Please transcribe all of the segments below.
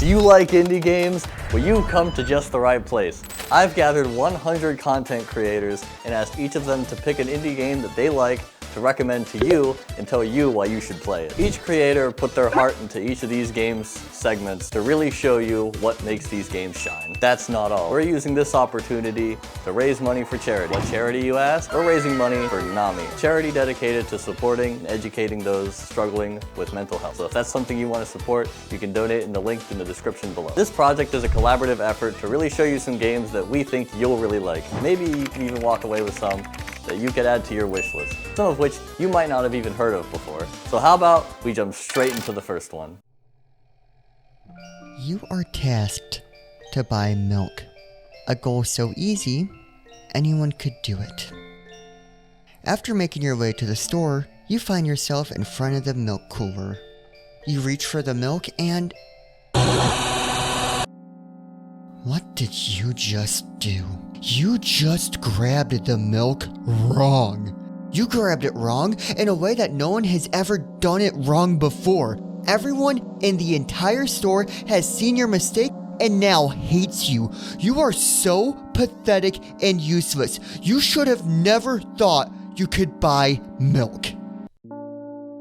Do you like indie games? Well, you've come to just the right place. I've gathered 100 content creators and asked each of them to pick an indie game that they like to recommend to you and tell you why you should play it. Each creator put their heart into each of these games segments to really show you what makes these games shine. That's not all. We're using this opportunity to raise money for charity. What charity, you ask? We're raising money for NAMI, a charity dedicated to supporting and educating those struggling with mental health. So if that's something you want to support, you can donate in the link in the description below. This project is a collaborative effort to really show you some games that we think you'll really like. Maybe you can even walk away with some that you could add to your wish list, some of which you might not have even heard of before. So how about we jump straight into the first one? You are tasked to buy milk. A goal so easy, anyone could do it. After making your way to the store, you find yourself in front of the milk cooler. You reach for the milk and... What did you just do? You just grabbed the milk wrong. You grabbed it wrong in a way that no one has ever done it wrong before. Everyone in the entire store has seen your mistake and now hates you. You are so pathetic and useless. You should have never thought you could buy milk.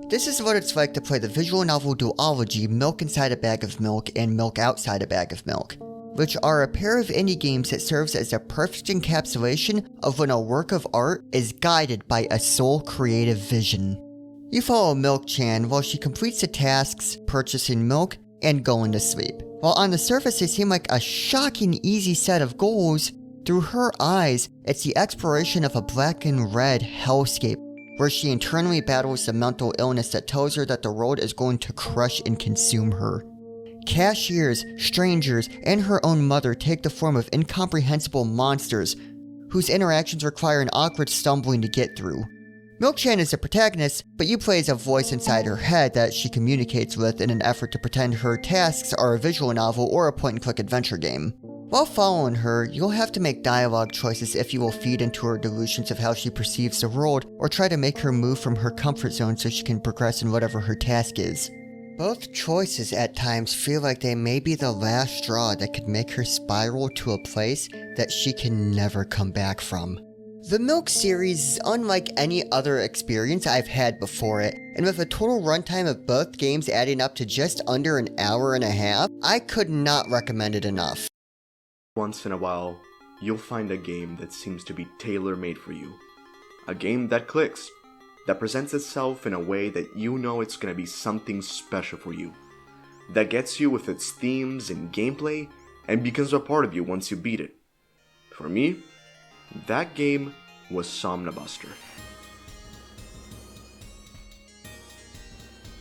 This is what it's like to play the visual novel duology Milk Inside a Bag of Milk and Milk Outside a Bag of Milk, which are a pair of indie games that serves as a perfect encapsulation of when a work of art is guided by a sole creative vision. You follow Milk-chan while she completes the tasks, purchasing milk, and going to sleep. While on the surface they seem like a shocking easy set of goals, through her eyes, it's the exploration of a black and red hellscape, where she internally battles the mental illness that tells her that the world is going to crush and consume her. Cashiers, strangers, and her own mother take the form of incomprehensible monsters, whose interactions require an awkward stumbling to get through. Milk-chan is the protagonist, but you play as a voice inside her head that she communicates with in an effort to pretend her tasks are a visual novel or a point-and-click adventure game. While following her, you'll have to make dialogue choices if you will feed into her delusions of how she perceives the world, or try to make her move from her comfort zone so she can progress in whatever her task is. Both choices at times feel like they may be the last straw that could make her spiral to a place that she can never come back from. The Milk series is unlike any other experience I've had before it, and with a total runtime of both games adding up to just under an hour and a half, I could not recommend it enough. Once in a while, you'll find a game that seems to be tailor-made for you. A game that clicks, that presents itself in a way that you know it's gonna be something special for you, that gets you with its themes and gameplay, and becomes a part of you once you beat it. For me, that game was Somnibuster.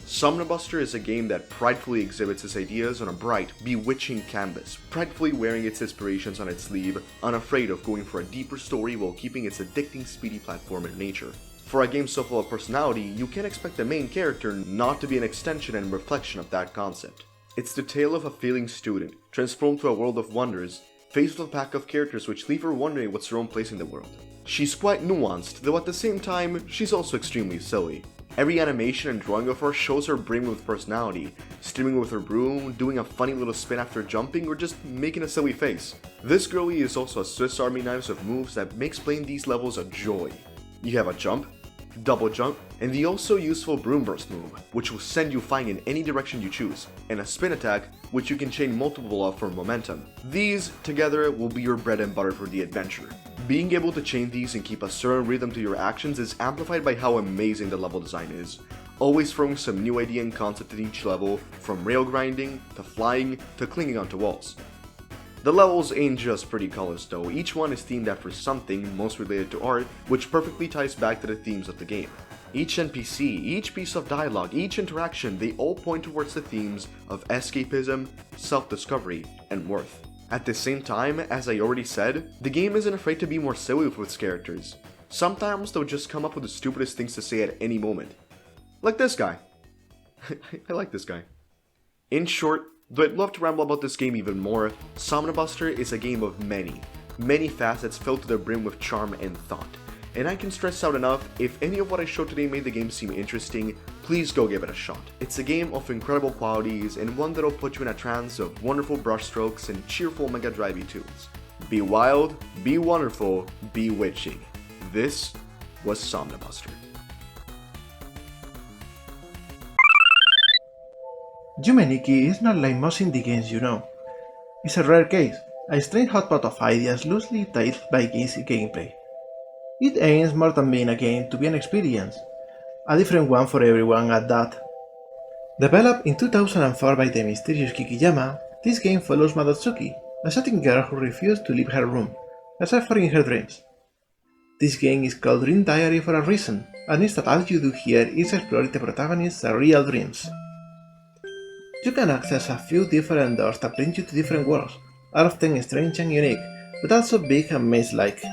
Somnibuster is a game that pridefully exhibits its ideas on a bright, bewitching canvas, pridefully wearing its inspirations on its sleeve, unafraid of going for a deeper story while keeping its addicting speedy platformer nature. For a game so full of personality, you can't expect the main character not to be an extension and reflection of that concept. It's the tale of a failing student, transformed to a world of wonders, faced with a pack of characters which leave her wondering what's her own place in the world. She's quite nuanced, though at the same time, she's also extremely silly. Every animation and drawing of her shows her brimming with personality, steaming with her broom, doing a funny little spin after jumping, or just making a silly face. This girlie is also a Swiss Army knife of moves that makes playing these levels a joy. You have a jump, double jump, and the also useful broom burst move, which will send you flying in any direction you choose, and a spin attack, which you can chain multiple of for momentum. These, together, will be your bread and butter for the adventure. Being able to chain these and keep a certain rhythm to your actions is amplified by how amazing the level design is, always throwing some new idea and concept in each level, from rail grinding, to flying, to clinging onto walls. The levels ain't just pretty colors though, each one is themed after something, most related to art, which perfectly ties back to the themes of the game. Each NPC, each piece of dialogue, each interaction, they all point towards the themes of escapism, self-discovery, and worth. At the same time, as I already said, the game isn't afraid to be more silly with its characters. Sometimes they'll just come up with the stupidest things to say at any moment. Like this guy. I like this guy. In short, though I'd love to ramble about this game even more, Somnibuster is a game of many facets filled to the brim with charm and thought. and I can stress out enough, if any of what I showed today made the game seem interesting, please go give it a shot. It's a game of incredible qualities and one that'll put you in a trance of wonderful brushstrokes and cheerful Mega Drive tunes. Be wild, be wonderful, be witching. This was Somnibuster. Yumeniki is not like most indie games you know. It's a rare case, a strange hot pot of ideas loosely tied by easy gameplay. It aims more than being a game to be an experience, a different one for everyone at that. Developed in 2004 by the mysterious Kikiyama, this game follows Madotsuki, a shouting girl who refused to leave her room, except for in her dreams. This game is called Dream Diary for a reason, and means that all you do here is explore the protagonist's real dreams. You can access a few different doors that bring you to different worlds, are often strange and unique, but also big and maze-like.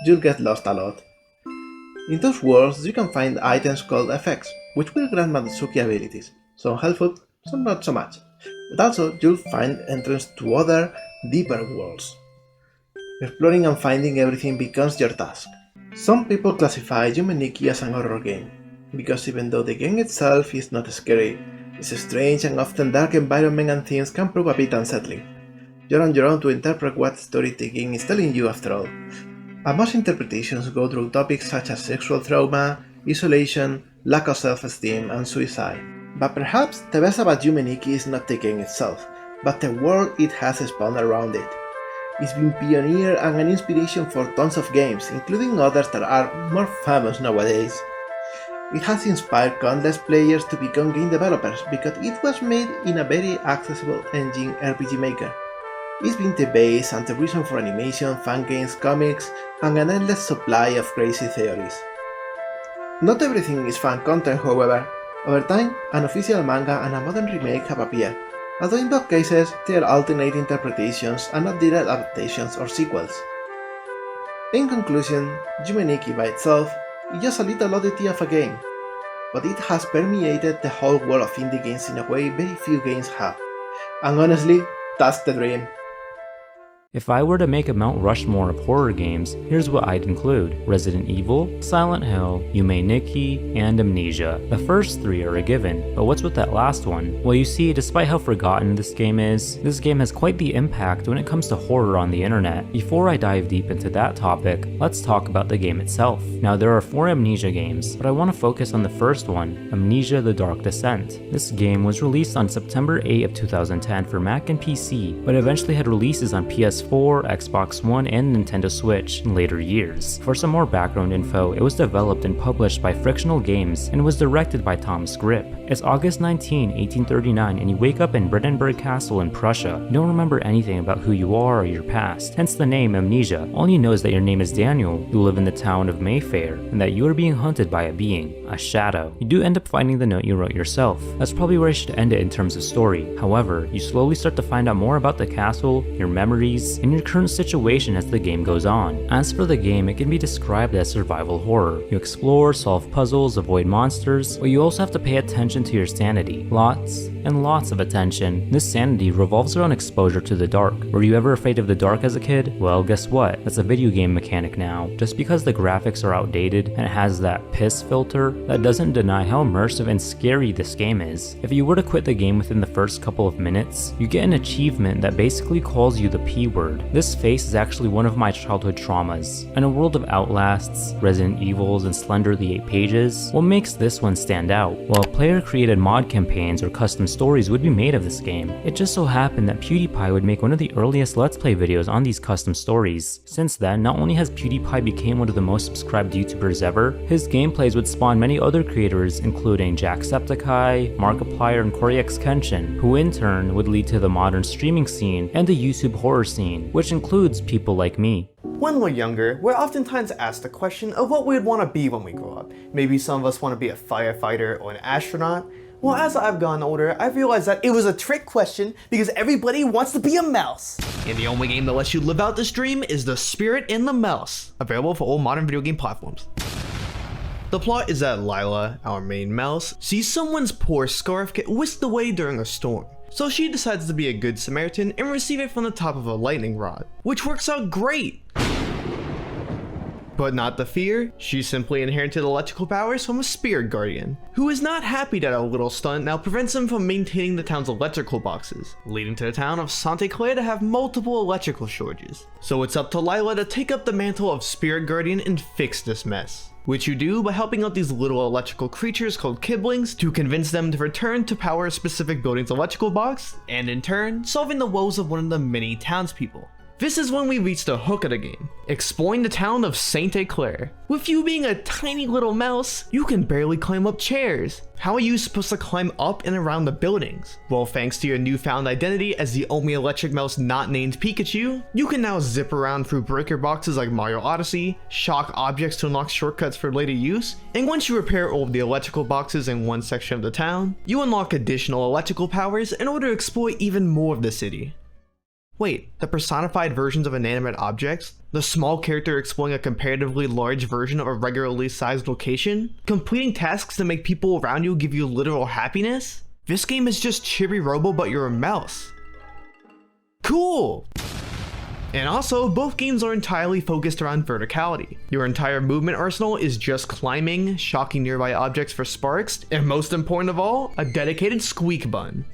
You'll get lost a lot. In those worlds, you can find items called effects, which will grant Madotsuki abilities, some helpful, some not so much, but also you'll find entrance to other, deeper worlds. Exploring and finding everything becomes your task. Some people classify Yumeniki as an horror game, because even though the game itself is not scary, its strange and often dark environment and themes can prove a bit unsettling. You're on your own to interpret what story the game is telling you after all. And most interpretations go through topics such as sexual trauma, isolation, lack of self-esteem, and suicide. But perhaps the best about Yumeniki is not the game itself, but the world it has spawned around it. It's been pioneer and an inspiration for tons of games, including others that are more famous nowadays. It has inspired countless players to become game developers because it was made in a very accessible engine RPG Maker. It's been the base and the reason for animation, fan games, comics, and an endless supply of crazy theories. Not everything is fan content, however. Over time, an official manga and a modern remake have appeared, although in both cases they are alternate interpretations and not direct adaptations or sequels. In conclusion, Yumeniki by itself is just a little oddity of a game, but it has permeated the whole world of indie games in a way very few games have. And honestly, that's the dream. If I were to make a Mount Rushmore of horror games, here's what I'd include: Resident Evil, Silent Hill, Yumeniki, and Amnesia. The first three are a given, but what's with that last one? Well, you see, despite how forgotten this game is, this game has quite the impact when it comes to horror on the internet. Before I dive deep into that topic, let's talk about the game itself. Now, there are 4 Amnesia games, but I want to focus on the first one, Amnesia: The Dark Descent. This game was released on September 8 of 2010 for Mac and PC, but eventually had releases on PS4, Xbox One, and Nintendo Switch in later years. For some more background info, it was developed and published by Frictional Games and was directed by Thomas Grip. It's August 19, 1839, and you wake up in Brandenburg Castle in Prussia. You don't remember anything about who you are or your past, hence the name Amnesia. All you know is that your name is Daniel, you live in the town of Mayfair, and that you are being hunted by a being, a shadow. You do end up finding the note you wrote yourself. That's probably where I should end it in terms of story. However, you slowly start to find out more about the castle, your memories, and your current situation as the game goes on. As for the game, it can be described as survival horror. You explore, solve puzzles, avoid monsters, but you also have to pay attention to your sanity. Lots and lots of attention. This sanity revolves around exposure to the dark. Were you ever afraid of the dark as a kid? Well, guess what? That's a video game mechanic now. Just because the graphics are outdated and it has that piss filter, that doesn't deny how immersive and scary this game is. If you were to quit the game within the first couple of minutes, you get an achievement that basically calls you the P word. This face is actually one of my childhood traumas. In a world of Outlasts, Resident Evils, and Slender the 8 Pages, what makes this one stand out? Well, player-created mod campaigns or custom stories would be made of this game. It just so happened that PewDiePie would make one of the earliest Let's Play videos on these custom stories. Since then, not only has PewDiePie become one of the most subscribed YouTubers ever, his gameplays would spawn many other creators including Jacksepticeye, Markiplier, and CoryX Kenshin, who in turn would lead to the modern streaming scene and the YouTube horror scene, which includes people like me. When we're younger, we're oftentimes asked the question of what we'd want to be when we grow up. Maybe some of us want to be a firefighter or an astronaut. Well, as I've gotten older, I've realized that it was a trick question because everybody wants to be a mouse. And the only game that lets you live out this dream is The Spirit in the Mouse, available for all modern video game platforms. The plot is that Lila, our main mouse, sees someone's poor scarf get whisked away during a storm. So she decides to be a good Samaritan and receive it from the top of a lightning rod, which works out great. But not the fear, she simply inherited electrical powers from a spirit guardian, who is not happy that a little stunt now prevents him from maintaining the town's electrical boxes, leading to the town of Santa Claire to have multiple electrical shortages. So it's up to Lila to take up the mantle of spirit guardian and fix this mess. Which you do by helping out these little electrical creatures called Kiblings to convince them to return to power a specific building's electrical box, and in turn, solving the woes of one of the many townspeople. This is when we reach the hook of the game, exploring the town of Sainte Claire. With you being a tiny little mouse, you can barely climb up chairs. How are you supposed to climb up and around the buildings? Well, thanks to your newfound identity as the only electric mouse not named Pikachu, you can now zip around through breaker boxes like Mario Odyssey, shock objects to unlock shortcuts for later use, and once you repair all of the electrical boxes in one section of the town, you unlock additional electrical powers in order to exploit even more of the city. Wait, the personified versions of inanimate objects? The small character exploring a comparatively large version of a regularly sized location? Completing tasks to make people around you give you literal happiness? This game is just Chibi Robo but you're a mouse. Cool! And also, both games are entirely focused around verticality. Your entire movement arsenal is just climbing, shocking nearby objects for sparks, and most important of all, a dedicated squeak button.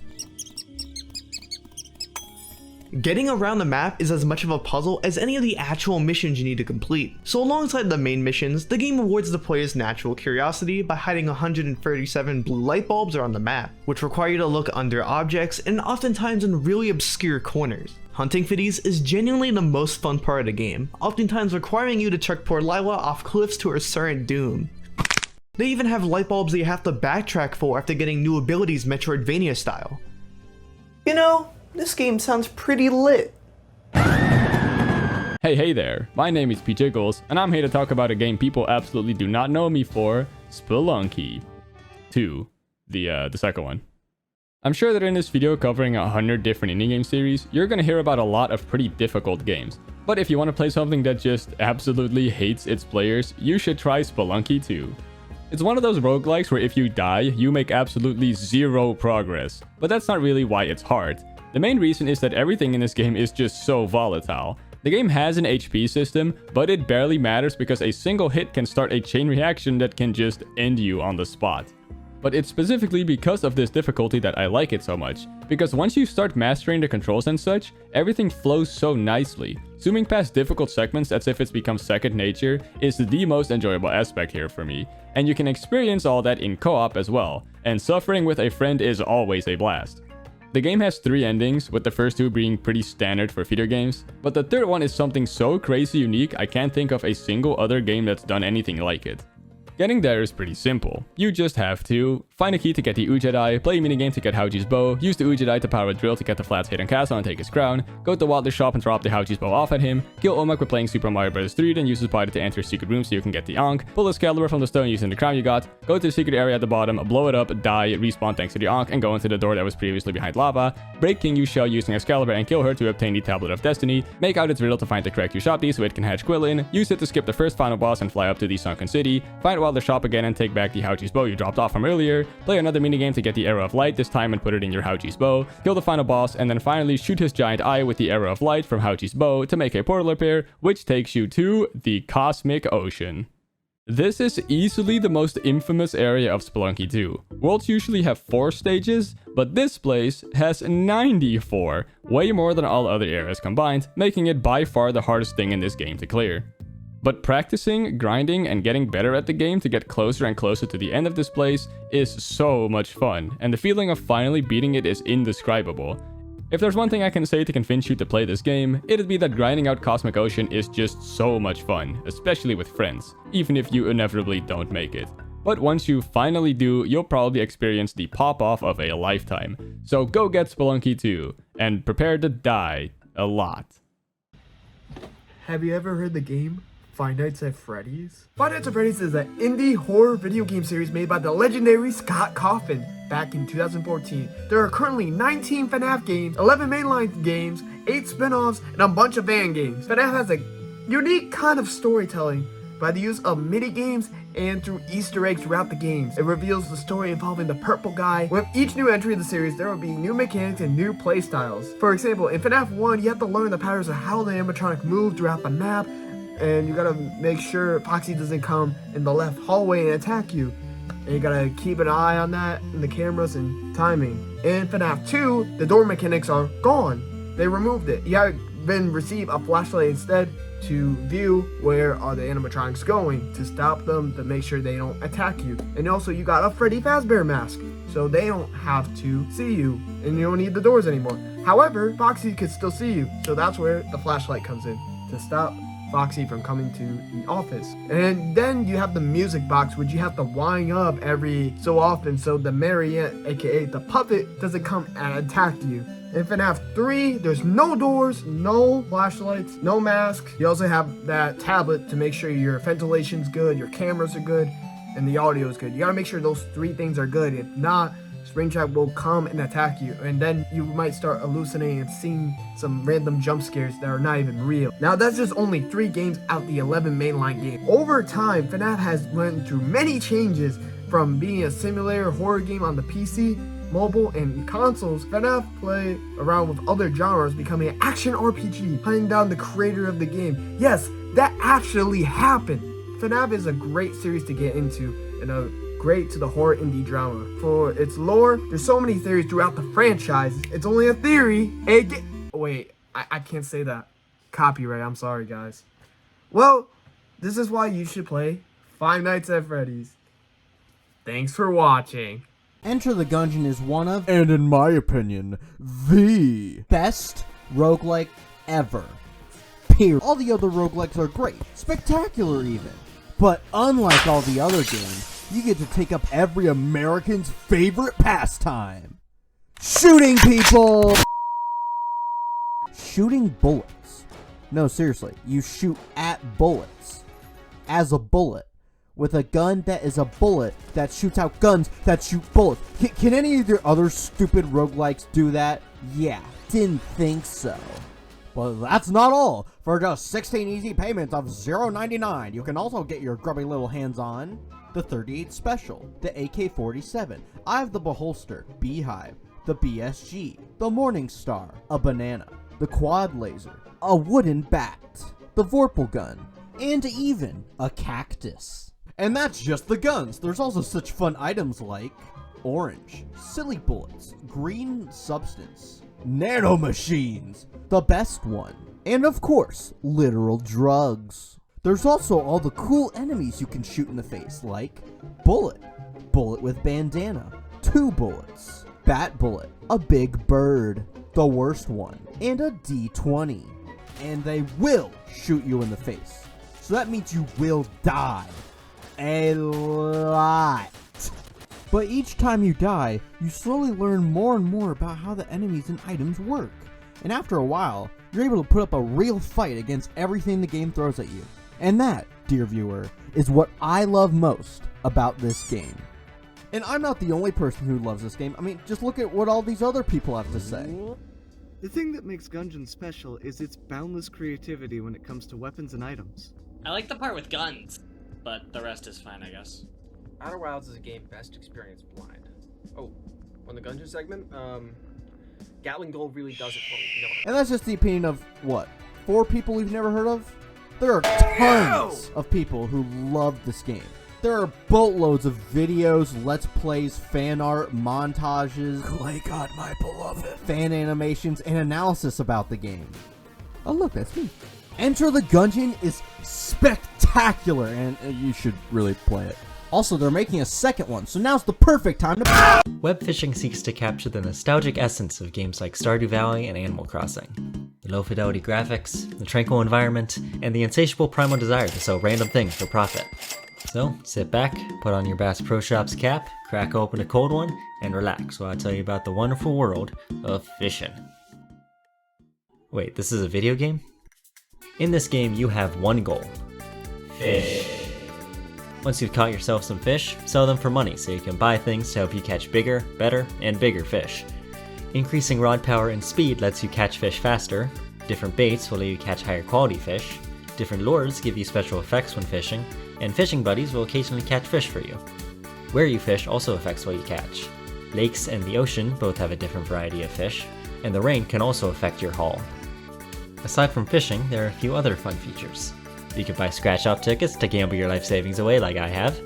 Getting around the map is as much of a puzzle as any of the actual missions you need to complete. So alongside the main missions, the game rewards the player's natural curiosity by hiding 137 blue light bulbs around the map, which require you to look under objects and oftentimes in really obscure corners. Hunting for these is genuinely the most fun part of the game, oftentimes requiring you to chuck poor Lila off cliffs to her certain doom. They even have light bulbs that you have to backtrack for after getting new abilities Metroidvania style. You know, this game sounds pretty lit. Hey there, my name is P. Jiggles, and I'm here to talk about a game people absolutely do not know me for, Spelunky 2, the second one. I'm sure that in this video covering 100 different indie game series, you're gonna hear about a lot of pretty difficult games. But if you want to play something that just absolutely hates its players, you should try Spelunky 2. It's one of those roguelikes where if you die, you make absolutely zero progress. But that's not really why it's hard. The main reason is that everything in this game is just so volatile. The game has an HP system, but it barely matters because a single hit can start a chain reaction that can just end you on the spot. But it's specifically because of this difficulty that I like it so much, because once you start mastering the controls and such, everything flows so nicely. Zooming past difficult segments as if it's become second nature is the most enjoyable aspect here for me, and you can experience all that in co-op as well, and suffering with a friend is always a blast. The game has 3 endings, with the first 2 being pretty standard for video games, but the third one is something so crazy unique I can't think of a single other game that's done anything like it. Getting there is pretty simple. You just have to find a key to get the Ujedi, play a minigame to get Hauji's bow, use the Ujedi to power a drill to get the Flat's hidden castle and take his crown, go to the Water shop and drop the Hauji's bow off at him, kill Omak by playing Super Mario Bros. 3, then use his body to enter a secret room so you can get the Ankh, pull Excalibur from the stone using the crown you got, go to the secret area at the bottom, blow it up, die, respawn thanks to the Ankh, and go into the door that was previously behind lava, break King Yu's shell using Excalibur and kill her to obtain the Tablet of Destiny, make out its riddle to find the correct Ushabti so it can hatch Quillin, use it to skip the first final boss and fly up to the Sunken City, find Water shop again and take back the Hauji's bow you dropped off from earlier, play another minigame to get the Arrow of Light this time and put it in your Hauji's bow, kill the final boss, and then finally shoot his giant eye with the Arrow of Light from Hauji's bow to make a portal appear, which takes you to the Cosmic Ocean. This is easily the most infamous area of Spelunky 2. Worlds usually have 4 stages, but this place has 94, way more than all other areas combined, making it by far the hardest thing in this game to clear. But practicing, grinding, and getting better at the game to get closer and closer to the end of this place is so much fun, and the feeling of finally beating it is indescribable. If there's one thing I can say to convince you to play this game, it'd be that grinding out Cosmic Ocean is just so much fun, especially with friends, even if you inevitably don't make it. But once you finally do, you'll probably experience the pop-off of a lifetime. So go get Spelunky 2, and prepare to die a lot. Have you ever heard the game Five Nights at Freddy's? Five Nights at Freddy's is an indie horror video game series made by the legendary Scott Cawthon back in 2014. There are currently 19 FNAF games, 11 mainline games, 8 spin-offs, and a bunch of fan games. FNAF has a unique kind of storytelling by the use of mini-games and through Easter eggs throughout the games. It reveals the story involving the purple guy. With each new entry of the series, there will be new mechanics and new playstyles. For example, in FNAF 1, you have to learn the patterns of how the animatronic move throughout the map, and you gotta make sure Foxy doesn't come in the left hallway and attack you. And you gotta keep an eye on that and the cameras and timing. In FNAF 2, the door mechanics are gone. They removed it. You gotta then receive a flashlight instead to view where are the animatronics going, to stop them, to make sure they don't attack you. And also you got a Freddy Fazbear mask, so they don't have to see you, and you don't need the doors anymore. However, Foxy could still see you, so that's where the flashlight comes in, to stop Foxy from coming to the office. And then you have the music box, which you have to wind up every so often so the marionette, aka the puppet, doesn't come and attack you. In FNAF 3, there's no doors, no flashlights, no masks. You also have that tablet to make sure your ventilation's good, your cameras are good, and the audio is good. You gotta make sure those 3 things are good. If not, Springtrap will come and attack you, and then you might start hallucinating and seeing some random jump scares that are not even real. Now, that's just only 3 games out the 11 mainline games. Over time, FNAF has went through many changes from being a simulator horror game on the PC, mobile, and consoles. FNAF play around with other genres, becoming an action RPG, hunting down the creator of the game. Yes, that actually happened. FNAF is a great series to get into, and great to the horror indie drama. For its lore, there's so many theories throughout the franchise. It's only a theory. Wait, I can't say that. Copyright, I'm sorry guys. Well, this is why you should play Five Nights at Freddy's. Thanks for watching. Enter the Gungeon is one of, and in my opinion, the best roguelike ever. Period. All the other roguelikes are great, spectacular even. But unlike all the other games, you get to take up every American's favorite pastime. Shooting people! Shooting bullets. No, seriously, you shoot at bullets. As a bullet. With a gun that is a bullet that shoots out guns that shoot bullets. Can any of your other stupid roguelikes do that? Yeah, didn't think so. But that's not all. For just 16 easy payments of $0.99, you can also get your grubby little hands on the 38 Special, the AK-47, Eye of the Beholster, Beehive, the BSG, the Morning Star, a banana, the Quad Laser, a wooden bat, the Vorpal gun, and even a cactus. And that's just the guns. There's also such fun items like orange, silly bullets, green substance, nanomachines, the best one, and of course, literal drugs. There's also all the cool enemies you can shoot in the face, like Bullet, Bullet with bandana, 2 bullets, Bat Bullet, a big bird, the worst one, and a D20. And they will shoot you in the face. So that means you will die. A lot. But each time you die, you slowly learn more and more about how the enemies and items work. And after a while, you're able to put up a real fight against everything the game throws at you. And that, dear viewer, is what I love most about this game. And I'm not the only person who loves this game. I mean, just look at what all these other people have to say. The thing that makes Gungeon special is its boundless creativity when it comes to weapons and items. I like the part with guns, but the rest is fine, I guess. Outer Wilds is a game best experienced blind. Oh, on the Gungeon segment, Gatling Gold really does it for me. You know. And that's just the opinion of, what, 4 people you've never heard of? There are tons of people who love this game. There are boatloads of videos, let's plays, fan art, montages, Clay God my beloved, fan animations, and analysis about the game. Oh look, that's me. Enter the Gungeon is spectacular, and you should really play it. Also, they're making a second one, so now's the perfect time to— Web fishing seeks to capture the nostalgic essence of games like Stardew Valley and Animal Crossing. The low-fidelity graphics, the tranquil environment, and the insatiable primal desire to sell random things for profit. So, sit back, put on your Bass Pro Shops cap, crack open a cold one, and relax while I tell you about the wonderful world of fishing. Wait, this is a video game? In this game, you have one goal. Fish. Once you've caught yourself some fish, sell them for money so you can buy things to help you catch bigger, better, and bigger fish. Increasing rod power and speed lets you catch fish faster, different baits will let you catch higher quality fish, different lures give you special effects when fishing, and fishing buddies will occasionally catch fish for you. Where you fish also affects what you catch. Lakes and the ocean both have a different variety of fish, and the rain can also affect your haul. Aside from fishing, there are a few other fun features. You can buy scratch-off tickets to gamble your life savings away like I have.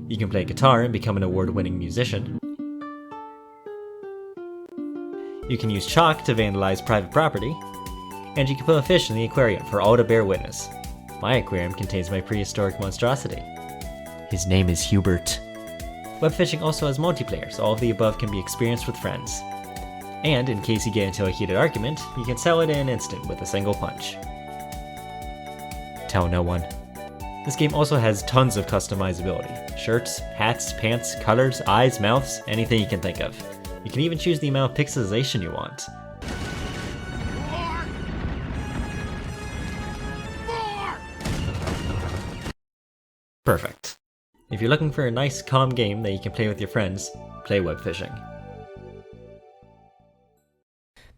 You can play guitar and become an award-winning musician. You can use chalk to vandalize private property. And you can put a fish in the aquarium for all to bear witness. My aquarium contains my prehistoric monstrosity. His name is Hubert. Web fishing also has multiplayer, so all of the above can be experienced with friends. And in case you get into a heated argument, you can settle it in an instant with a single punch. Tell no one. This game also has tons of customizability. Shirts, hats, pants, colors, eyes, mouths, anything you can think of. You can even choose the amount of pixelization you want. Perfect. If you're looking for a nice, calm game that you can play with your friends, play web fishing.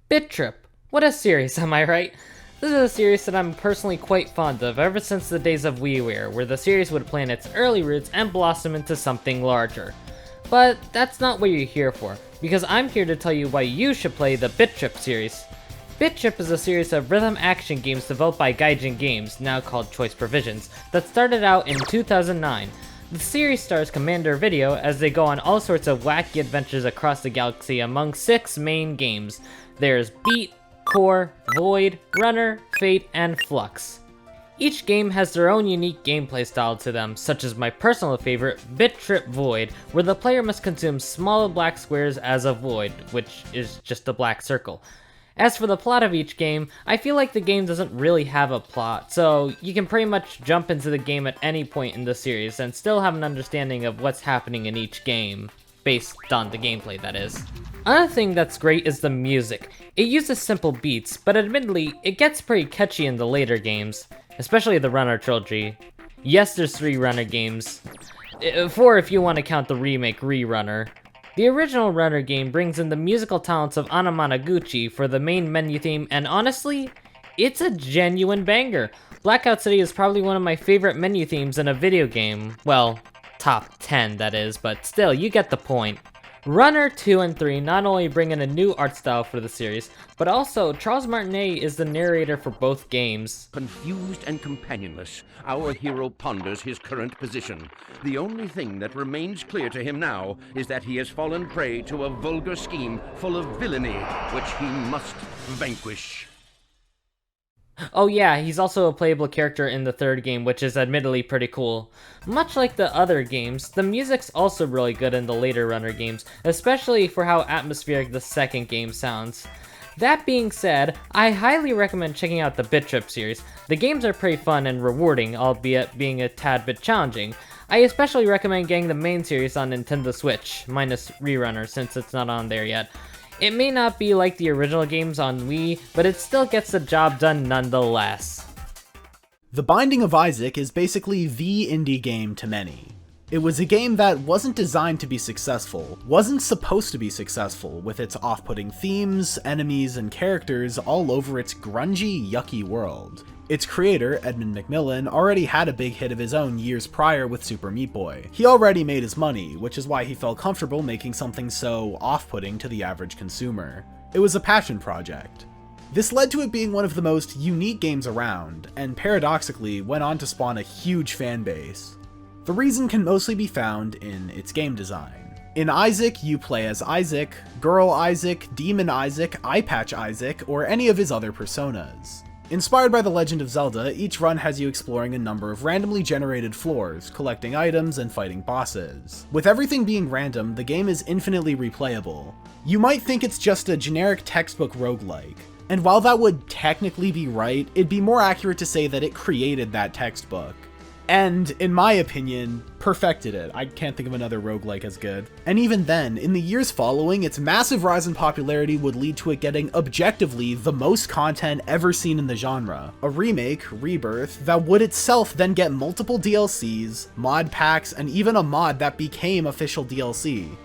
Bit Trip. What a series, am I right? This is a series that I'm personally quite fond of ever since the days of WiiWare, where the series would plant its early roots and blossom into something larger. But that's not what you're here for, because I'm here to tell you why you should play the Bit Trip series. Bit Trip is a series of rhythm action games developed by Gaijin Games, now called Choice Provisions, that started out in 2009. The series stars Commander Video as they go on all sorts of wacky adventures across the galaxy among 6 main games. There's Beat, Core, Void, Runner, Fate, and Flux. Each game has their own unique gameplay style to them, such as my personal favorite, Bit Trip Void, where the player must consume small black squares as a void, which is just a black circle. As for the plot of each game, I feel like the game doesn't really have a plot, so you can pretty much jump into the game at any point in the series and still have an understanding of what's happening in each game, based on the gameplay that is. Another thing that's great is the music. It uses simple beats, but admittedly, it gets pretty catchy in the later games, especially the Runner trilogy. Yes, there's 3 Runner games, 4 if you want to count the remake Re-Runner. The original Runner game brings in the musical talents of Anna Managuchi for the main menu theme, and honestly, it's a genuine banger. Blackout City is probably one of my favorite menu themes in a video game. Well, top 10 that is, but still, you get the point. Runner 2 and 3 not only bring in a new art style for the series, but also Charles Martinet is the narrator for both games. Confused and companionless, our hero ponders his current position. The only thing that remains clear to him now is that he has fallen prey to a vulgar scheme full of villainy, which he must vanquish. Oh yeah, he's also a playable character in the 3rd game, which is admittedly pretty cool. Much like the other games, the music's also really good in the later Runner games, especially for how atmospheric the 2nd game sounds. That being said, I highly recommend checking out the Bit Trip series. The games are pretty fun and rewarding, albeit being a tad bit challenging. I especially recommend getting the main series on Nintendo Switch, minus Re-Runner since it's not on there yet. It may not be like the original games on Wii, but it still gets the job done nonetheless. The Binding of Isaac is basically the indie game to many. It was a game that wasn't designed to be successful, wasn't supposed to be successful, with its off-putting themes, enemies, and characters all over its grungy, yucky world. Its creator, Edmund McMillen, already had a big hit of his own years prior with Super Meat Boy. He already made his money, which is why he felt comfortable making something so off-putting to the average consumer. It was a passion project. This led to it being one of the most unique games around, and paradoxically went on to spawn a huge fan base. The reason can mostly be found in its game design. In Isaac, you play as Isaac, Girl Isaac, Demon Isaac, Eye Patch Isaac, or any of his other personas. Inspired by The Legend of Zelda, each run has you exploring a number of randomly generated floors, collecting items, and fighting bosses. With everything being random, the game is infinitely replayable. You might think it's just a generic textbook roguelike, and while that would technically be right, it'd be more accurate to say that it created that textbook. And, in my opinion, perfected it. I can't think of another roguelike as good. And even then, in the years following, its massive rise in popularity would lead to it getting objectively the most content ever seen in the genre. A remake, Rebirth, that would itself then get multiple DLCs, mod packs, and even a mod that became official DLC.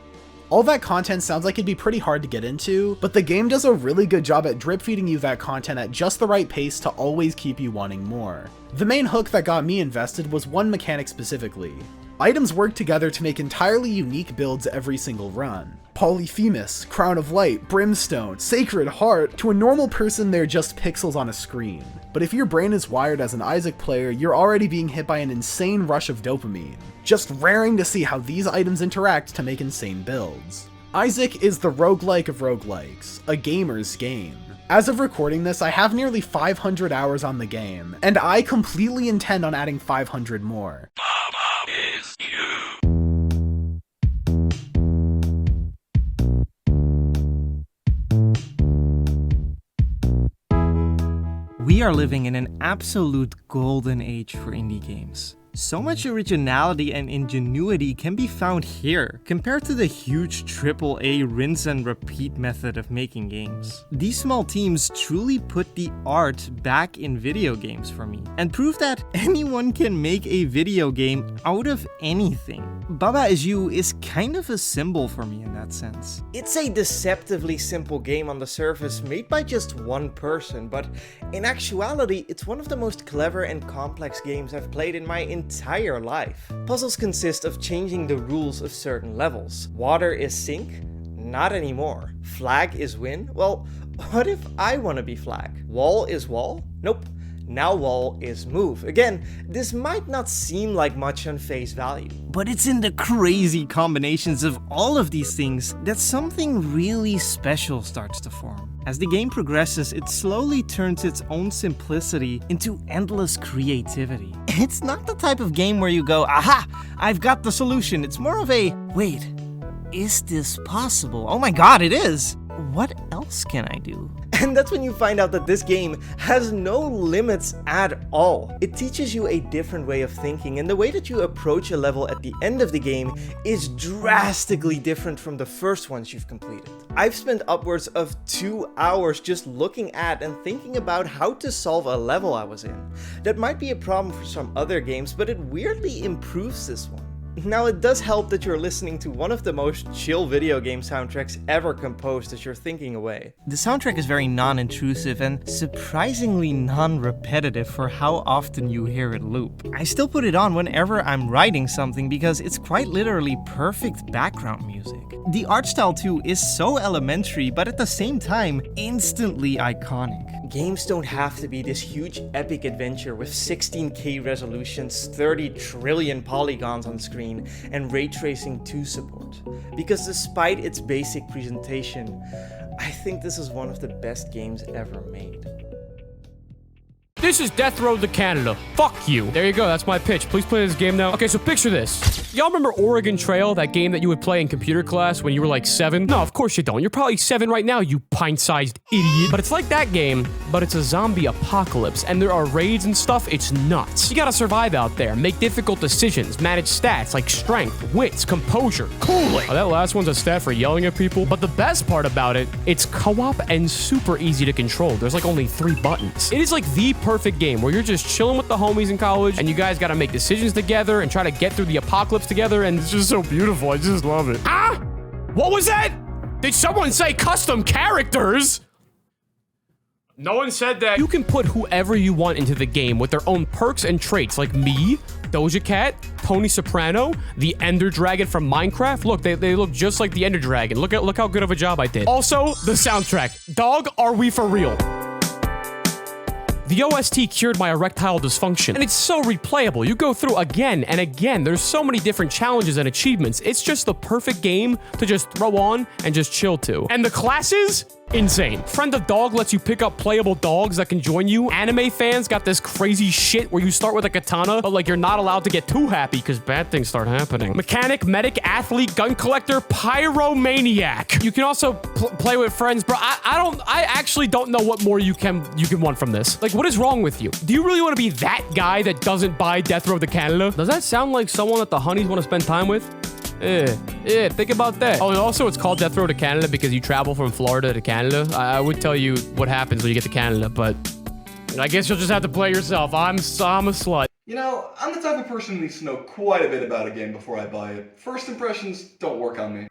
All that content sounds like it'd be pretty hard to get into, but the game does a really good job at drip feeding you that content at just the right pace to always keep you wanting more. The main hook that got me invested was one mechanic specifically. Items work together to make entirely unique builds every single run. Polyphemus, Crown of Light, Brimstone, Sacred Heart. To a normal person, they're just pixels on a screen. But if your brain is wired as an Isaac player, you're already being hit by an insane rush of dopamine, just raring to see how these items interact to make insane builds. Isaac is the roguelike of roguelikes, a gamer's game. As of recording this, I have nearly 500 hours on the game, and I completely intend on adding 500 more. We are living in an absolute golden age for indie games. So much originality and ingenuity can be found here, compared to the huge AAA rinse and repeat method of making games. These small teams truly put the art back in video games for me, and prove that anyone can make a video game out of anything. Baba Is You is kind of a symbol for me in that sense. It's a deceptively simple game on the surface made by just one person, but in actuality, it's one of the most clever and complex games I've played in my entire life. Puzzles consist of changing the rules of certain levels. Water is sink? Not anymore. Flag is win? Well, what if I want to be flag? Wall is wall? Nope. Now wall is move. Again, this might not seem like much on face value, but it's in the crazy combinations of all of these things that something really special starts to form. As the game progresses, it slowly turns its own simplicity into endless creativity. It's not the type of game where you go, aha, I've got the solution. It's more of a, wait, is this possible? Oh my god, it is! What else can I do? And that's when you find out that this game has no limits at all. It teaches you a different way of thinking, and the way that you approach a level at the end of the game is drastically different from the first ones you've completed. I've spent upwards of 2 hours just looking at and thinking about how to solve a level I was in. That might be a problem for some other games, but it weirdly improves this one. Now, it does help that you're listening to one of the most chill video game soundtracks ever composed as you're thinking away. The soundtrack is very non-intrusive and surprisingly non-repetitive for how often you hear it loop. I still put it on whenever I'm writing something because it's quite literally perfect background music. The art style too is so elementary, but at the same time, instantly iconic. Games don't have to be this huge epic adventure with 16K resolutions, 30 trillion polygons on screen, and ray tracing 2 support. Because despite its basic presentation, I think this is one of the best games ever made. This is Death Road to Canada. Fuck you. There you go, that's my pitch. Please play this game now. Okay, so picture this. Y'all remember Oregon Trail, that game that you would play in computer class when you were like 7? No, of course you don't. You're probably 7 right now, you pint-sized idiot. But it's like that game, but it's a zombie apocalypse, and there are raids and stuff. It's nuts. You gotta survive out there, make difficult decisions, manage stats like strength, wits, composure, cooling. Oh, that last one's a stat for yelling at people. But the best part about it, it's co-op and super easy to control. There's like only 3 buttons. It is like the perfect game where you're just chilling with the homies in college and you guys gotta make decisions together and try to get through the apocalypse together, and it's just so beautiful. I just love it. Ah! What was that? Did someone say custom characters? No one said that. You can put whoever you want into the game with their own perks and traits, like me, Doja Cat, Tony Soprano, the Ender Dragon from Minecraft. Look, they look just like the Ender Dragon. Look how good of a job I did. Also, the soundtrack. Dog, are we for real? The OST cured my erectile dysfunction, and it's so replayable. You go through again and again. There's so many different challenges and achievements. It's just the perfect game to just throw on and just chill to. And the classes? Insane. Friend of Dog lets you pick up playable dogs that can join you. Anime fans got this crazy shit where you start with a katana, but like you're not allowed to get too happy because bad things start happening. Mechanic, medic, athlete, gun collector, pyromaniac. You can also play with friends, bro. I actually don't know what more you can want from this. Like, what is wrong with you? Do you really want to be that guy that doesn't buy Death Road to Canada? Does that sound like someone that the honeys want to spend time with? Think about that. Oh, and also it's called Death Road to Canada because you travel from Florida to Canada. I would tell you what happens when you get to Canada, but I guess you'll just have to play yourself. I'm a slut. You know, I'm the type of person who needs to know quite a bit about a game before I buy it. First impressions don't work on me.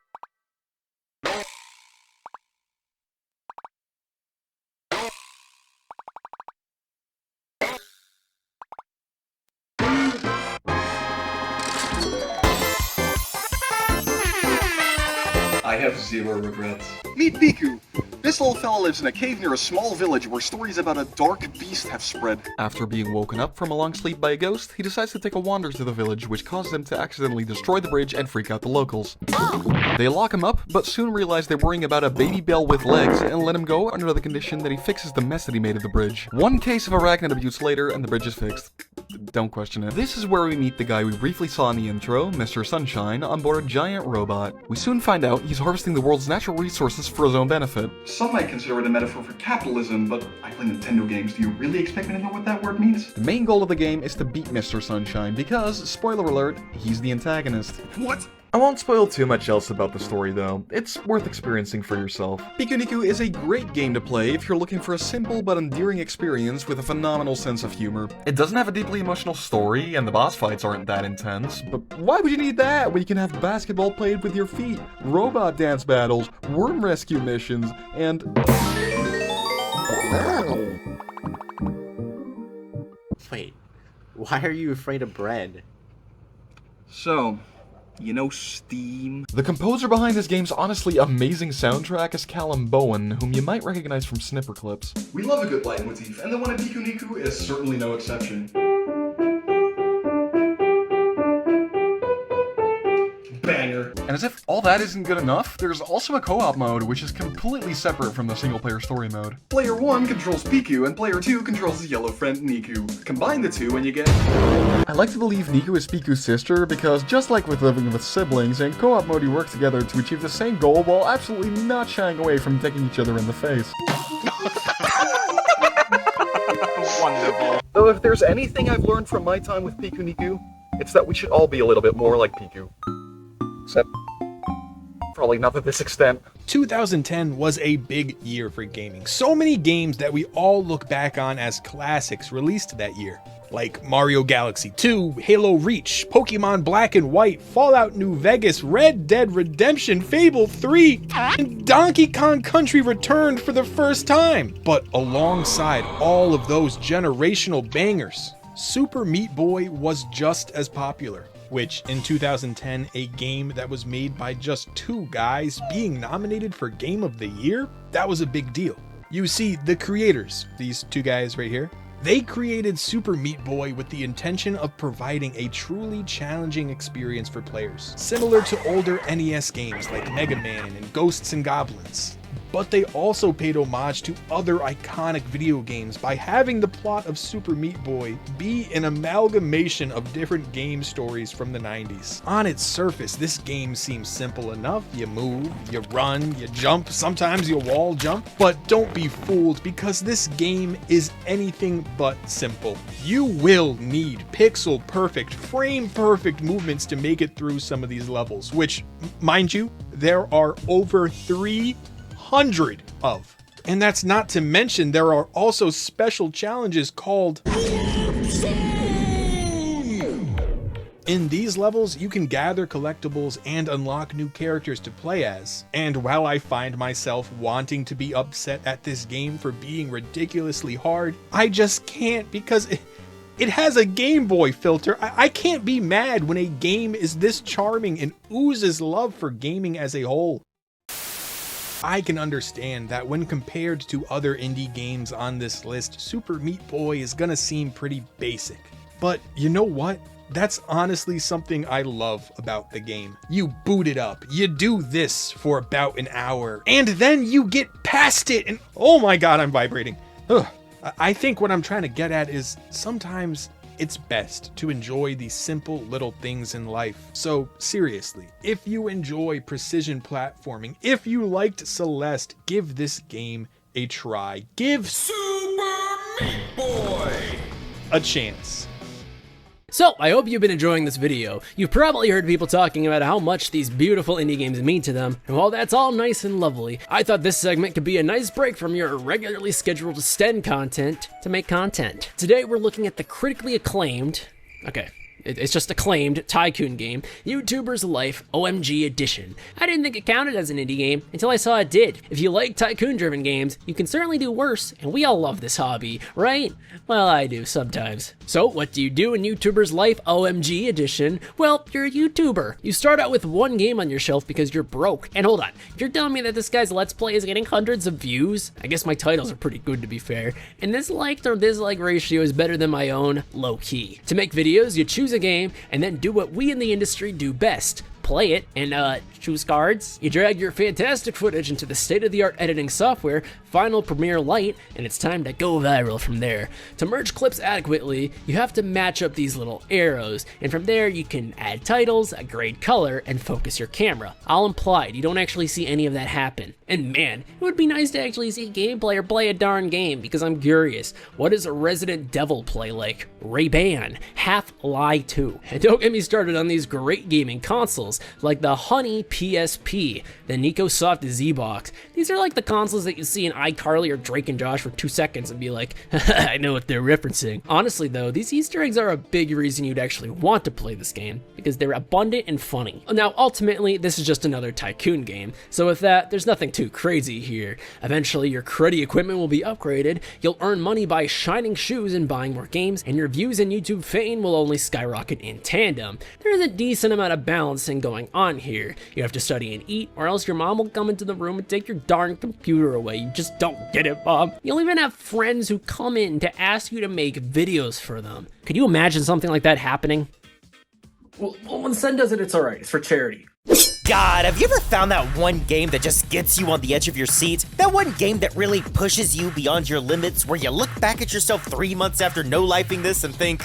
I have zero regrets. Meet Biku. This little fella lives in a cave near a small village where stories about a dark beast have spread. After being woken up from a long sleep by a ghost, he decides to take a wander to the village, which causes him to accidentally destroy the bridge and freak out the locals. They lock him up, but soon realize they're worrying about a baby bell with legs and let him go under the condition that he fixes the mess that he made of the bridge. One case of arachnid abuse later, and the bridge is fixed. Don't question it. This is where we meet the guy we briefly saw in the intro, Mr. Sunshine, on board a giant robot. We soon find out he's harvesting the world's natural resources for his own benefit. Some might consider it a metaphor for capitalism, but I play Nintendo games. Do you really expect me to know what that word means? The main goal of the game is to beat Mr. Sunshine because, spoiler alert, he's the antagonist. What? I won't spoil too much else about the story though, it's worth experiencing for yourself. Pikuniku is a great game to play if you're looking for a simple but endearing experience with a phenomenal sense of humor. It doesn't have a deeply emotional story and the boss fights aren't that intense, but why would you need that when you can have basketball played with your feet, robot dance battles, worm rescue missions, and... Wait, why are you afraid of bread? So, you know Steam? The composer behind this game's honestly amazing soundtrack is Callum Bowen, whom you might recognize from Snipper clips. We love a good leitmotif, and the one in Pikuniku is certainly no exception. Banger. And as if all that isn't good enough, there's also a co-op mode which is completely separate from the single-player story mode. Player 1 controls Piku, and Player 2 controls his yellow friend Niku. Combine the two and you get... I like to believe Niku is Piku's sister because just like with living with siblings, in co-op mode you work together to achieve the same goal while absolutely not shying away from taking each other in the face. Wonderful. Though if there's anything I've learned from my time with Pikuniku, it's that we should all be a little bit more like Piku. Except, probably not to this extent. 2010 was a big year for gaming. So many games that we all look back on as classics released that year. Like Mario Galaxy 2, Halo Reach, Pokemon Black and White, Fallout New Vegas, Red Dead Redemption, Fable 3, and Donkey Kong Country returned for the first time. But alongside all of those generational bangers, Super Meat Boy was just as popular. Which, in 2010, a game that was made by just 2 guys being nominated for Game of the Year, that was a big deal. You see, the creators, these 2 guys right here, they created Super Meat Boy with the intention of providing a truly challenging experience for players, similar to older NES games like Mega Man and Ghosts and Goblins. But they also paid homage to other iconic video games by having the plot of Super Meat Boy be an amalgamation of different game stories from the 90s. On its surface, this game seems simple enough. You move, you run, you jump, sometimes you wall jump. But don't be fooled, because this game is anything but simple. You will need pixel perfect, frame perfect movements to make it through some of these levels, which, mind you, there are over 300 of. And that's not to mention there are also special challenges called... In these levels, you can gather collectibles and unlock new characters to play as. And while I find myself wanting to be upset at this game for being ridiculously hard, I just can't, because it has a Game Boy filter. I can't be mad when a game is this charming and oozes love for gaming as a whole. I can understand that when compared to other indie games on this list, Super Meat Boy is gonna seem pretty basic. But you know what? That's honestly something I love about the game. You boot it up, you do this for about an hour, and then you get past it and oh my god, I'm vibrating. Ugh. I think what I'm trying to get at is sometimes it's best to enjoy these simple little things in life. So seriously, if you enjoy precision platforming, if you liked Celeste, give this game a try. Give Super Meat Boy a chance. So, I hope you've been enjoying this video. You've probably heard people talking about how much these beautiful indie games mean to them, and while that's all nice and lovely, I thought this segment could be a nice break from your regularly scheduled Sten content to make content. Today we're looking at the critically acclaimed... Okay, It's just acclaimed tycoon game, YouTuber's Life OMG Edition. I didn't think it counted as an indie game until I saw it did. If you like tycoon-driven games, you can certainly do worse, and we all love this hobby, right? Well, I do sometimes. So, what do you do in YouTuber's Life OMG Edition? Well, you're a YouTuber. You start out with one game on your shelf because you're broke. And hold on, you're telling me that this guy's Let's Play is getting hundreds of views? I guess my titles are pretty good, to be fair. And this liked or dislike ratio is better than my own, low-key. To make videos, you choose a game and then do what we in the industry do best. Play it and choose cards. You drag your fantastic footage into the state-of-the-art editing software, Final Premiere Lite, and it's time to go viral from there. To merge clips adequately, you have to match up these little arrows, and from there you can add titles, a grade color, and focus your camera. All implied, you don't actually see any of that happen. And man, it would be nice to actually see gameplay or play a darn game, because I'm curious, what does a Resident Devil play like? Ray-Ban, Half-Life 2. And don't get me started on these great gaming consoles, like the Honey PSP, the NicoSoft Z-Box. These are like the consoles that you see in iCarly or Drake and Josh for 2 seconds and be like, I know what they're referencing. Honestly though, these Easter eggs are a big reason you'd actually want to play this game, because they're abundant and funny. Now ultimately, this is just another tycoon game, so with that, there's nothing too crazy here. Eventually, your cruddy equipment will be upgraded, you'll earn money by shining shoes and buying more games, and your views and YouTube fame will only skyrocket in tandem. There is a decent amount of balancing going on here. You have to study and eat, or else your mom will come into the room and take your darn computer away. You just don't get it, Mom. You'll even have friends who come in to ask you to make videos for them. Could you imagine something like that happening? Well, when Sten does it, it's alright. It's for charity. God, have you ever found that one game that just gets you on the edge of your seat? That one game that really pushes you beyond your limits, where you look back at yourself 3 months after no-lifing this and think,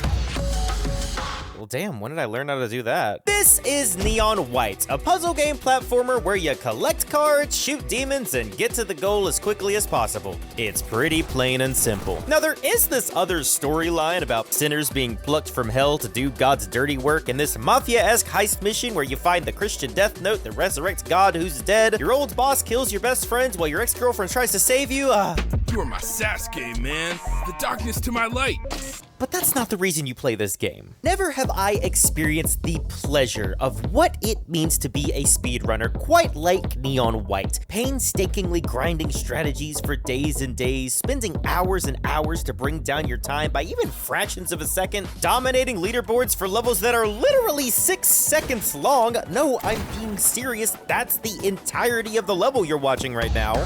well, damn, when did I learn how to do that? This is Neon White, a puzzle game platformer where you collect cards, shoot demons, and get to the goal as quickly as possible. It's pretty plain and simple. Now, there is this other storyline about sinners being plucked from hell to do God's dirty work, and this mafia-esque heist mission where you find the Christian death note that resurrects God who's dead, your old boss kills your best friends while your ex-girlfriend tries to save you. You are my Sasuke, man. The darkness to my light. But that's not the reason you play this game. Never have I experienced the pleasure of what it means to be a speedrunner quite like Neon White. Painstakingly grinding strategies for days and days, spending hours and hours to bring down your time by even fractions of a second, dominating leaderboards for levels that are literally 6 seconds long. No, I'm being serious. That's the entirety of the level you're watching right now.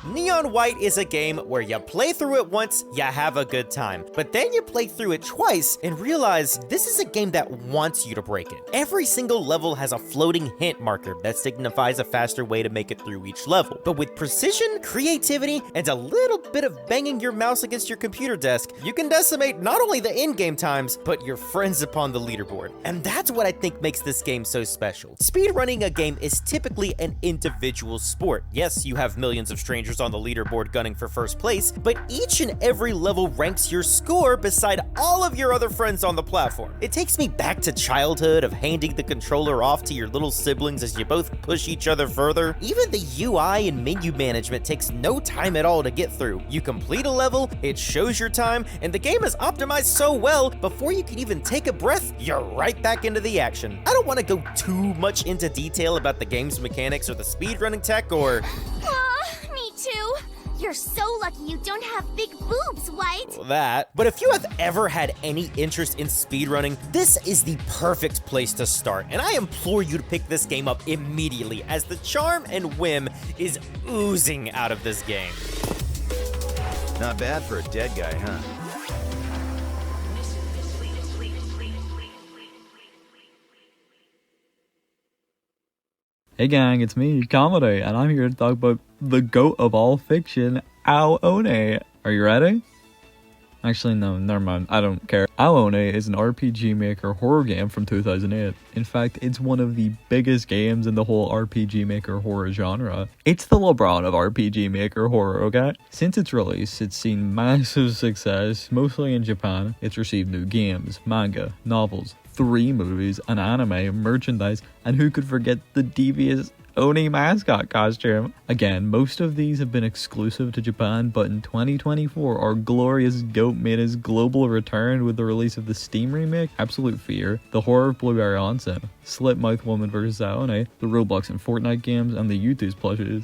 Neon White is a game where you play through it once, you have a good time, but then you play through it twice and realize this is a game that wants you to break it. Every single level has a floating hint marker that signifies a faster way to make it through each level, but with precision, creativity, and a little bit of banging your mouse against your computer desk, you can decimate not only the in-game times, but your friends upon the leaderboard. And that's what I think makes this game so special. Speedrunning a game is typically an individual sport. Yes, you have millions of strangers on the leaderboard gunning for first place, but each and every level ranks your score beside all of your other friends on the platform. It takes me back to childhood of handing the controller off to your little siblings as you both push each other further. Even the UI and menu management takes no time at all to get through. You complete a level, it shows your time, and the game is optimized so well, before you can even take a breath, you're right back into the action. I don't want to go too much into detail about the game's mechanics or the speedrunning tech or... Me too. You're so lucky you don't have big boobs, White. that. But if you have ever had any interest in speedrunning, this is the perfect place to start. And I implore you to pick this game up immediately, as the charm and whim is oozing out of this game. Not bad for a dead guy, huh? Hey gang, it's me, Comedy, and I'm here to talk about the GOAT of all fiction, Aone. Are you ready? Actually, no, never mind, I don't care. Aone is an RPG Maker horror game from 2008. In fact, it's one of the biggest games in the whole RPG Maker horror genre. It's the LeBron of RPG Maker horror, okay? Since its release, it's seen massive success, mostly in Japan. It's received new games, manga, novels, 3 movies, an anime, merchandise, and who could forget the devious Oni mascot costume. Again, most of these have been exclusive to Japan, but in 2024, our glorious goat made his global return with the release of the Steam remake, Absolute Fear, the horror of Blueberry Onsen, Slipmouth Woman vs. Aone, the Roblox and Fortnite games, and the YouTube's plushes.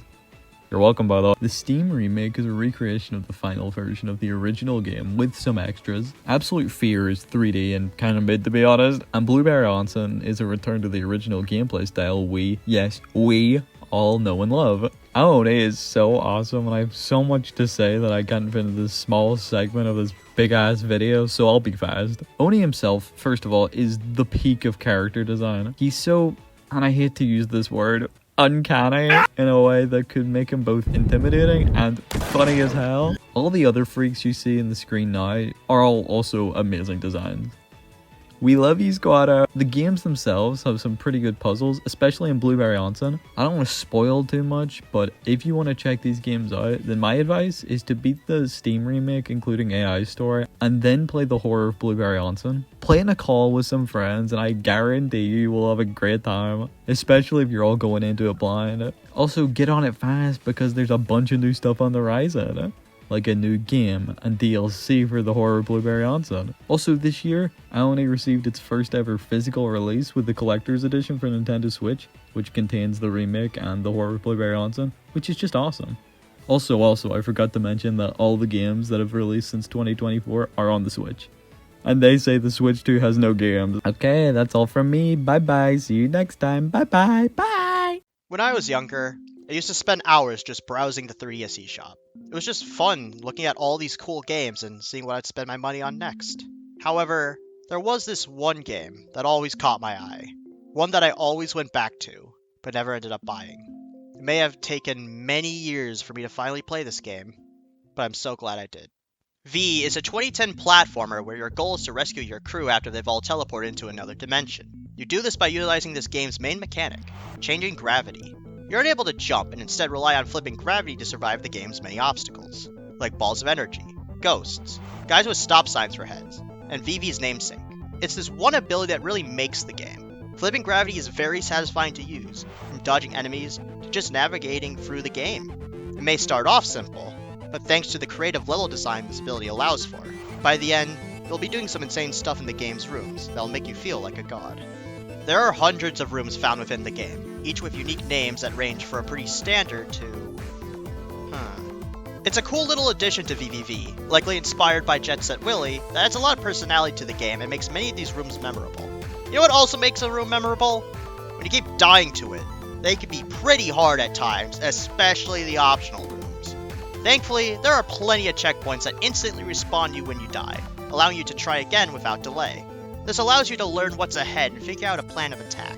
You're welcome, by the way. The Steam remake is a recreation of the final version of the original game with some extras. Absolute Fear is 3D and kind of mid, to be honest, and Blueberry Onsen is a return to the original gameplay style we all know and love. Aone is so awesome, and I have so much to say that I can't fit into this small segment of this big ass video, so I'll be fast. Oni himself, first of all, is the peak of character design. He's so, and I hate to use this word, uncanny in a way that could make him both intimidating and funny as hell. All the other freaks you see in the screen now are all also amazing designs. We love you, Squatter. The games themselves have some pretty good puzzles, especially in Blueberry Onsen. I don't want to spoil too much, but if you want to check these games out, then my advice is to beat the Steam remake, including AI story, and then play the horror of Blueberry Onsen. Play in a call with some friends, and I guarantee you will have a great time, especially if you're all going into it blind. Also, get on it fast because there's a bunch of new stuff on the horizon, like a new game and DLC for the horror of Blueberry Onsen. Also this year, Aone received its first ever physical release with the collector's edition for Nintendo Switch, which contains the remake and the horror of Blueberry Onsen, which is just awesome. Also, I forgot to mention that all the games that have released since 2024 are on the Switch. And they say the Switch 2 has no games. Okay, that's all from me. Bye bye, see you next time. Bye bye, bye! When I was younger, I used to spend hours just browsing the 3DS eShop. It was just fun looking at all these cool games and seeing what I'd spend my money on next. However, there was this one game that always caught my eye. One that I always went back to, but never ended up buying. It may have taken many years for me to finally play this game, but I'm so glad I did. V is a 2010 platformer where your goal is to rescue your crew after they've all teleported into another dimension. You do this by utilizing this game's main mechanic, changing gravity. You're unable to jump and instead rely on flipping gravity to survive the game's many obstacles, like balls of energy, ghosts, guys with stop signs for heads, and Vivi's namesake. It's this one ability that really makes the game. Flipping gravity is very satisfying to use, from dodging enemies to just navigating through the game. It may start off simple, but thanks to the creative level design this ability allows for, by the end, you'll be doing some insane stuff in the game's rooms that'll make you feel like a god. There are hundreds of rooms found within the game, each with unique names that range from a pretty standard to... It's a cool little addition to VVV, likely inspired by Jet Set Willy, that adds a lot of personality to the game and makes many of these rooms memorable. You know what also makes a room memorable? When you keep dying to it, they can be pretty hard at times, especially the optional rooms. Thankfully, there are plenty of checkpoints that instantly respawn you when you die, allowing you to try again without delay. This allows you to learn what's ahead and figure out a plan of attack.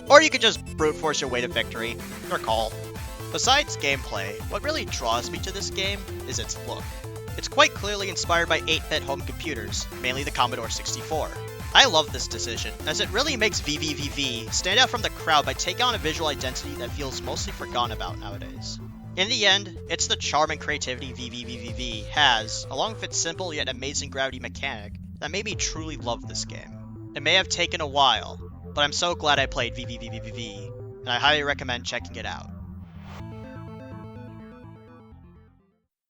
Or you could just brute force your way to victory, your call. Besides gameplay, what really draws me to this game is its look. It's quite clearly inspired by 8-bit home computers, mainly the Commodore 64. I love this decision, as it really makes VVVV stand out from the crowd by taking on a visual identity that feels mostly forgotten about nowadays. In the end, it's the charm and creativity VVVV has, along with its simple yet amazing gravity mechanic, that made me truly love this game. It may have taken a while, but I'm so glad I played VVVV, and I highly recommend checking it out.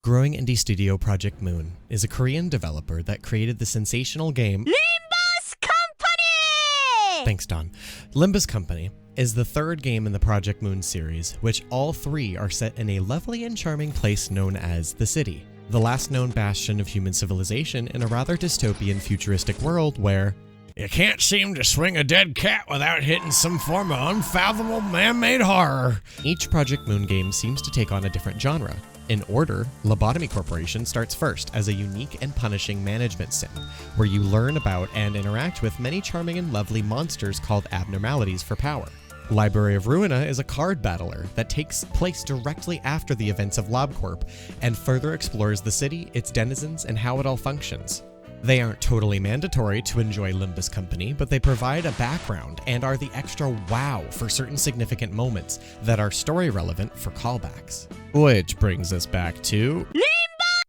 Growing indie studio Project Moon is a Korean developer that created the sensational game Limbus Company! Thanks, Don. Limbus Company is the third game in the Project Moon series, which all three are set in a lovely and charming place known as the City, the last known bastion of human civilization in a rather dystopian futuristic world where you can't seem to swing a dead cat without hitting some form of unfathomable man-made horror. Each Project Moon game seems to take on a different genre. In order, Lobotomy Corporation starts first as a unique and punishing management sim, where you learn about and interact with many charming and lovely monsters called abnormalities for power. Library of Ruina is a card battler that takes place directly after the events of LobCorp and further explores the city, its denizens, and how it all functions. They aren't totally mandatory to enjoy Limbus Company, but they provide a background and are the extra wow for certain significant moments that are story relevant for callbacks. Which brings us back to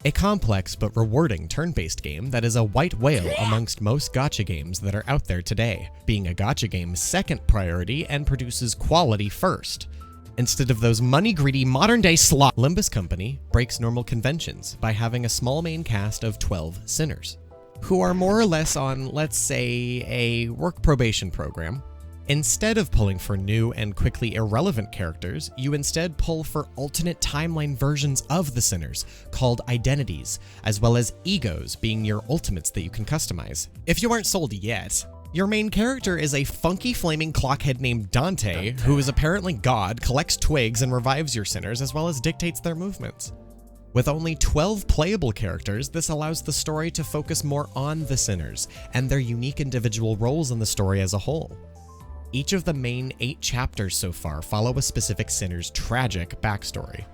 a complex but rewarding turn-based game that is a white whale amongst most gacha games that are out there today, being a gacha game's second priority and produces quality first. Instead of those money-greedy modern-day slot, Limbus Company breaks normal conventions by having a small main cast of 12 sinners, who are more or less on, let's say, a work probation program. Instead of pulling for new and quickly irrelevant characters, you instead pull for alternate timeline versions of the sinners, called identities, as well as egos being your ultimates that you can customize. If you aren't sold yet, your main character is a funky flaming clockhead named Dante, who is apparently God, collects twigs, and revives your sinners, as well as dictates their movements. With only 12 playable characters, this allows the story to focus more on the sinners, and their unique individual roles in the story as a whole. Each of the main 8 chapters so far follow a specific sinner's tragic backstory,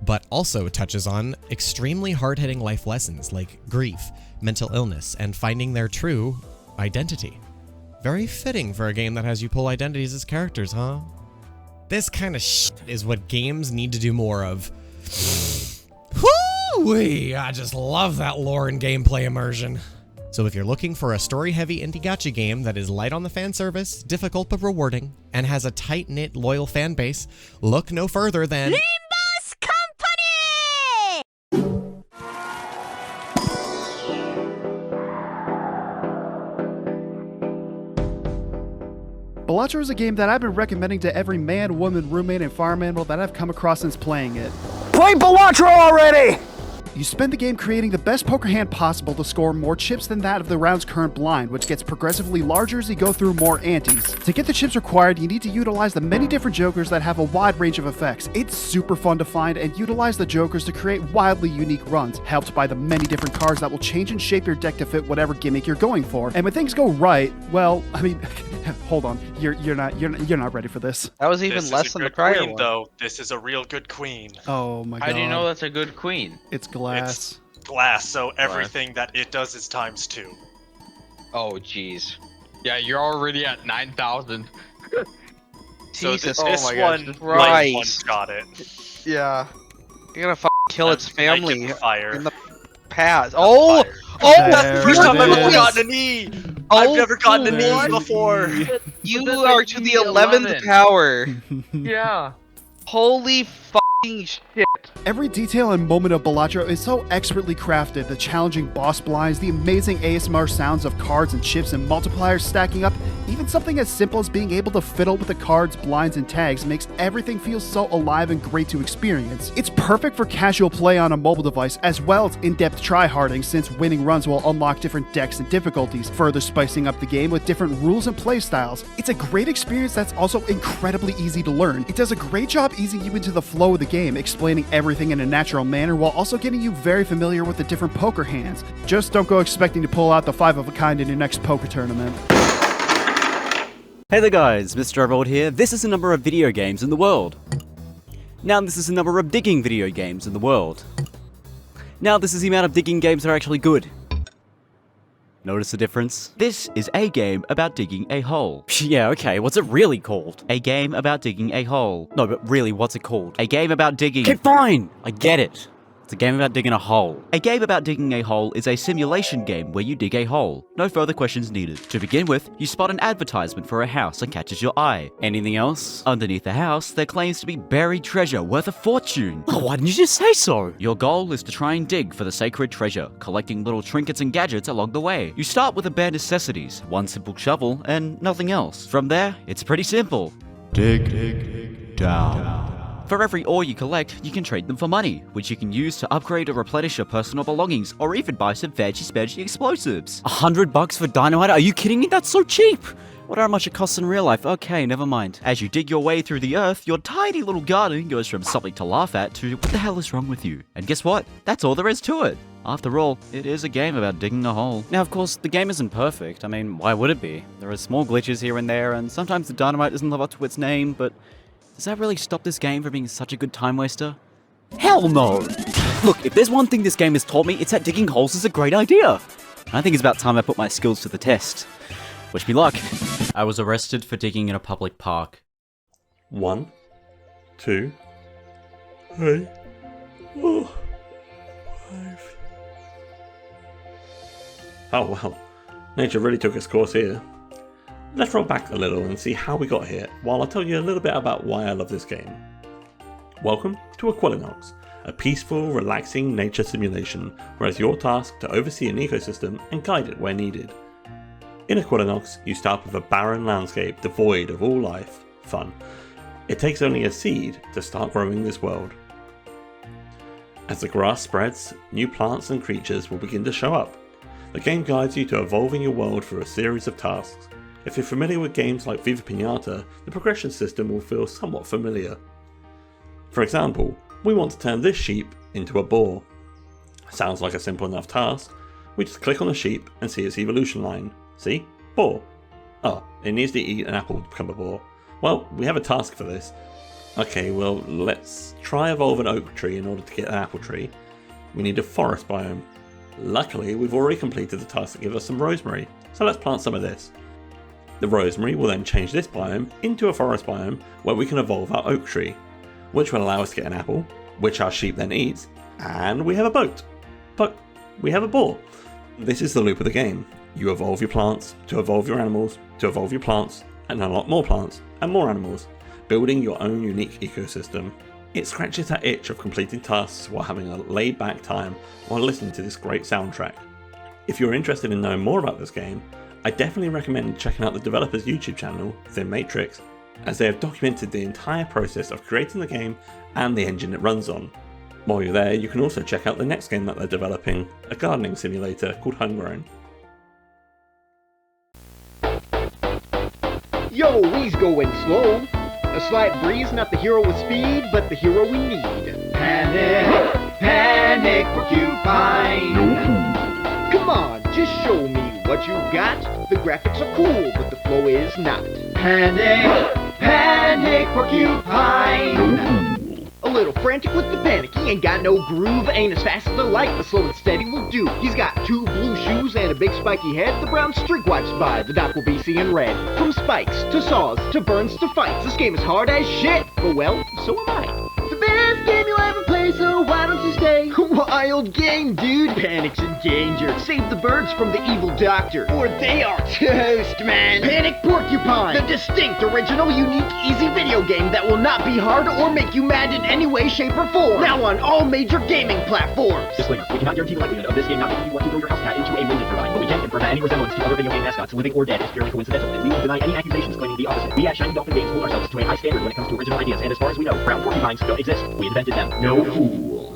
but also touches on extremely hard-hitting life lessons like grief, mental illness, and finding their true identity. Very fitting for a game that has you pull identities as characters, huh? This kind of shit is what games need to do more of. Whoo-wee! I just love that lore and gameplay immersion. So if you're looking for a story-heavy indie gacha game that is light on the fan service, difficult but rewarding, and has a tight-knit, loyal fan base, look no further than Limbus Company! Balatro is a game that I've been recommending to every man, woman, roommate, and farm animal that I've come across since playing it. Play Balatro already! You spend the game creating the best poker hand possible to score more chips than that of the round's current blind, which gets progressively larger as you go through more antes. To get the chips required, you need to utilize the many different jokers that have a wide range of effects. It's super fun to find and utilize the jokers to create wildly unique runs, helped by the many different cards that will change and shape your deck to fit whatever gimmick you're going for. And when things go right, well, I mean, hold on, you're not ready for this. That was even less than the prior queen, one. Though this is a real good queen. Oh my god! How do you know that's a good queen? It's glass. It's glass, so everything that it does is ×2. Oh jeez. Yeah, you're already at 9,000. So Jesus this Christ. one got it. Yeah. You're gonna kill its family fire. in the past. Oh! Oh! That's the first time I've ever gotten an E! I've never gotten an E before! You are to the 11th power! Yeah. Holy fucking shit. Every detail and moment of Balatro is so expertly crafted. The challenging boss blinds, the amazing ASMR sounds of cards and chips and multipliers stacking up, even something as simple as being able to fiddle with the cards, blinds, and tags makes everything feel so alive and great to experience. It's perfect for casual play on a mobile device as well as in-depth tryharding, since winning runs will unlock different decks and difficulties, further spicing up the game with different rules and play styles. It's a great experience that's also incredibly easy to learn. It does a great job easing you into the flow of the game, explaining everything in a natural manner while also getting you very familiar with the different poker hands. Just don't go expecting to pull out the 5 of a kind in your next poker tournament. Hey there guys, Mr. Emerald here. This is the number of video games in the world. Now this is the number of digging video games in the world. Now this is the amount of digging games that are actually good. Notice the difference? This is a game about digging a hole. Yeah, okay, what's it really called? A game about digging a hole. No, but really, what's it called? A game about digging... Okay, fine! I get it. It's a game about digging a hole. A game about digging a hole is a simulation game where you dig a hole. No further questions needed. To begin with, you spot an advertisement for a house that catches your eye. Anything else? Underneath the house, there claims to be buried treasure worth a fortune. Oh, why didn't you just say so? Your goal is to try and dig for the sacred treasure, collecting little trinkets and gadgets along the way. You start with the bare necessities, one simple shovel, and nothing else. From there, it's pretty simple. Dig down. For every ore you collect, you can trade them for money, which you can use to upgrade or replenish your personal belongings, or even buy some fancy-spancy explosives. $100 for dynamite? Are you kidding me? That's so cheap! Wonder how much it costs in real life. Okay, never mind. As you dig your way through the earth, your tiny little garden goes from something to laugh at to what the hell is wrong with you? And guess what? That's all there is to it. After all, it is a game about digging a hole. Now, of course, the game isn't perfect. I mean, why would it be? There are small glitches here and there, and sometimes the dynamite doesn't live up to its name, but does that really stop this game from being such a good time waster? Hell no! Look, if there's one thing this game has taught me, it's that digging holes is a great idea. I think it's about time I put my skills to the test. Wish me luck. I was arrested for digging in a public park. 1, 2, 3, 4, 5. Oh wow, nature really took its course here. Let's roll back a little and see how we got here, while I tell you a little bit about why I love this game. Welcome to Aquilinox, a peaceful, relaxing nature simulation where it's your task to oversee an ecosystem and guide it where needed. In Aquilinox, you start with a barren landscape devoid of all life, fun. It takes only a seed to start growing this world. As the grass spreads, new plants and creatures will begin to show up. The game guides you to evolving your world through a series of tasks. If you're familiar with games like Viva Pinata, the progression system will feel somewhat familiar. For example, we want to turn this sheep into a boar. Sounds like a simple enough task. We just click on the sheep and see its evolution line. See? Boar. Oh, it needs to eat an apple to become a boar. Well, we have a task for this. Okay, well, let's try evolve an oak tree in order to get an apple tree. We need a forest biome. Luckily, we've already completed the task to give us some rosemary, so let's plant some of this. The rosemary will then change this biome into a forest biome where we can evolve our oak tree, which will allow us to get an apple, which our sheep then eats, and we have a boat. But we have a boar. This is the loop of the game. You evolve your plants, to evolve your animals, to evolve your plants, and unlock more plants, and more animals, building your own unique ecosystem. It scratches that itch of completing tasks while having a laid-back time while listening to this great soundtrack. If you're interested in knowing more about this game, I definitely recommend checking out the developer's YouTube channel, Thin Matrix, as they have documented the entire process of creating the game and the engine it runs on. While you're there, you can also check out the next game that they're developing, a gardening simulator called Homegrown. Yo, we's going slow. A slight breeze, not the hero with speed, but the hero we need. Panic, panic, porcupine. No. Come on, just show me what you got. The graphics are cool, but the flow is not. Panic, panic, porcupine. A little frantic with the panic, he ain't got no groove, ain't as fast as the light, but slow and steady will do. He's got 2 blue shoes and a big spiky head, the brown streak wipes by, the doc will be seeing red. From spikes, to saws, to burns, to fights, this game is hard as shit, but well, so am I. The best game you'll ever play, so why don't you stay? Wild game, dude. Panic's in danger. Save the birds from the evil doctor, or they are toast, man. Panic Porcupine, the distinct, original, unique, easy video game that will not be hard or make you mad in any way, shape, or form. Now on all major gaming platforms. Disclaimer, we cannot guarantee the likelihood of this game not making you want to throw your house cat into a winded turbine, but we can confirm that any resemblance to other video game mascots, living or dead, is purely coincidental, and we will deny any accusations claiming the opposite. We at Shiny Dolphin Games hold ourselves to a high standard when it comes to original ideas, and as far as we know, brown porcupines don't exist. We invented them. No fool.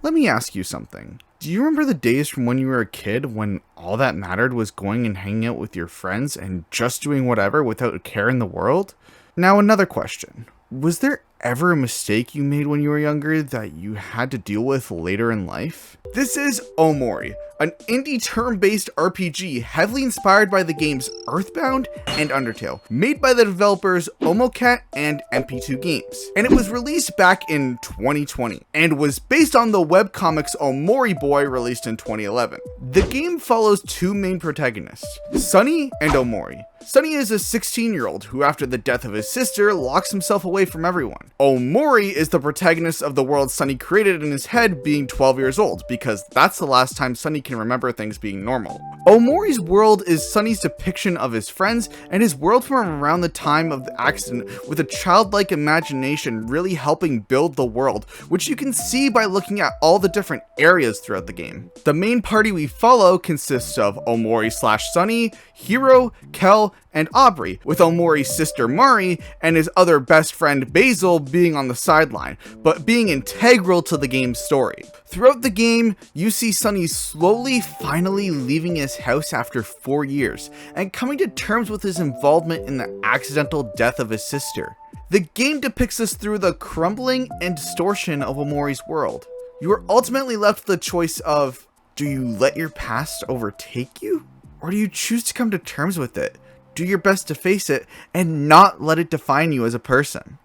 Let me ask you something. Do you remember the days from when you were a kid when all that mattered was going and hanging out with your friends and just doing whatever without a care in the world? Now another question. Was there ever a mistake you made when you were younger that you had to deal with later in life? This is Omori, an indie turn-based RPG heavily inspired by the games Earthbound and Undertale, made by the developers Omocat and MP2 Games. And it was released back in 2020, and was based on the webcomics Omori Boy released in 2011. The game follows 2 main protagonists, Sunny and Omori. Sunny is a 16-year-old who, after the death of his sister, locks himself away from everyone. Omori is the protagonist of the world Sunny created in his head being 12 years old, because that's the last time Sunny can remember things being normal. Omori's world is Sunny's depiction of his friends and his world from around the time of the accident, with a childlike imagination really helping build the world, which you can see by looking at all the different areas throughout the game. The main party we follow consists of Omori/Sunny, Hiro, Kel, and Aubrey, with Omori's sister Mari and his other best friend Basil being on the sideline, but being integral to the game's story. Throughout the game, you see Sunny slowly finally leaving his house after 4 years, and coming to terms with his involvement in the accidental death of his sister. The game depicts us through the crumbling and distortion of Omori's world. You are ultimately left with the choice of, do you let your past overtake you? Or do you choose to come to terms with it, do your best to face it, and not let it define you as a person?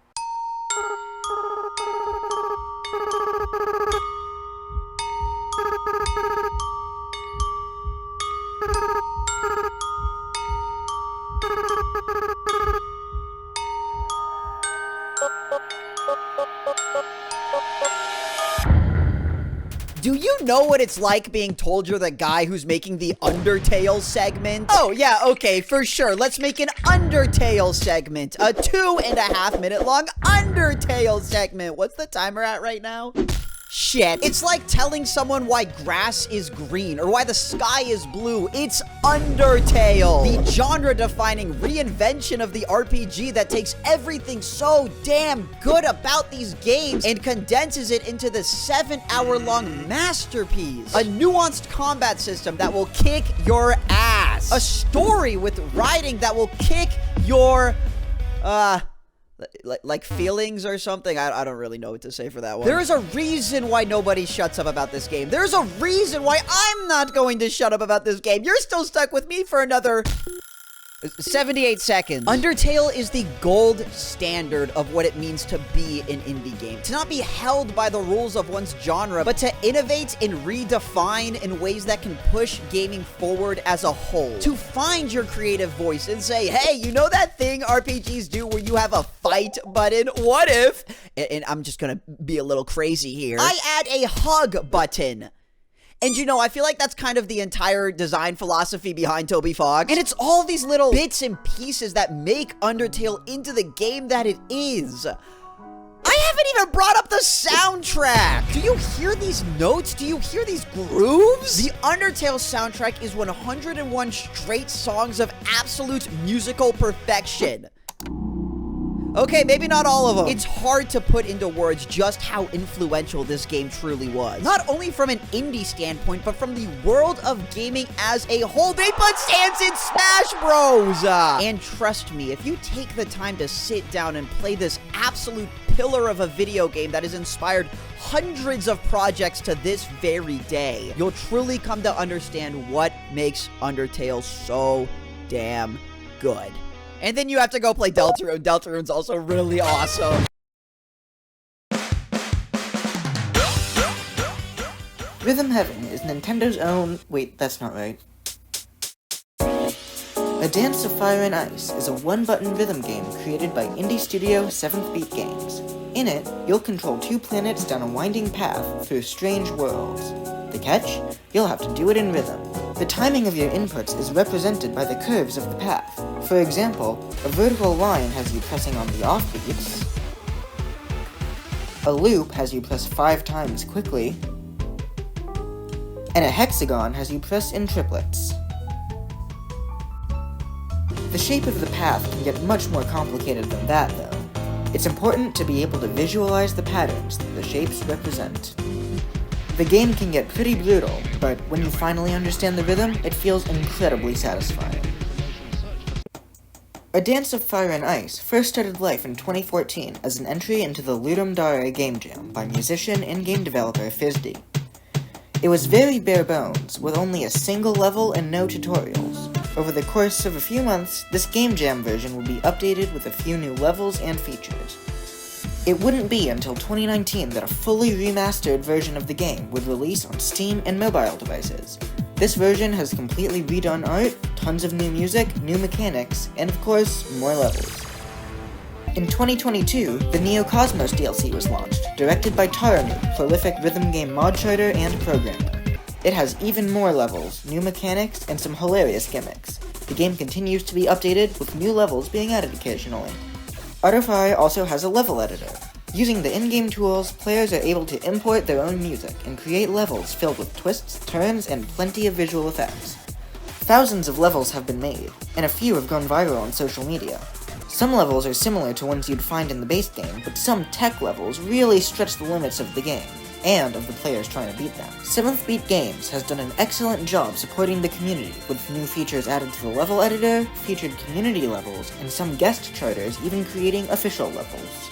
Do you know what it's like being told you're the guy who's making the Undertale segment? Oh, yeah, okay, for sure. Let's make an Undertale segment. A 2.5 minute long Undertale segment. What's the timer at right now? Shit. It's like telling someone why grass is green or why the sky is blue. It's Undertale. The genre-defining reinvention of the RPG that takes everything so damn good about these games and condenses it into the 7-hour-long masterpiece. A nuanced combat system that will kick your ass. A story with writing that will kick your, like feelings or something. I don't really know what to say for that one. There is a reason why nobody shuts up about this game. There's a reason why I'm not going to shut up about this game. You're still stuck with me for another 78 seconds. Undertale is the gold standard of what it means to be an indie game. To not be held by the rules of one's genre, but to innovate and redefine in ways that can push gaming forward as a whole. To find your creative voice and say, hey, you know that thing RPGs do where you have a fight button? What if, and I'm just gonna be a little crazy here, I add a hug button? And you know, I feel like that's kind of the entire design philosophy behind Toby Fox. And it's all these little bits and pieces that make Undertale into the game that it is. I haven't even brought up the soundtrack. Do you hear these notes? Do you hear these grooves? The Undertale soundtrack is 101 straight songs of absolute musical perfection. Okay, maybe not all of them. It's hard to put into words just how influential this game truly was. Not only from an indie standpoint, but from the world of gaming as a whole. They put Sans in Smash Bros! And trust me, if you take the time to sit down and play this absolute pillar of a video game that has inspired hundreds of projects to this very day, you'll truly come to understand what makes Undertale so damn good. And then you have to go play Deltarune. Deltarune's also really awesome. Rhythm Heaven is Nintendo's own... Wait, that's not right. A Dance of Fire and Ice is a one-button rhythm game created by indie studio 7th Beat Games. In it, you'll control 2 planets down a winding path through strange worlds. The catch? You'll have to do it in rhythm. The timing of your inputs is represented by the curves of the path. For example, a vertical line has you pressing on the off beats. A loop has you press 5 times quickly. And a hexagon has you press in triplets. The shape of the path can get much more complicated than that, though. It's important to be able to visualize the patterns that the shapes represent. The game can get pretty brutal, but when you finally understand the rhythm, it feels incredibly satisfying. A Dance of Fire and Ice first started life in 2014 as an entry into the Ludum Dare game jam by musician and game developer Fizzdy. It was very bare bones, with only a single level and no tutorials. Over the course of a few months, this game jam version would be updated with a few new levels and features. It wouldn't be until 2019 that a fully remastered version of the game would release on Steam and mobile devices. This version has completely redone art, tons of new music, new mechanics, and of course, more levels. In 2022, the Neo Cosmos DLC was launched, directed by Taranu, prolific rhythm game mod charter and programmer. It has even more levels, new mechanics, and some hilarious gimmicks. The game continues to be updated, with new levels being added occasionally. Otterfy also has a level editor. Using the in-game tools, players are able to import their own music and create levels filled with twists, turns, and plenty of visual effects. Thousands of levels have been made, and a few have gone viral on social media. Some levels are similar to ones you'd find in the base game, but some tech levels really stretch the limits of the game, and of the players trying to beat them. 7th Beat Games has done an excellent job supporting the community, with new features added to the level editor, featured community levels, and some guest charters even creating official levels.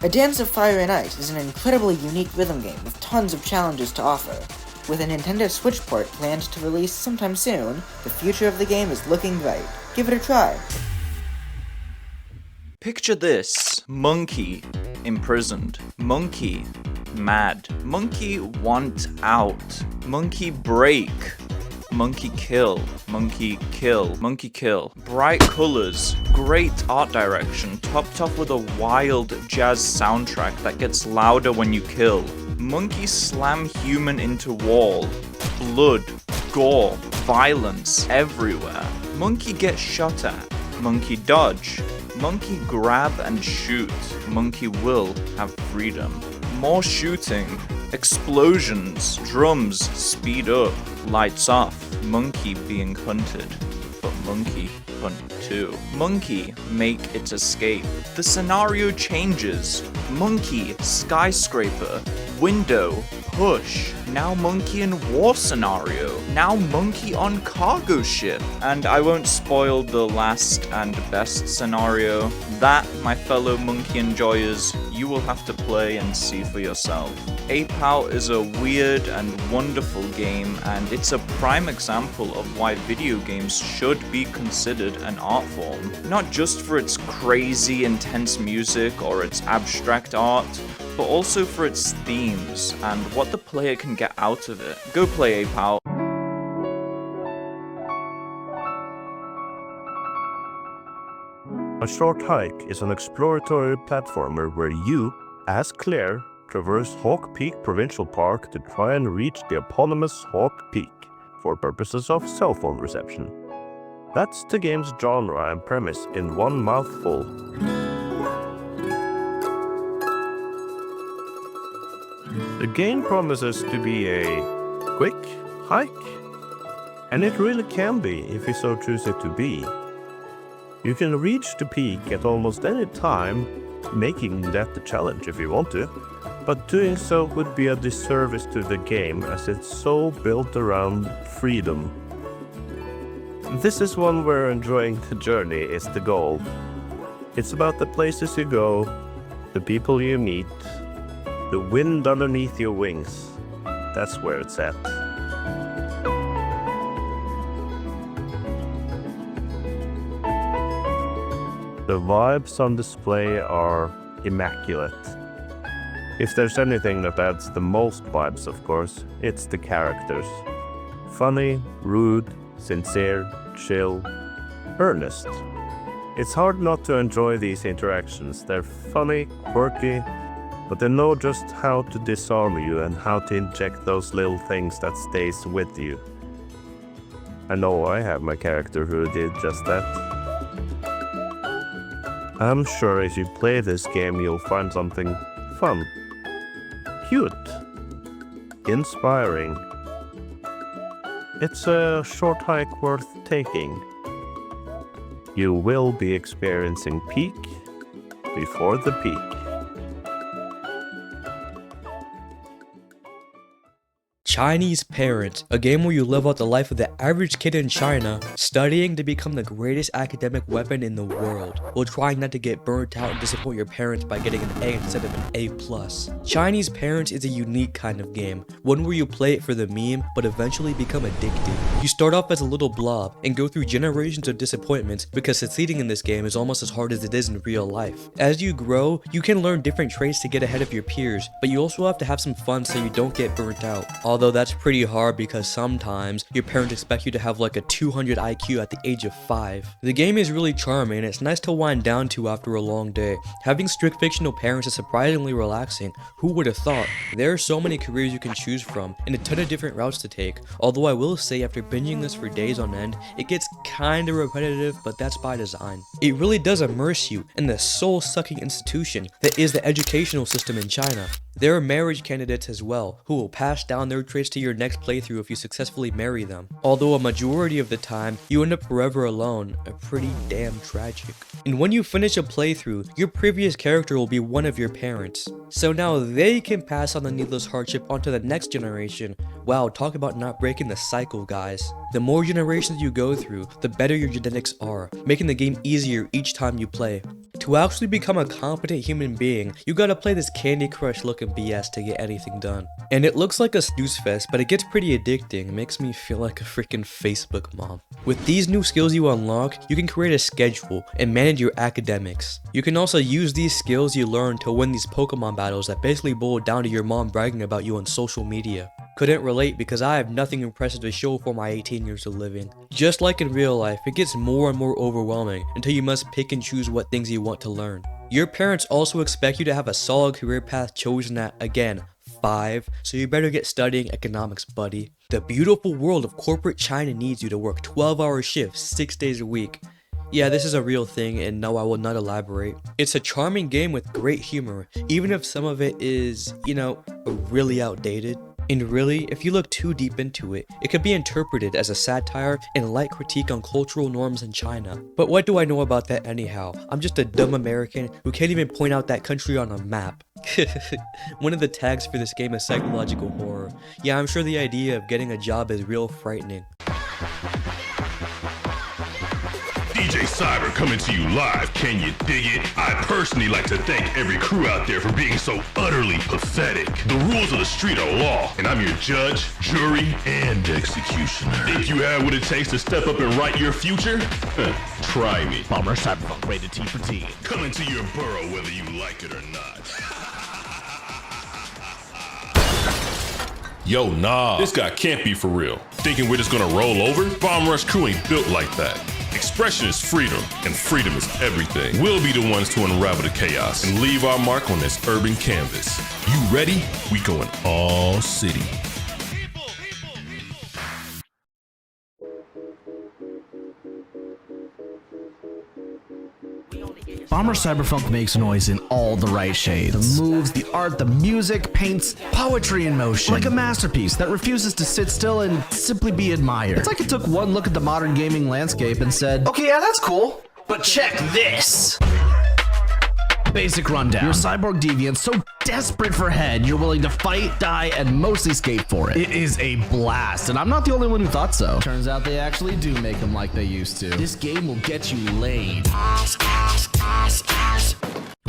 A Dance of Fire and Ice is an incredibly unique rhythm game with tons of challenges to offer. With a Nintendo Switch port planned to release sometime soon, the future of the game is looking bright. Give it a try. Picture this. Monkey imprisoned. Monkey mad. Monkey want out. Monkey break. Monkey kill. Monkey kill. Monkey kill. Bright colors. Great art direction. Topped off with a wild jazz soundtrack that gets louder when you kill. Monkey slam human into wall. Blood, gore, violence everywhere. Monkey get shot at. Monkey dodge. Monkey grab and shoot. Monkey will have freedom. More shooting. Explosions. Drums speed up. Lights off. Monkey being hunted. But monkey hunt too. Monkey make its escape. The scenario changes. Monkey skyscraper. Window. Push. Now monkey in war scenario. Now monkey on cargo ship. And I won't spoil the last and best scenario. That, my fellow monkey enjoyers, you will have to play and see for yourself. Ape Out is a weird and wonderful game, and it's a prime example of why video games should be considered an art form. Not just for its crazy, intense music or its abstract art, but also for its themes and what the player can get out of it. Go play Ape Out. A Short Hike is an exploratory platformer where you, as Claire, traverse Hawk Peak Provincial Park to try and reach the eponymous Hawk Peak for purposes of cell phone reception. That's the game's genre and premise in one mouthful. The game promises to be a quick hike, and it really can be if you so choose it to be. You can reach the peak at almost any time, making that the challenge if you want to, but doing so would be a disservice to the game as it's so built around freedom. This is one where enjoying the journey is the goal. It's about the places you go, the people you meet, the wind underneath your wings. That's where it's at. The vibes on display are immaculate. If there's anything that adds the most vibes, of course, it's the characters. Funny, rude, sincere, chill, earnest. It's hard not to enjoy these interactions. They're funny, quirky, but they know just how to disarm you and how to inject those little things that stays with you. I know I have my character who did just that. I'm sure if you play this game you'll find something fun, cute, inspiring. It's a short hike worth taking. You will be experiencing peak before the peak. Chinese Parent, a game where you live out the life of the average kid in China, studying to become the greatest academic weapon in the world, while trying not to get burnt out and disappoint your parents by getting an A instead of an A+. Chinese Parent is a unique kind of game, one where you play it for the meme, but eventually become addicted. You start off as a little blob, and go through generations of disappointments because succeeding in this game is almost as hard as it is in real life. As you grow, you can learn different traits to get ahead of your peers, but you also have to have some fun so you don't get burnt out. Although that's pretty hard because sometimes your parents expect you to have like a 200 IQ at the age of 5. The game is really charming and it's nice to wind down to after a long day. Having strict fictional parents is surprisingly relaxing. Who would have thought? There are so many careers you can choose from and a ton of different routes to take. Although I will say after binging this for days on end, it gets kinda repetitive, but that's by design. It really does immerse you in the soul-sucking institution that is the educational system in China. There are marriage candidates as well, who will pass down their traits to your next playthrough if you successfully marry them. Although a majority of the time, you end up forever alone, a pretty damn tragic. And when you finish a playthrough, your previous character will be one of your parents. So now they can pass on the needless hardship onto the next generation. Wow, talk about not breaking the cycle, guys. The more generations you go through, the better your genetics are, making the game easier each time you play. To actually become a competent human being, you gotta play this Candy Crush looking BS to get anything done. And it looks like a snooze fest, but it gets pretty addicting. It makes me feel like a freaking Facebook mom. With these new skills you unlock, you can create a schedule and manage your academics. You can also use these skills you learn to win these Pokemon battles that basically boil down to your mom bragging about you on social media. Couldn't relate because I have nothing impressive to show for my 18 years of living. Just like in real life, it gets more and more overwhelming until you must pick and choose what things you want to learn. Your parents also expect you to have a solid career path chosen at, again, 5, so you better get studying economics, buddy. The beautiful world of corporate China needs you to work 12-hour shifts 6 days a week. Yeah, this is a real thing, and no, I will not elaborate. It's a charming game with great humor, even if some of it is, you know, really outdated. And really, if you look too deep into it, it could be interpreted as a satire and light critique on cultural norms in China. But what do I know about that anyhow? I'm just a dumb American who can't even point out that country on a map. One of the tags for this game is psychological horror. Yeah, I'm sure the idea of getting a job is real frightening. DJ Cyber coming to you live, can you dig it? I personally like to thank every crew out there for being so utterly pathetic. The rules of the street are law, and I'm your judge, jury, and executioner. Think you have what it takes to step up and write your future? Try me. Bomber Cyberpunk, rated T for T. Coming to your borough whether you like it or not. Yo, nah, this guy can't be for real. Thinking we're just gonna roll over? Bomb Rush crew ain't built like that. Expression is freedom, and freedom is everything. We'll be the ones to unravel the chaos and leave our mark on this urban canvas. You ready? We going all city. Bomber Cyberpunk makes noise in all the right shades. The moves, the art, the music, paints poetry in motion. Like a masterpiece that refuses to sit still and simply be admired. It's like it took one look at the modern gaming landscape and said, okay, yeah, that's cool, but check this. Basic rundown. You're a cyborg deviant so desperate for head, you're willing to fight, die, and mostly skate for it. It is a blast, and I'm not the only one who thought so. Turns out they actually do make them like they used to. This game will get you laid.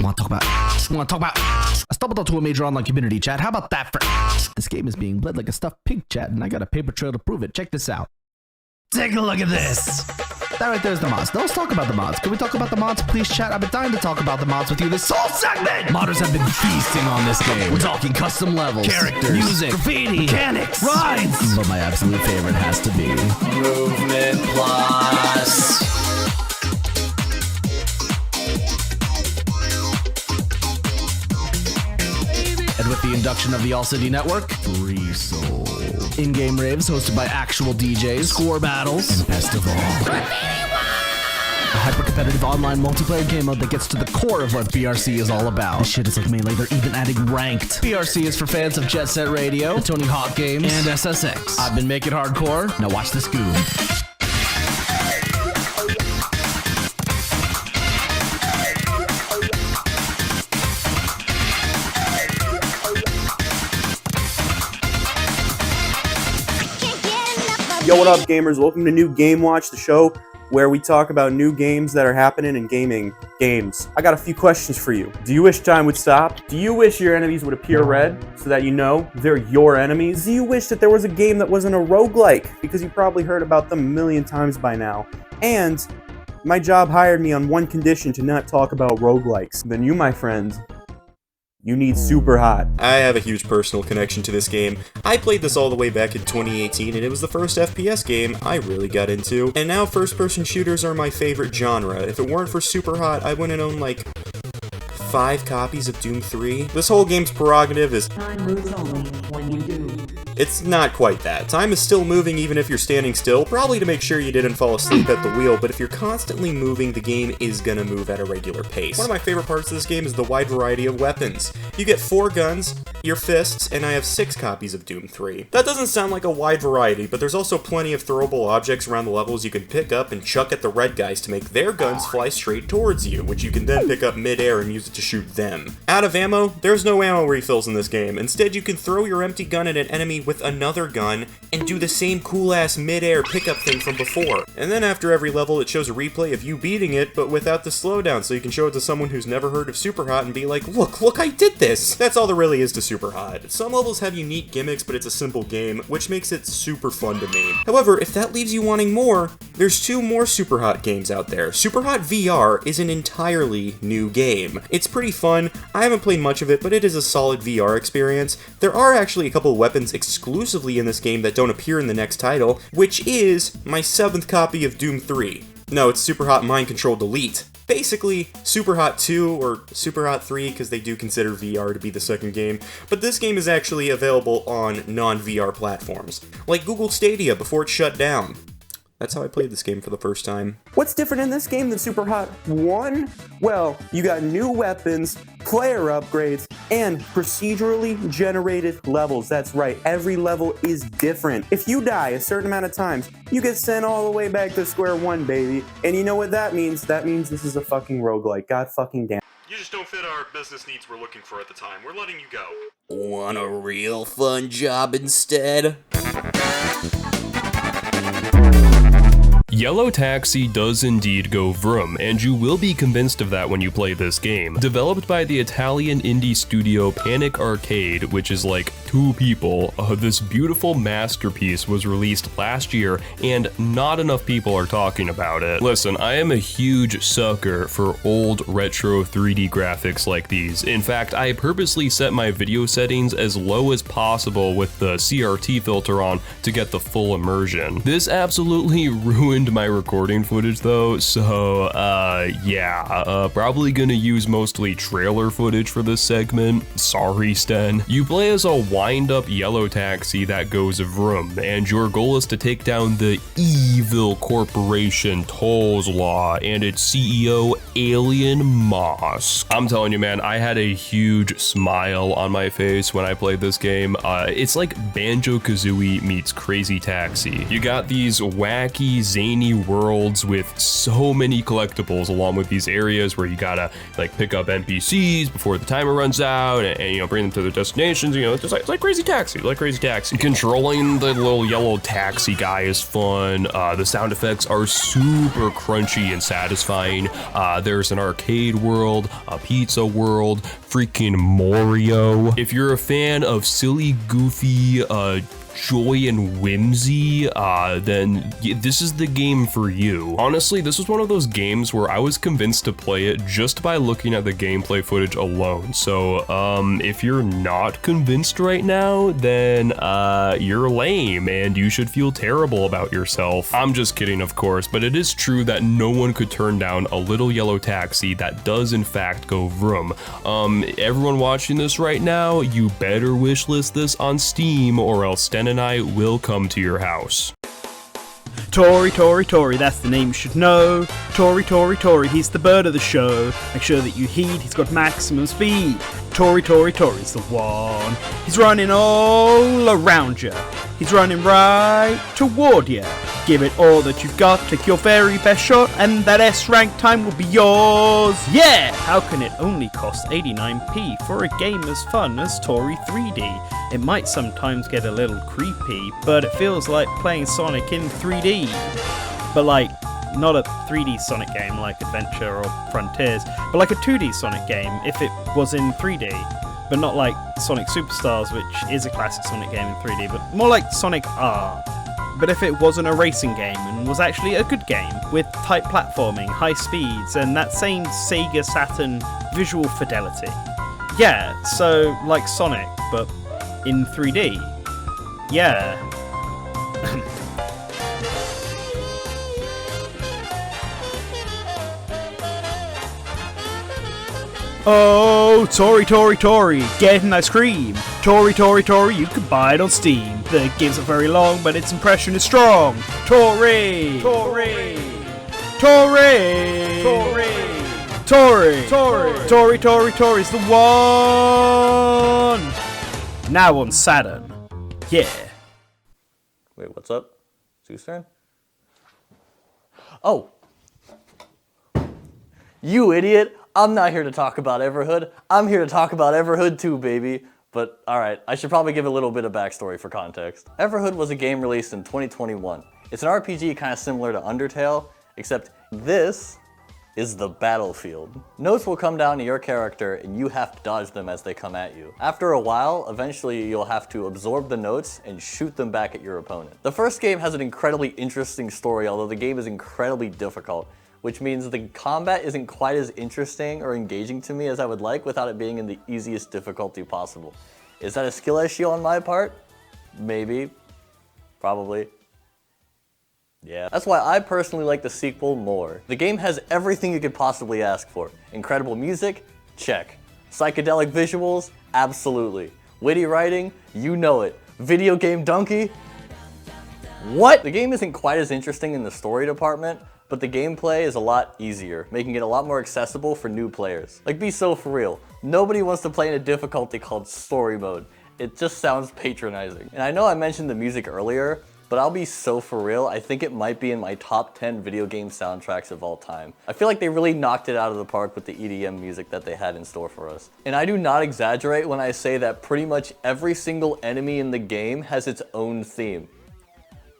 Wanna talk about I stumbled onto a major online community chat. How about that for This game is being bled like a stuffed pig chat, and I got a paper trail to prove it. Check this out. Take a look at this. That right there's the mods. Now let's talk about the mods. Can we talk about the mods, please, chat? I've been dying to talk about the mods with you this whole segment. Modders have been feasting on this game. We're talking custom levels, characters, music, graffiti, mechanics, rides. But my absolute favorite has to be Movement Plus. And with the induction of the All City Network, Free Soul. In-game raves hosted by actual DJs, score battles, and best of all, a hyper-competitive online multiplayer game mode that gets to the core of what BRC is all about. This shit is like Melee, they're even adding ranked. BRC is for fans of Jet Set Radio, the Tony Hawk games, and SSX. I've been making hardcore, now watch this goon. Yo, what up, gamers? Welcome to New Game Watch, the show where we talk about new games that are happening in gaming games. I got a few questions for you. Do you wish time would stop? Do you wish your enemies would appear red so that you know they're your enemies? Do you wish that there was a game that wasn't a roguelike? Because you probably heard about them a million times by now. And my job hired me on one condition, to not talk about roguelikes. Then you, my friend, you need Super Hot. I have a huge personal connection to this game. I played this all the way back in 2018, and it was the first FPS game I really got into. And now first-person shooters are my favorite genre. If it weren't for Super Hot, I wouldn't own like 5 copies of Doom 3. This whole game's prerogative is time moves only when you do. It's not quite that. Time is still moving even if you're standing still, probably to make sure you didn't fall asleep at the wheel, but if you're constantly moving, the game is gonna move at a regular pace. One of my favorite parts of this game is the wide variety of weapons. You get 4 guns, your fists, and I have 6 copies of Doom 3. That doesn't sound like a wide variety, but there's also plenty of throwable objects around the levels you can pick up and chuck at the red guys to make their guns fly straight towards you, which you can then pick up mid-air and use it to shoot them. Out of ammo? There's no ammo refills in this game. Instead, you can throw your empty gun at an enemy with another gun and do the same cool-ass mid-air pickup thing from before. And then after every level, it shows a replay of you beating it, but without the slowdown, so you can show it to someone who's never heard of Super Hot and be like, look, I did this! That's all there really is to Super Hot. Some levels have unique gimmicks, but it's a simple game, which makes it super fun to me. However, if that leaves you wanting more, there's 2 more Super Hot games out there. Super Hot VR is an entirely new game. It's pretty fun. I haven't played much of it, but it is a solid VR experience. There are actually a couple weapons exclusively in this game that don't appear in the next title, which is my 7th copy of Doom 3. No, it's Super Hot Mind Control Delete. basically Superhot 2 or Superhot 3 because they do consider VR to be the second game, but this game is actually available on non-VR platforms, like Google Stadia before it shut down. That's how I played this game for the first time. What's different in this game than Superhot 1? Well, you got new weapons, player upgrades, and procedurally generated levels. That's right, every level is different. If you die a certain amount of times, you get sent all the way back to square one, baby. And you know what that means? That means this is a fucking roguelike. God fucking damn. You just don't fit our business needs we're looking for at the time. We're letting you go. Want a real fun job instead? Yellow Taxi does indeed go vroom, and you will be convinced of that when you play this game. Developed by the Italian indie studio Panic Arcade, which is like 2 people, this beautiful masterpiece was released last year, and not enough people are talking about it. Listen, I am a huge sucker for old retro 3D graphics like these. In fact, I purposely set my video settings as low as possible with the CRT filter on to get the full immersion. This absolutely ruined my recording footage though, so probably gonna use mostly trailer footage for this segment. Sorry, Sten. You play as a wind-up yellow taxi that goes vroom, and your goal is to take down the evil corporation Tolls Law and its CEO Alien Moss. I'm telling you, man, I had a huge smile on my face when I played this game. It's like Banjo-Kazooie meets Crazy Taxi. You got these wacky, zany worlds with so many collectibles, along with these areas where you gotta like pick up NPCs before the timer runs out, and you know, bring them to their destinations. You know, it's like Crazy Taxi, like Crazy Taxi. Controlling the little yellow taxi guy is fun. The sound effects are super crunchy and satisfying. There's an arcade world, a pizza world, freaking Mario. If you're a fan of silly, goofy, joy and whimsy, then this is the game for you. Honestly, this was one of those games where I was convinced to play it just by looking at the gameplay footage alone. So, if you're not convinced right now, then you're lame and you should feel terrible about yourself. I'm just kidding, of course, but it is true that no one could turn down a little yellow taxi that does in fact go vroom. Everyone watching this right now, you better wishlist this on Steam, or else Sten and I will come to your house. Tori, Tori, Tori, that's the name you should know. Tori, Tori, Tori, he's the bird of the show. Make sure that you heed, he's got maximum speed. Tori, Tori, Tori's the one. He's running all around you. He's running right toward you. Give it all that you've got, take your very best shot, and that S-rank time will be yours. Yeah! How can it only cost 89p for a game as fun as Tori 3D? It might sometimes get a little creepy, but it feels like playing Sonic in 3D. But like, not a 3D Sonic game like Adventure or Frontiers, but like a 2D Sonic game if it was in 3D. But not like Sonic Superstars, which is a classic Sonic game in 3D, but more like Sonic R. But if it wasn't a racing game and was actually a good game, with tight platforming, high speeds, and that same Sega Saturn visual fidelity. Yeah, so like Sonic, but in 3D. Yeah. Oh, Tori, Tori, Tori, get an ice cream. Tori, Tori, Tori, you can buy it on Steam. The game's not very long, but its impression is strong. Tori, Tori, Tori, Tori, Tori, Tori, Tori, Tori, Tori's the one. Now on Saturn. Yeah. Wait, what's up? It's Sten? Oh. You idiot. I'm not here to talk about Everhood. I'm here to talk about Everhood 2, baby. But alright, I should probably give a little bit of backstory for context. Everhood was a game released in 2021. It's an RPG kind of similar to Undertale, except this is the battlefield. Notes will come down to your character and you have to dodge them as they come at you. After a while, eventually you'll have to absorb the notes and shoot them back at your opponent. The first game has an incredibly interesting story, although the game is incredibly difficult, which means the combat isn't quite as interesting or engaging to me as I would like without it being in the easiest difficulty possible. Is that a skill issue on my part? Maybe. Probably. Yeah, that's why I personally like the sequel more. The game has everything you could possibly ask for. Incredible music? Check. Psychedelic visuals? Absolutely. Witty writing? You know it. Video game donkey? What? The game isn't quite as interesting in the story department, but the gameplay is a lot easier, making it a lot more accessible for new players. Like, be so for real. Nobody wants to play in a difficulty called story mode. It just sounds patronizing. And I know I mentioned the music earlier, but I'll be so for real, I think it might be in my top 10 video game soundtracks of all time. I feel like they really knocked it out of the park with the EDM music that they had in store for us. And I do not exaggerate when I say that pretty much every single enemy in the game has its own theme.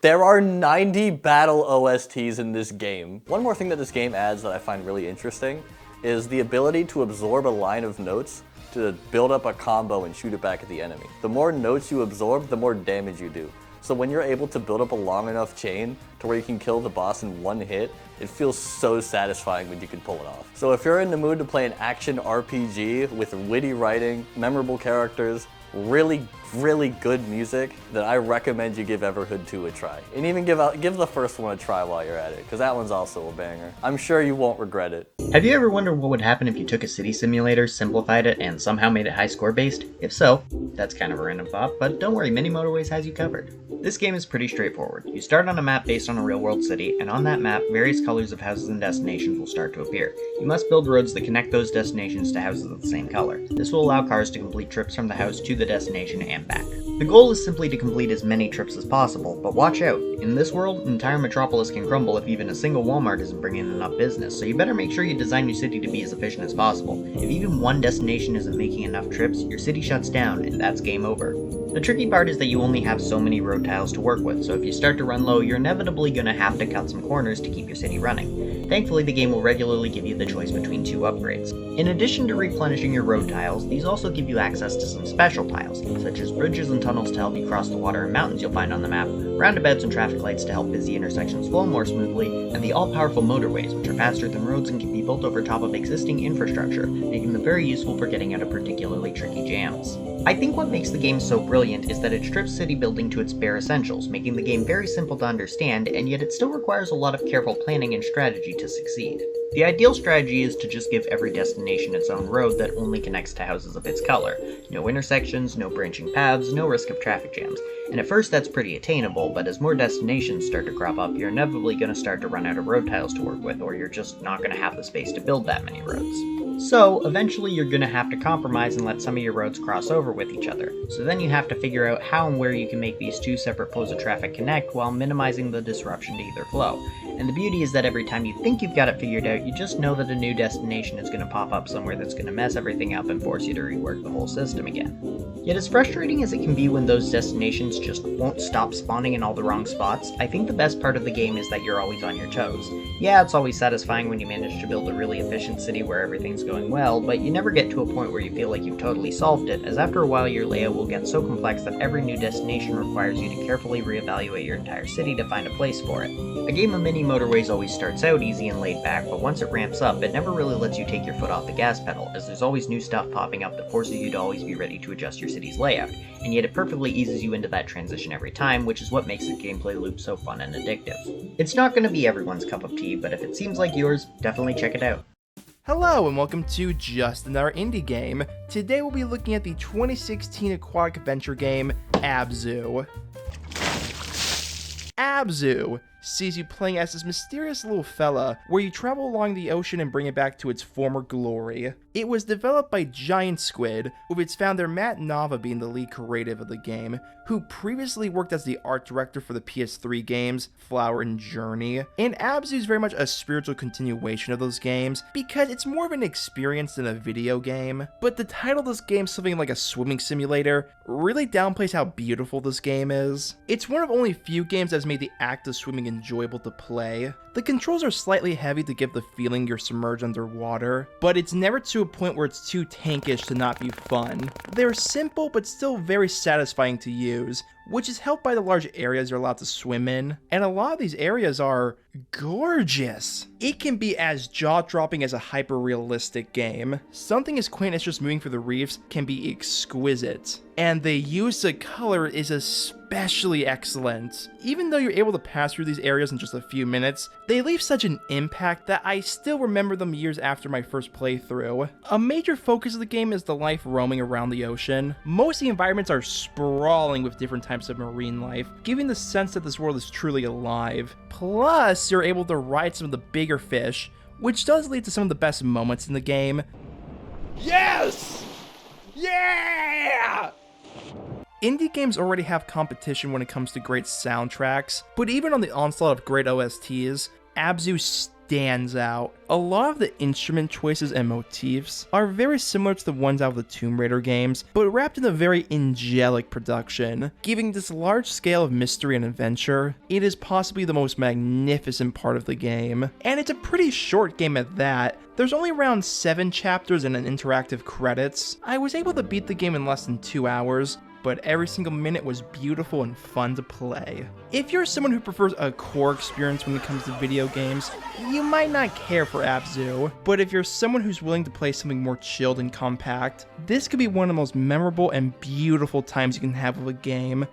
There are 90 battle OSTs in this game. One more thing that this game adds that I find really interesting is the ability to absorb a line of notes to build up a combo and shoot it back at the enemy. The more notes you absorb, the more damage you do. So when you're able to build up a long enough chain to where you can kill the boss in one hit, it feels so satisfying when you can pull it off. So if you're in the mood to play an action RPG with witty writing, memorable characters, really good music, then I recommend you give Everhood 2 a try. And even give the first one a try while you're at it, because that one's also a banger. I'm sure you won't regret it. Have you ever wondered what would happen if you took a city simulator, simplified it, and somehow made it high score based? If so, that's kind of a random thought, but don't worry, Mini Motorways has you covered. This game is pretty straightforward. You start on a map based on a real-world city, and on that map, various colors of houses and destinations will start to appear. You must build roads that connect those destinations to houses of the same color. This will allow cars to complete trips from the house to the destination and back. The goal is simply to complete as many trips as possible, but watch out. In this world, an entire metropolis can crumble if even a single Walmart isn't bringing in enough business, so you better make sure you design your city to be as efficient as possible. If even one destination isn't making enough trips, your city shuts down, and that's game over. The tricky part is that you only have so many road tiles to work with, so if you start to run low, you're inevitably going to have to cut some corners to keep your city running. Thankfully, the game will regularly give you the choice between two upgrades. In addition to replenishing your road tiles, these also give you access to some special tiles, such as bridges and tunnels to help you cross the water and mountains you'll find on the map, roundabouts and traffic lights to help busy intersections flow more smoothly, and the all-powerful motorways, which are faster than roads and can be built over top of existing infrastructure, making them very useful for getting out of particularly tricky jams. I think what makes the game so brilliant is that it strips city building to its bare essentials, making the game very simple to understand, and yet it still requires a lot of careful planning and strategy to succeed. The ideal strategy is to just give every destination its own road that only connects to houses of its color. No intersections, no branching paths, no risk of traffic jams. And at first that's pretty attainable, but as more destinations start to crop up, you're inevitably going to start to run out of road tiles to work with, or you're just not going to have the space to build that many roads. So, eventually you're going to have to compromise and let some of your roads cross over with each other. So then you have to figure out how and where you can make these two separate flows of traffic connect while minimizing the disruption to either flow. And the beauty is that every time you think you've got it figured out, you just know that a new destination is going to pop up somewhere that's going to mess everything up and force you to rework the whole system again. Yet as frustrating as it can be when those destinations just won't stop spawning in all the wrong spots, I think the best part of the game is that you're always on your toes. Yeah, it's always satisfying when you manage to build a really efficient city where everything's going well, but you never get to a point where you feel like you've totally solved it, as after a while your layout will get so complex that every new destination requires you to carefully reevaluate your entire city to find a place for it. A game of Mini Motorways always starts out easy and laid back, but once it ramps up, it never really lets you take your foot off the gas pedal, as there's always new stuff popping up that forces you to always be ready to adjust your city's layout, and yet it perfectly eases you into that transition every time, which is what makes the gameplay loop so fun and addictive. It's not going to be everyone's cup of tea, but if it seems like yours, definitely check it out. Hello and welcome to Just Another Indie Game. Today we'll be looking at the 2016 aquatic adventure game, Abzu. Abzu sees you playing as this mysterious little fella, where you travel along the ocean and bring it back to its former glory. It was developed by Giant Squid, with its founder Matt Nava being the lead creative of the game, who previously worked as the art director for the PS3 games Flower and Journey. And Abzu is very much a spiritual continuation of those games, because it's more of an experience than a video game. But the title of this game, something like a swimming simulator, really downplays how beautiful this game is. It's one of only few games that has made the act of swimming enjoyable to play. The controls are slightly heavy to give the feeling you're submerged underwater, but it's never to a point where it's too tankish to not be fun. They're simple but still very satisfying to use, which is helped by the large areas you're allowed to swim in, and a lot of these areas are gorgeous. It can be as jaw-dropping as a hyper-realistic game. Something as quaint as just moving through the reefs can be exquisite, and the use of color is especially excellent. Even though you're able to pass through these areas in just a few minutes, they leave such an impact that I still remember them years after my first playthrough. A major focus of the game is the life roaming around the ocean. Most of the environments are sprawling with different types of marine life, giving the sense that this world is truly alive. Plus, you're able to ride some of the bigger fish, which does lead to some of the best moments in the game. Yes! Yeah! Indie games already have competition when it comes to great soundtracks, but even on the onslaught of great OSTs, Abzu stands out. A lot of the instrument choices and motifs are very similar to the ones out of the Tomb Raider games, but wrapped in a very angelic production, giving this large scale of mystery and adventure. It is possibly the most magnificent part of the game, and it's a pretty short game at that. There's only around 7 chapters and an interactive credits. I was able to beat the game in less than 2 hours, but every single minute was beautiful and fun to play. If you're someone who prefers a core experience when it comes to video games, you might not care for Abzu, but if you're someone who's willing to play something more chilled and compact, this could be one of the most memorable and beautiful times you can have with a game.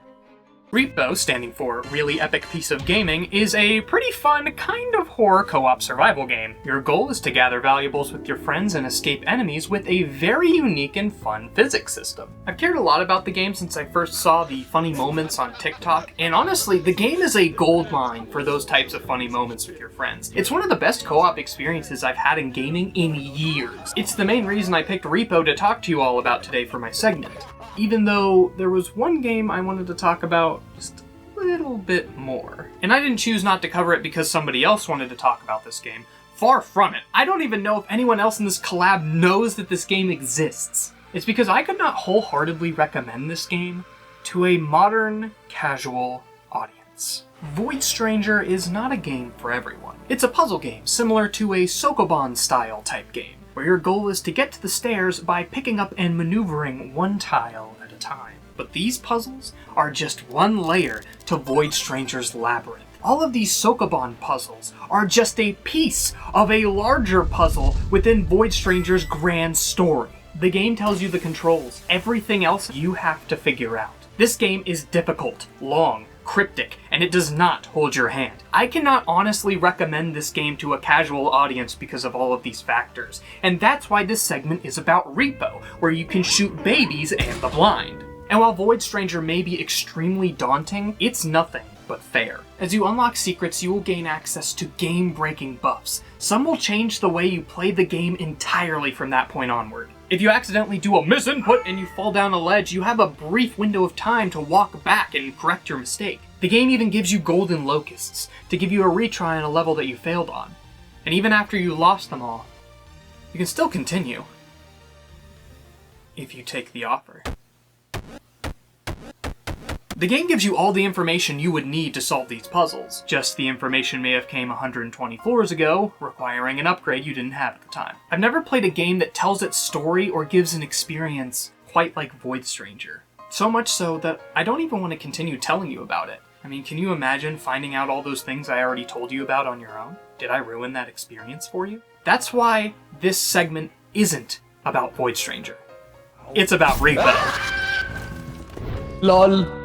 Repo, standing for Really Epic Piece of Gaming, is a pretty fun, kind of horror co-op survival game. Your goal is to gather valuables with your friends and escape enemies with a very unique and fun physics system. I've cared a lot about the game since I first saw the funny moments on TikTok, and honestly, the game is a goldmine for those types of funny moments with your friends. It's one of the best co-op experiences I've had in gaming in years. It's the main reason I picked Repo to talk to you all about today for my segment. Even though there was one game I wanted to talk about just a little bit more. And I didn't choose not to cover it because somebody else wanted to talk about this game. Far from it. I don't even know if anyone else in this collab knows that this game exists. It's because I could not wholeheartedly recommend this game to a modern, casual audience. Void Stranger is not a game for everyone. It's a puzzle game similar to a Sokoban style type game, where your goal is to get to the stairs by picking up and maneuvering one tile at a time. But these puzzles are just one layer to Void Stranger's labyrinth. All of these Sokoban puzzles are just a piece of a larger puzzle within Void Stranger's grand story. The game tells you the controls. Everything else you have to figure out. This game is difficult, long, cryptic, and it does not hold your hand. I cannot honestly recommend this game to a casual audience because of all of these factors, and that's why this segment is about Repo, where you can shoot babies and the blind. And while Void Stranger may be extremely daunting, it's nothing but fair. As you unlock secrets, you will gain access to game-breaking buffs. Some will change the way you play the game entirely from that point onward. If you accidentally do a misinput and you fall down a ledge, you have a brief window of time to walk back and correct your mistake. The game even gives you golden locusts to give you a retry on a level that you failed on. And even after you lost them all, you can still continue. If you take the offer. The game gives you all the information you would need to solve these puzzles, just the information may have came 120 floors ago, requiring an upgrade you didn't have at the time. I've never played a game that tells its story or gives an experience quite like Void Stranger. So much so that I don't even want to continue telling you about it. I mean, can you imagine finding out all those things I already told you about on your own? Did I ruin that experience for you? That's why this segment isn't about Void Stranger. It's about Repo. LOL.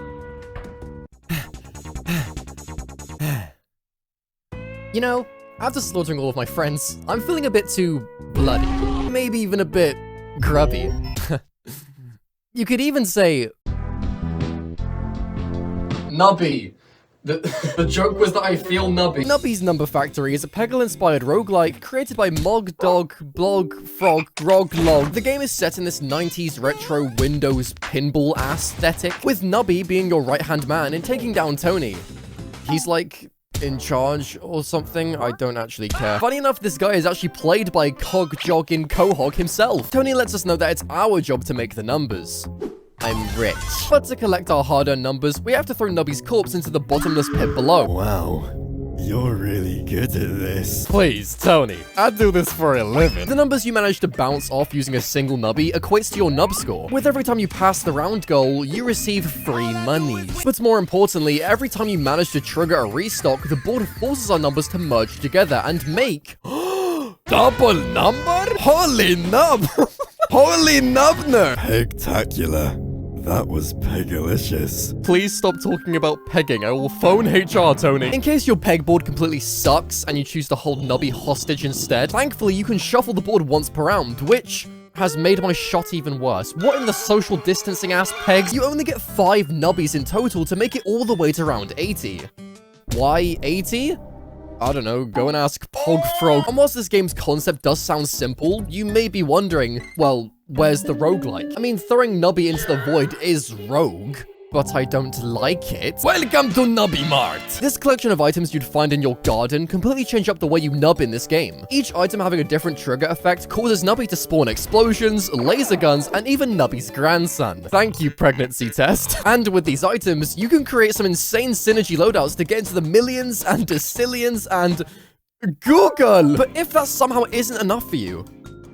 You know, after slaughtering all of my friends, I'm feeling a bit too bloody. Maybe even a bit grubby. You could even say... Nubby. The joke was that I feel nubby. Nubby's Number Factory is a Peggle-inspired roguelike created by Mog Dog Blog Frog Grog Log. The game is set in this 90s retro Windows pinball aesthetic, with Nubby being your right-hand man in taking down Tony. He's like... in charge or something, I don't actually care. Funny enough, this guy is actually played by Cog Joggin Quahog himself. Tony lets us know that it's our job to make the numbers. I'm rich. But to collect our hard-earned numbers, we have to throw Nubby's corpse into the bottomless pit below. Wow. You're really good at this. Please, Tony, I do this for a living. The numbers you manage to bounce off using a single nubby equates to your nub score. With every time you pass the round goal, you receive free monies. But more importantly, every time you manage to trigger a restock, the board forces our numbers to merge together and make double number? Holy nub! Holy nubner! Pegtacular. That was pegalicious. Please stop talking about pegging. I will phone HR, Tony. In case your pegboard completely sucks and you choose to hold Nubby hostage instead, thankfully you can shuffle the board once per round, which has made my shot even worse. What in the social distancing ass pegs? You only get 5 nubbies in total to make it all the way to round 80. Why 80? I don't know, go and ask Pogfrog. And whilst this game's concept does sound simple, you may be wondering, well, where's the roguelike? I mean, throwing Nubby into the void is rogue, but I don't like it. Welcome to Nubby Mart! This collection of items you'd find in your garden completely change up the way you nub in this game. Each item having a different trigger effect causes Nubby to spawn explosions, laser guns, and even Nubby's grandson. Thank you, pregnancy test. And with these items, you can create some insane synergy loadouts to get into the millions and decillions and Google! But if that somehow isn't enough for you,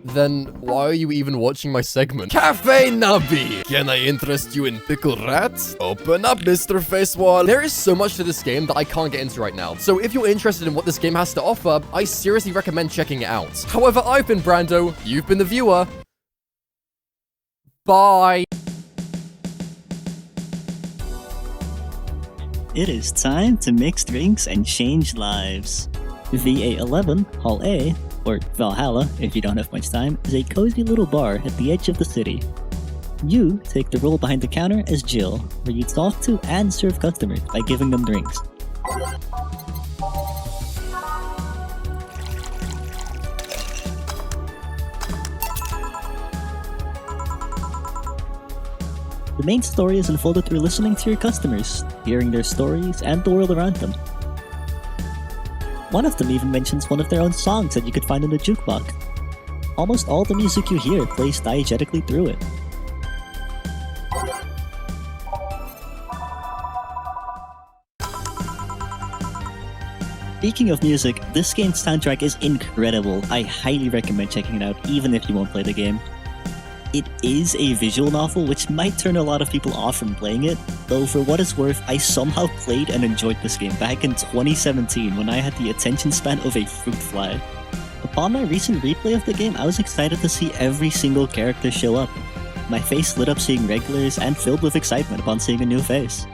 then why are you even watching my segment? Cafe Nubby! Can I interest you in pickle rats? Open up, Mr. Facewall. There is so much to this game that I can't get into right now, so if you're interested in what this game has to offer, I seriously recommend checking it out. However, I've been Brando, you've been the viewer. Bye! It is time to mix drinks and change lives. VA11, Hall A, or Valhalla, if you don't have much time, is a cozy little bar at the edge of the city. You take the role behind the counter as Jill, where you talk to and serve customers by giving them drinks. The main story is unfolded through listening to your customers, hearing their stories, and the world around them. One of them even mentions one of their own songs that you could find in the jukebox. Almost all the music you hear plays diegetically through it. Speaking of music, this game's soundtrack is incredible. I highly recommend checking it out even if you won't play the game. It is a visual novel, which might turn a lot of people off from playing it, though for what it's worth, I somehow played and enjoyed this game back in 2017 when I had the attention span of a fruit fly. Upon my recent replay of the game, I was excited to see every single character show up. My face lit up seeing regulars and filled with excitement upon seeing a new face.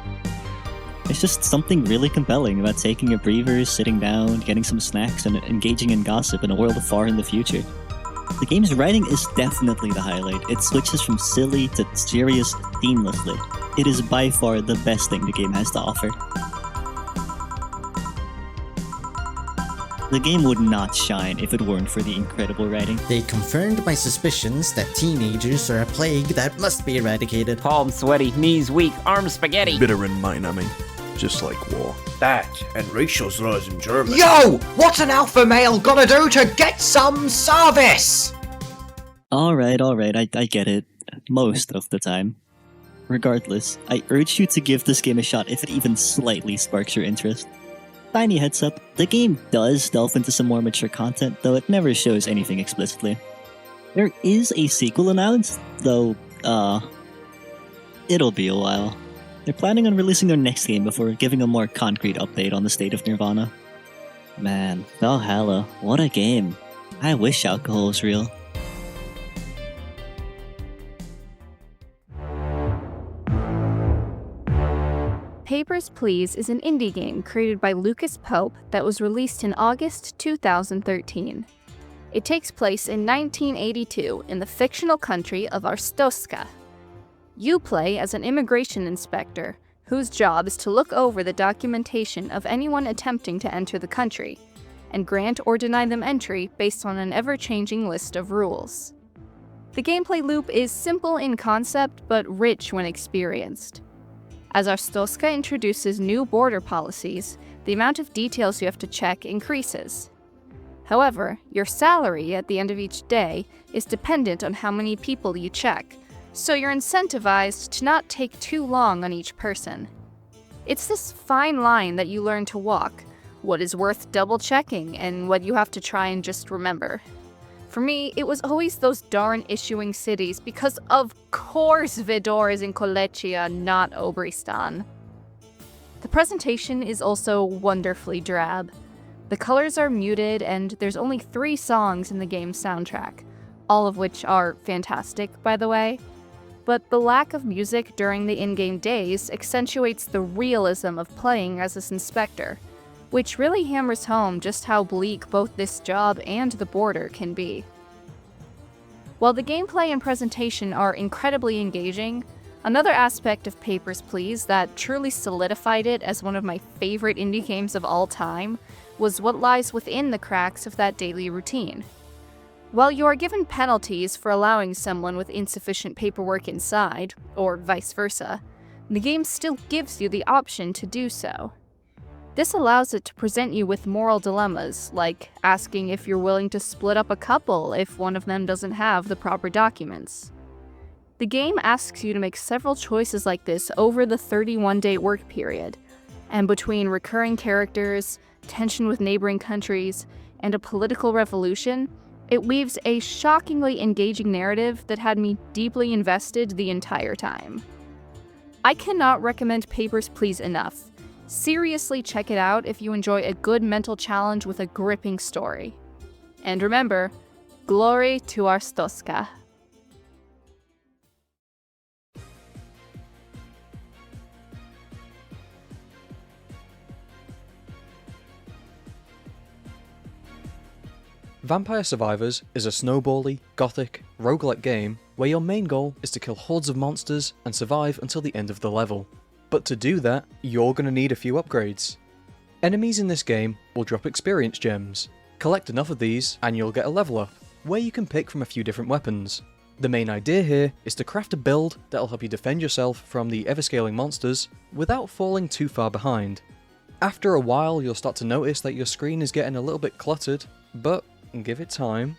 There's just something really compelling about taking a breather, sitting down, getting some snacks, and engaging in gossip in a world far in the future. The game's writing is definitely the highlight. It switches from silly to serious seamlessly. It is by far the best thing the game has to offer. The game would not shine if it weren't for the incredible writing. They confirmed my suspicions that teenagers are a plague that must be eradicated. Palms sweaty, knees weak, arms spaghetti. Bitter in mind, I mean. Just like war. That and racial slurs in German. Yo! What's an alpha male gonna do to get some service? Alright, I get it. Most of the time. Regardless, I urge you to give this game a shot if it even slightly sparks your interest. Tiny heads up, the game does delve into some more mature content, though it never shows anything explicitly. There is a sequel announced, though, it'll be a while. They're planning on releasing their next game before giving a more concrete update on the state of Nirvana. Man, Valhalla, what a game. I wish alcohol was real. Papers, Please is an indie game created by Lucas Pope that was released in August 2013. It takes place in 1982 in the fictional country of Arstotzka. You play as an immigration inspector, whose job is to look over the documentation of anyone attempting to enter the country, and grant or deny them entry based on an ever-changing list of rules. The gameplay loop is simple in concept, but rich when experienced. As Arstotzka introduces new border policies, the amount of details you have to check increases. However, your salary at the end of each day is dependent on how many people you check, so you're incentivized to not take too long on each person. It's this fine line that you learn to walk, what is worth double checking, and what you have to try and just remember. For me, it was always those darn issuing cities, because of course Vidor is in Kolechia, not Obristan. The presentation is also wonderfully drab. The colors are muted, and there's only 3 songs in the game's soundtrack, all of which are fantastic, by the way. But the lack of music during the in-game days accentuates the realism of playing as this inspector, which really hammers home just how bleak both this job and the border can be. While the gameplay and presentation are incredibly engaging, another aspect of Papers, Please that truly solidified it as one of my favorite indie games of all time was what lies within the cracks of that daily routine. While you are given penalties for allowing someone with insufficient paperwork inside, or vice versa, the game still gives you the option to do so. This allows it to present you with moral dilemmas, like asking if you're willing to split up a couple if one of them doesn't have the proper documents. The game asks you to make several choices like this over the 31-day work period, and between recurring characters, tension with neighboring countries, and a political revolution, it weaves a shockingly engaging narrative that had me deeply invested the entire time. I cannot recommend Papers, Please enough. Seriously check it out if you enjoy a good mental challenge with a gripping story. And remember, glory to Arstotzka. Vampire Survivors is a snowbally, gothic, roguelike game where your main goal is to kill hordes of monsters and survive until the end of the level. But to do that, you're going to need a few upgrades. Enemies in this game will drop experience gems. Collect enough of these and you'll get a level up, where you can pick from a few different weapons. The main idea here is to craft a build that'll help you defend yourself from the ever-scaling monsters without falling too far behind. After a while, you'll start to notice that your screen is getting a little bit cluttered, but give it time.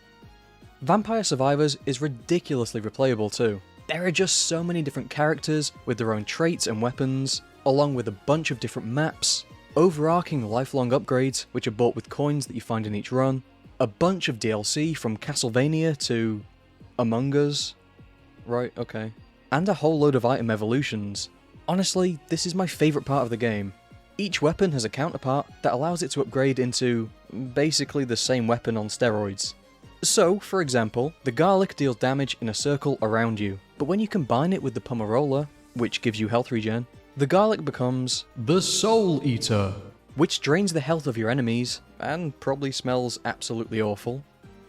Vampire Survivors is ridiculously replayable too. There are just so many different characters with their own traits and weapons, along with a bunch of different maps, overarching lifelong upgrades which are bought with coins that you find in each run, a bunch of DLC from Castlevania to Among Us. Right, okay. And a whole load of item evolutions. Honestly, this is my favourite part of the game. Each weapon has a counterpart that allows it to upgrade into basically the same weapon on steroids. So, for example, the garlic deals damage in a circle around you, but when you combine it with the Pomarola, which gives you health regen, the garlic becomes the Soul Eater, which drains the health of your enemies, and probably smells absolutely awful.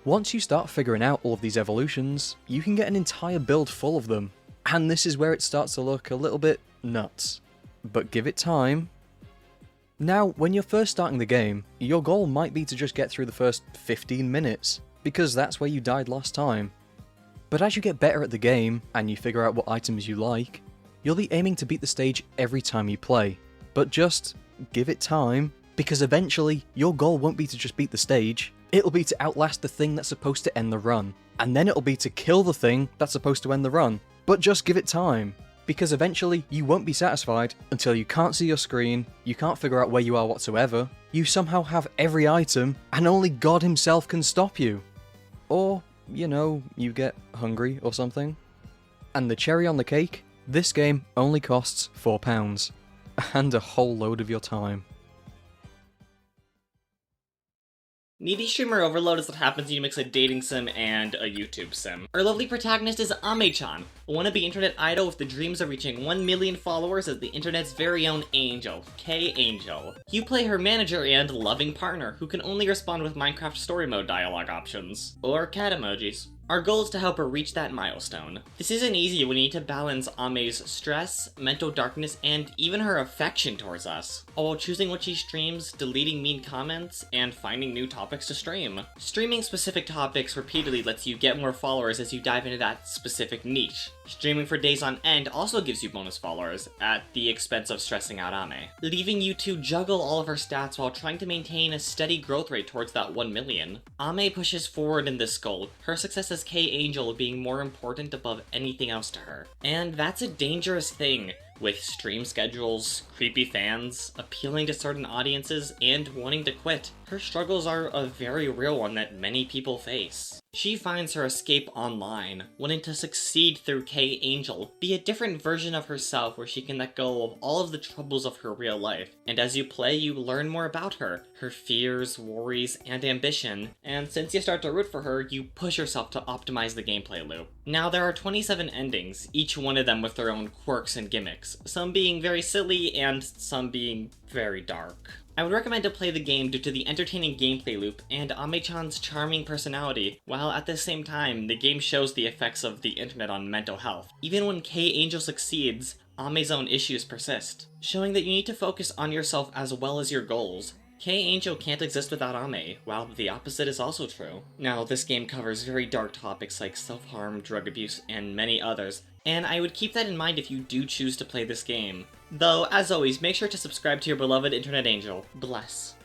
Once you start figuring out all of these evolutions, you can get an entire build full of them, and this is where it starts to look a little bit nuts. But give it time. Now, when you're first starting the game, your goal might be to just get through the first 15 minutes, because that's where you died last time. But as you get better at the game, and you figure out what items you like, you'll be aiming to beat the stage every time you play. But just give it time, because eventually, your goal won't be to just beat the stage, it'll be to outlast the thing that's supposed to end the run. And then it'll be to kill the thing that's supposed to end the run. But just give it time. Because eventually, you won't be satisfied until you can't see your screen, you can't figure out where you are whatsoever, you somehow have every item, and only God himself can stop you. Or, you know, you get hungry or something. And the cherry on the cake, this game only costs £4, and a whole load of your time. Needy streamer overload is what happens when you mix a dating sim and a YouTube sim. Our lovely protagonist is Ame-chan, a wannabe internet idol with the dreams of reaching 1 million followers as the internet's very own angel, K-Angel. You play her manager and loving partner, who can only respond with Minecraft story mode dialogue options, or cat emojis. Our goal is to help her reach that milestone. This isn't easy when you need to balance Ame's stress, mental darkness, and even her affection towards us, all while choosing what she streams, deleting mean comments, and finding new topics to stream. Streaming specific topics repeatedly lets you get more followers as you dive into that specific niche. Streaming for days on end also gives you bonus followers, at the expense of stressing out Ame, leaving you to juggle all of her stats while trying to maintain a steady growth rate towards that 1 million. Ame pushes forward in this goal, her success as K-Angel being more important above anything else to her. And that's a dangerous thing, with stream schedules, creepy fans, appealing to certain audiences, and wanting to quit. Her struggles are a very real one that many people face. She finds her escape online, wanting to succeed through K-Angel, be a different version of herself where she can let go of all of the troubles of her real life. And as you play, you learn more about her fears, worries, and ambition, and since you start to root for her, you push yourself to optimize the gameplay loop. Now, there are 27 endings, each one of them with their own quirks and gimmicks, some being very silly and some being very dark. I would recommend to play the game due to the entertaining gameplay loop and Ame-chan's charming personality, while at the same time, the game shows the effects of the internet on mental health. Even when K-Angel succeeds, Ame's own issues persist, showing that you need to focus on yourself as well as your goals. K-Angel can't exist without Ame, while the opposite is also true. Now, this game covers very dark topics like self-harm, drug abuse, and many others, and I would keep that in mind if you do choose to play this game. Though, as always, make sure to subscribe to your beloved Internet Angel. Bless.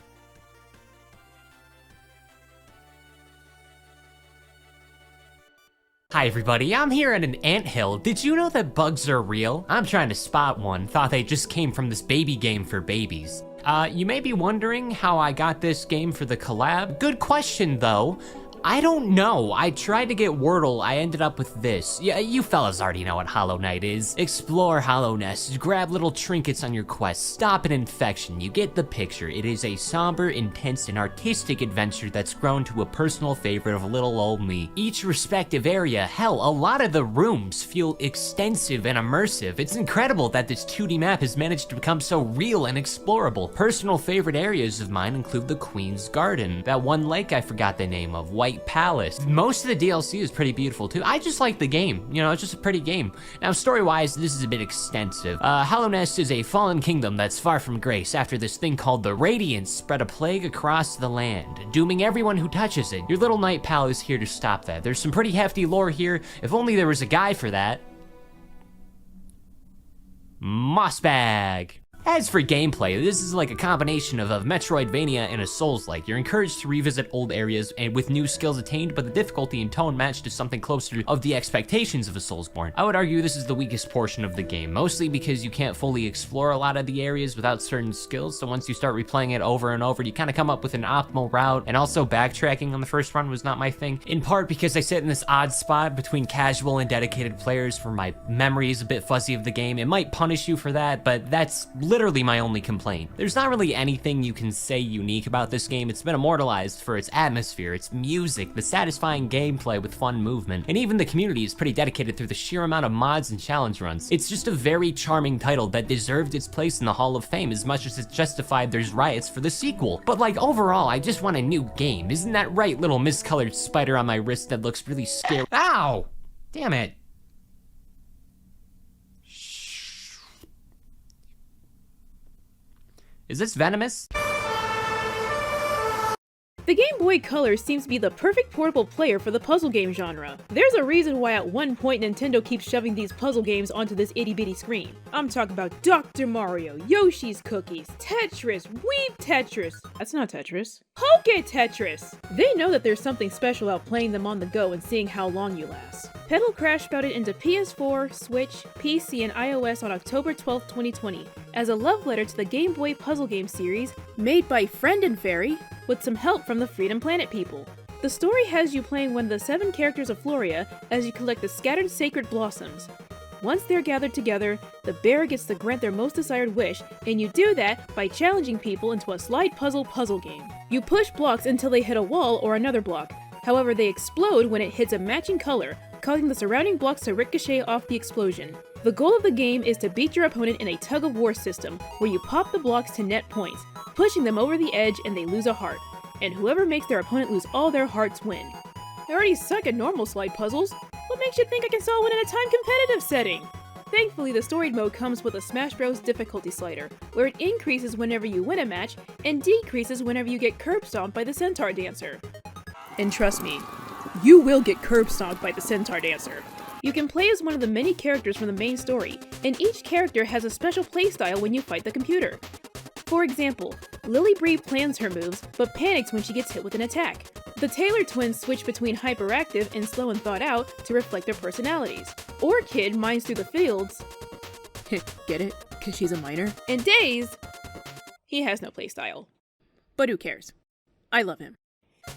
Hi everybody, I'm here at an anthill. Did you know that bugs are real? I'm trying to spot one, thought they just came from this baby game for babies. You may be wondering how I got this game for the collab. Good question though. I don't know. I tried to get Wordle, I ended up with this. Yeah, you fellas already know what Hollow Knight is. Explore Hollowness, grab little trinkets on your quest, stop an infection, you get the picture. It is a somber, intense, and artistic adventure that's grown to a personal favorite of little old me. Each respective area, hell, a lot of the rooms feel extensive and immersive. It's incredible that this 2D map has managed to become so real and explorable. Personal favorite areas of mine include the Queen's Garden, that one lake I forgot the name of, White Palace. Most of the DLC is pretty beautiful too. I just like the game, you know, it's just a pretty game. Now story-wise, this is a bit extensive. Hollowness is a fallen kingdom that's far from grace after this thing called the Radiance spread a plague across the land, dooming everyone who touches it. Your little night pal is here to stop that. There's some pretty hefty lore here. If only there was a guy for that. Mossbag. As for gameplay, this is like a combination of a Metroidvania and a Souls-like. You're encouraged to revisit old areas and with new skills attained, but the difficulty and tone match to something closer of the expectations of a Soulsborne. I would argue this is the weakest portion of the game, mostly because you can't fully explore a lot of the areas without certain skills, so once you start replaying it over and over, you kind of come up with an optimal route, and also backtracking on the first run was not my thing, in part because I sit in this odd spot between casual and dedicated players where my memory is a bit fuzzy of the game. It might punish you for that, but that's literally my only complaint. There's not really anything you can say unique about this game. It's been immortalized for its atmosphere, its music, the satisfying gameplay with fun movement, and even the community is pretty dedicated through the sheer amount of mods and challenge runs. It's just a very charming title that deserved its place in the Hall of Fame as much as it's justified there's riots for the sequel. But like overall, I just want a new game. Isn't that right, little miscolored spider on my wrist that looks really scary? Ow! Damn it. Is this venomous? The Game Boy Color seems to be the perfect portable player for the puzzle game genre. There's a reason why at one point Nintendo keeps shoving these puzzle games onto this itty bitty screen. I'm talking about Dr. Mario, Yoshi's Cookies, Tetris, Weeb Tetris. That's not Tetris. Poke Tetris! They know that there's something special about playing them on the go and seeing how long you last. Pedal Crash spouted into PS4, Switch, PC, and iOS on October 12, 2020, as a love letter to the Game Boy puzzle game series made by Friend and Fairy, with some help from the Freedom Planet people. The story has you playing one of the 7 characters of Floria as you collect the scattered sacred blossoms. Once they're gathered together, the bear gets to grant their most desired wish, and you do that by challenging people into a slide puzzle game. You push blocks until they hit a wall or another block. However, they explode when it hits a matching color, causing the surrounding blocks to ricochet off the explosion. The goal of the game is to beat your opponent in a tug-of-war system, where you pop the blocks to net points, pushing them over the edge and they lose a heart. And whoever makes their opponent lose all their hearts win. I already suck at normal slide puzzles. What makes you think I can solve one in a time competitive setting? Thankfully, the storied mode comes with a Smash Bros. Difficulty slider, where it increases whenever you win a match and decreases whenever you get curb stomped by the Centaur Dancer. And trust me, you will get curb stomped by the Centaur Dancer. You can play as one of the many characters from the main story, and each character has a special playstyle when you fight the computer. For example, Lily Bree plans her moves, but panics when she gets hit with an attack. The Taylor twins switch between hyperactive and slow and thought out to reflect their personalities. Orchid mines through the fields, Get it? Cause she's a minor? In Days, he has no playstyle. But who cares? I love him.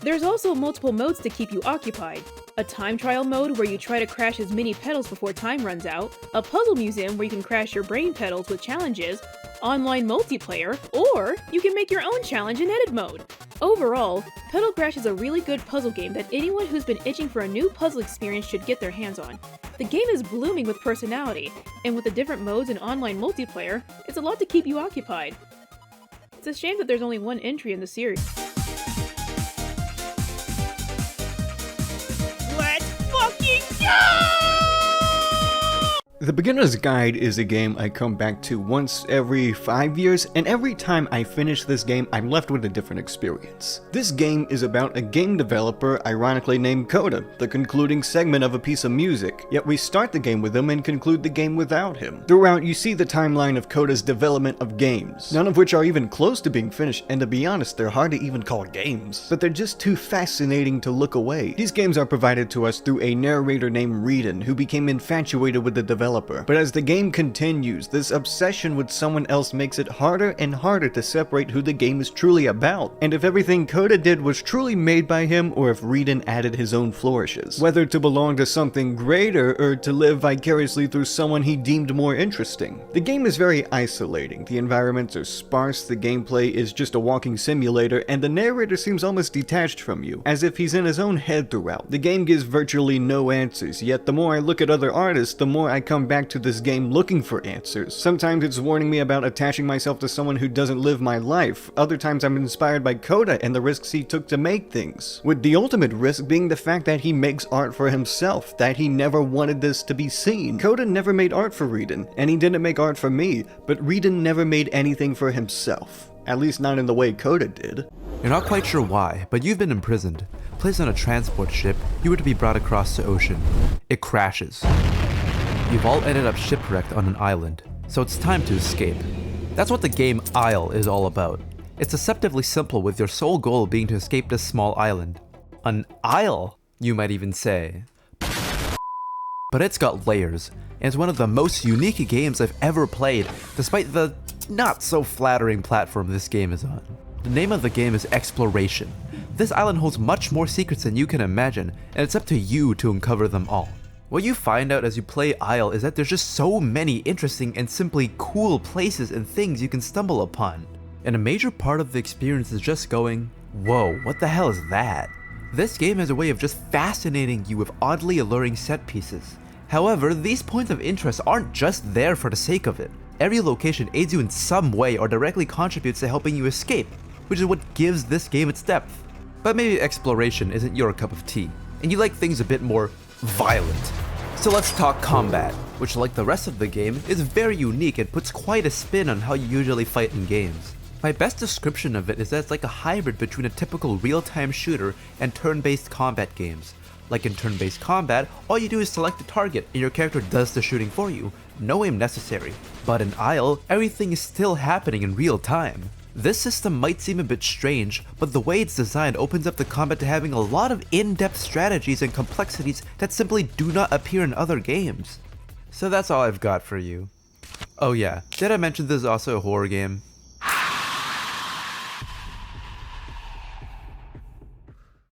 There's also multiple modes to keep you occupied. A time trial mode where you try to crash as many pedals before time runs out, a puzzle museum where you can crash your brain pedals with challenges, online multiplayer, or you can make your own challenge in edit mode. Overall, Pedal Crash is a really good puzzle game that anyone who's been itching for a new puzzle experience should get their hands on. The game is blooming with personality, and with the different modes and online multiplayer, it's a lot to keep you occupied. It's a shame that there's only one entry in the series. Let's fucking go! The Beginner's Guide is a game I come back to once every 5 years, and every time I finish this game, I'm left with a different experience. This game is about a game developer ironically named Coda, the concluding segment of a piece of music, yet we start the game with him and conclude the game without him. Throughout, you see the timeline of Coda's development of games, none of which are even close to being finished, and to be honest, they're hard to even call games, but they're just too fascinating to look away. These games are provided to us through a narrator named Reedon, who became infatuated with the developer. But as the game continues, this obsession with someone else makes it harder and harder to separate who the game is truly about, and if everything Coda did was truly made by him, or if Reedon added his own flourishes. Whether to belong to something greater, or to live vicariously through someone he deemed more interesting. The game is very isolating, the environments are sparse, the gameplay is just a walking simulator, and the narrator seems almost detached from you, as if he's in his own head throughout. The game gives virtually no answers, yet the more I look at other artists, the more I come back to this game looking for answers. Sometimes it's warning me about attaching myself to someone who doesn't live my life. Other times I'm inspired by Coda and the risks he took to make things. With the ultimate risk being the fact that he makes art for himself, that he never wanted this to be seen. Coda never made art for Reedon, and he didn't make art for me, but Reedon never made anything for himself. At least not in the way Coda did. You're not quite sure why, but you've been imprisoned. Placed on a transport ship, you were to be brought across the ocean. It crashes. You've all ended up shipwrecked on an island, so it's time to escape. That's what the game Isle is all about. It's deceptively simple, with your sole goal being to escape this small island. An isle, you might even say. But it's got layers, and it's one of the most unique games I've ever played, despite the not so flattering platform this game is on. The name of the game is Exploration. This island holds much more secrets than you can imagine, and it's up to you to uncover them all. What you find out as you play Isle is that there's just so many interesting and simply cool places and things you can stumble upon. And a major part of the experience is just going, whoa, what the hell is that? This game has a way of just fascinating you with oddly alluring set pieces. However, these points of interest aren't just there for the sake of it. Every location aids you in some way or directly contributes to helping you escape, which is what gives this game its depth. But maybe exploration isn't your cup of tea, and you like things a bit more violent. So let's talk combat, which like the rest of the game is very unique and puts quite a spin on how you usually fight in games. My best description of it is that it's like a hybrid between a typical real-time shooter and turn-based combat games. Like in turn-based combat, all you do is select a target and your character does the shooting for you, no aim necessary. But in Isle, everything is still happening in real time. This system might seem a bit strange, but the way it's designed opens up the combat to having a lot of in-depth strategies and complexities that simply do not appear in other games. So that's all I've got for you. Oh yeah, did I mention this is also a horror game?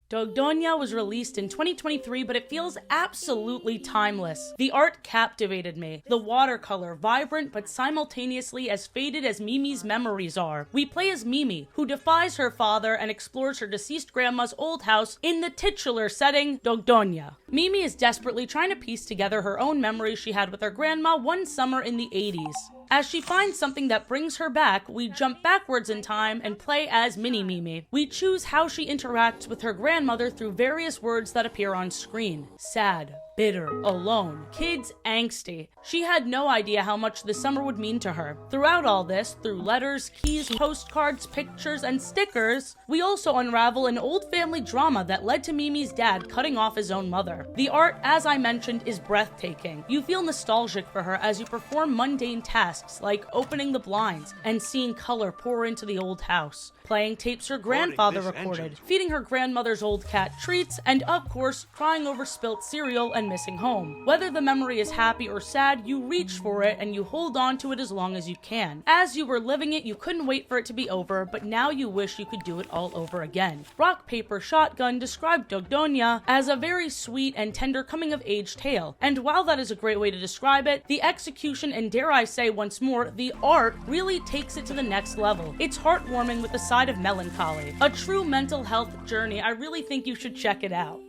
Dogdonia was released in 2023, but it feels absolutely timeless. The art captivated me. The watercolor, vibrant but simultaneously as faded as Mimi's memories are. We play as Mimi, who defies her father and explores her deceased grandma's old house in the titular setting, Dogdonia. Mimi is desperately trying to piece together her own memories she had with her grandma one summer in the 80s. As she finds something that brings her back, we jump backwards in time and play as Mini Mimi. We choose how she interacts with her grandmother through various words that appear on screen. Sad, bitter, alone, kids angsty. She had no idea how much the summer would mean to her. Throughout all this, through letters, keys, postcards, pictures, and stickers, we also unravel an old family drama that led to Mimi's dad cutting off his own mother. The art, as I mentioned, is breathtaking. You feel nostalgic for her as you perform mundane tasks tasks like opening the blinds and seeing color pour into the old house, playing tapes her grandfather recorded, feeding her grandmother's old cat treats, and of course, crying over spilt cereal and missing home. Whether the memory is happy or sad, you reach for it and you hold on to it as long as you can. As you were living it, you couldn't wait for it to be over, but now you wish you could do it all over again. Rock, Paper, Shotgun described Dogdonia as a very sweet and tender coming-of-age tale, and while that is a great way to describe it, the execution and, dare I say once more, the art really takes it to the next level. It's heartwarming with a side of melancholy. A true mental health journey. I really think you should check it out.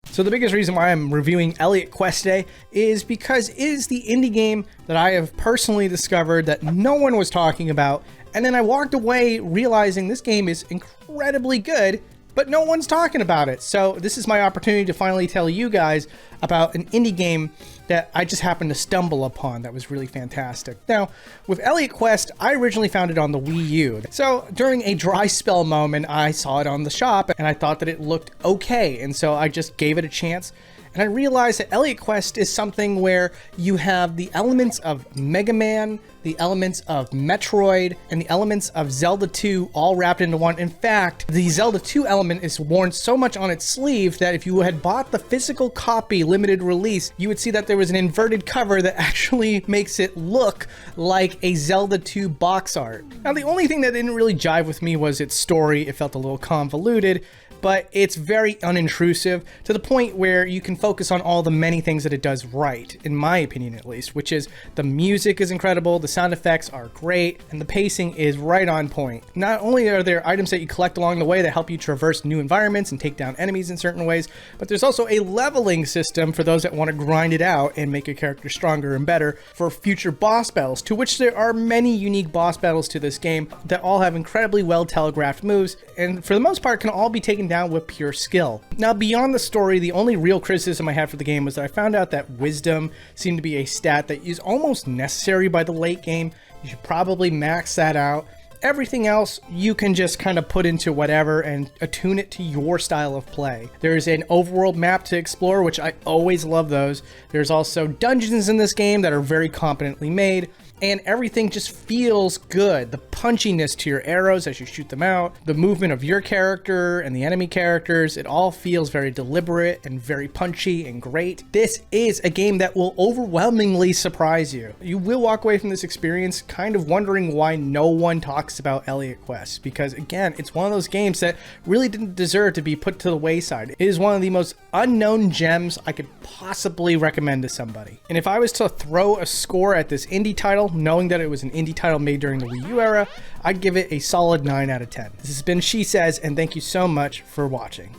So the biggest reason why I'm reviewing Elliot Quest today is because it is the indie game that I have personally discovered that no one was talking about, and then I walked away realizing this game is incredibly good, but no one's talking about it. So this is my opportunity to finally tell you guys about an indie game that I just happened to stumble upon that was really fantastic. Now, with Elliot Quest, I originally found it on the Wii U. So during a dry spell moment, I saw it on the shop and I thought that it looked okay. And so I just gave it a chance. And I realized that Elliot Quest is something where you have the elements of Mega Man, the elements of Metroid, and the elements of Zelda 2 all wrapped into one. In fact, the Zelda 2 element is worn so much on its sleeve that if you had bought the physical copy limited release, you would see that there was an inverted cover that actually makes it look like a Zelda 2 box art. Now, the only thing that didn't really jive with me was its story. It felt a little convoluted, but it's very unintrusive to the point where you can focus on all the many things that it does right, in my opinion at least, which is the music is incredible, the sound effects are great, and the pacing is right on point. Not only are there items that you collect along the way that help you traverse new environments and take down enemies in certain ways, but there's also a leveling system for those that want to grind it out and make your character stronger and better for future boss battles, to which there are many unique boss battles to this game that all have incredibly well telegraphed moves, and for the most part can all be taken down with pure skill. Now, beyond the story, the only real criticism I had for the game was that I found out that wisdom seemed to be a stat that is almost necessary by the late game. You should probably max that out. Everything else you can just kind of put into whatever and attune it to your style of play. There's an overworld map to explore, which I always love those. There's also dungeons in this game that are very competently made, and everything just feels good. The punchiness to your arrows as you shoot them out, the movement of your character and the enemy characters, it all feels very deliberate and very punchy and great. This is a game that will overwhelmingly surprise you. You will walk away from this experience kind of wondering why no one talks about Elliot Quest, because again, it's one of those games that really didn't deserve to be put to the wayside. It is one of the most unknown gems I could possibly recommend to somebody. And if I was to throw a score at this indie title, knowing that it was an indie title made during the Wii U era, I'd give it a solid 9 out of 10. This has been She Says, and thank you so much for watching.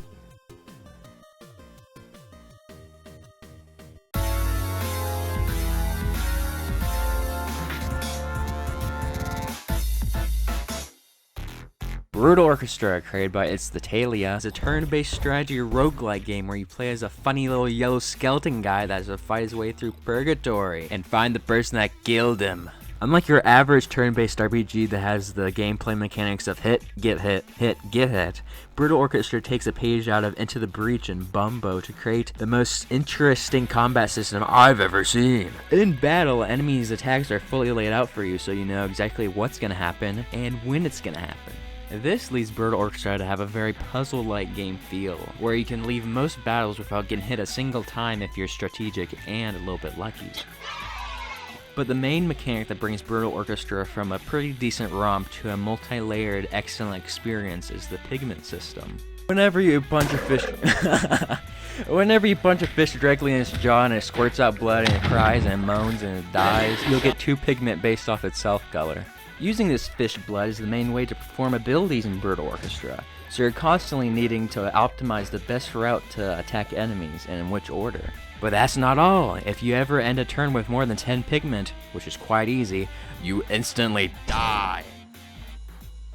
Brutal Orchestra, created by It's the Talia, is a turn-based strategy roguelike game where you play as a funny little yellow skeleton guy that has to fight his way through purgatory and find the person that killed him. Unlike your average turn-based RPG that has the gameplay mechanics of hit, get hit, hit, get hit, Brutal Orchestra takes a page out of Into the Breach and Bumbo to create the most interesting combat system I've ever seen. In battle, enemies' attacks are fully laid out for you so you know exactly what's going to happen and when it's going to happen. This leads Brutal Orchestra to have a very puzzle-like game feel, where you can leave most battles without getting hit a single time if you're strategic and a little bit lucky. But the main mechanic that brings Brutal Orchestra from a pretty decent romp to a multi-layered excellent experience is the pigment system. Whenever you punch a fish directly in its jaw and it squirts out blood and it cries and it moans and it dies, you'll get 2 pigment based off its self color. Using this fish blood is the main way to perform abilities in Brutal Orchestra, so you're constantly needing to optimize the best route to attack enemies and in which order. But that's not all. If you ever end a turn with more than 10 pigment, which is quite easy, you instantly die.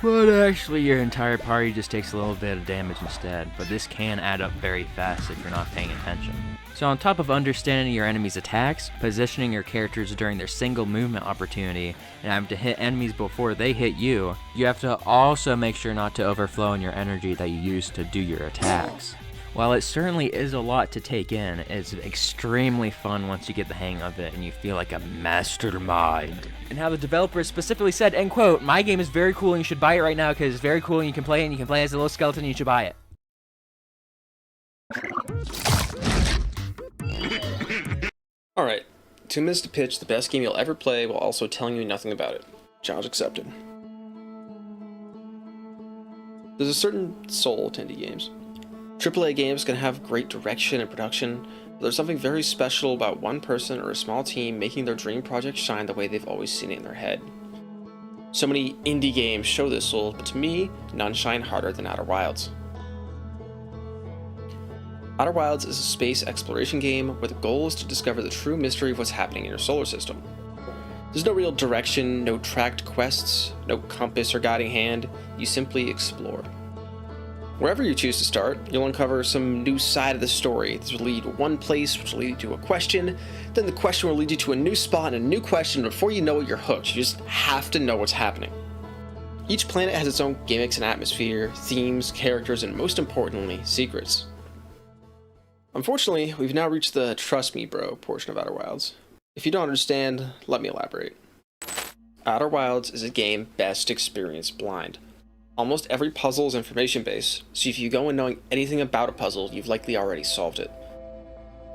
But actually your entire party just takes a little bit of damage instead, but this can add up very fast if you're not paying attention. So on top of understanding your enemy's attacks, positioning your characters during their single movement opportunity, and having to hit enemies before they hit you, you have to also make sure not to overflow in your energy that you use to do your attacks. While it certainly is a lot to take in, it's extremely fun once you get the hang of it and you feel like a mastermind. And how the developer specifically said, end quote, "My game is very cool and you should buy it right now because it's very cool and you can play it and you can play as a little skeleton and you should buy it." Alright, 2 minutes to pitch the best game you'll ever play while also telling you nothing about it. Challenge accepted. There's a certain soul to indie games. AAA games can have great direction and production, but there's something very special about one person or a small team making their dream project shine the way they've always seen it in their head. So many indie games show this soul, but to me, none shine harder than Outer Wilds. Outer Wilds is a space exploration game where the goal is to discover the true mystery of what's happening in your solar system. There's no real direction, no tracked quests, no compass or guiding hand, you simply explore. Wherever you choose to start, you'll uncover some new side of the story. This will lead to one place, which will lead you to a question, then the question will lead you to a new spot and a new question. Before you know it, you're hooked. You just have to know what's happening. Each planet has its own gimmicks and atmosphere, themes, characters, and most importantly, secrets. Unfortunately, we've now reached the trust me bro portion of Outer Wilds. If you don't understand, let me elaborate. Outer Wilds is a game best experienced blind. Almost every puzzle is information-based, so if you go in knowing anything about a puzzle, you've likely already solved it.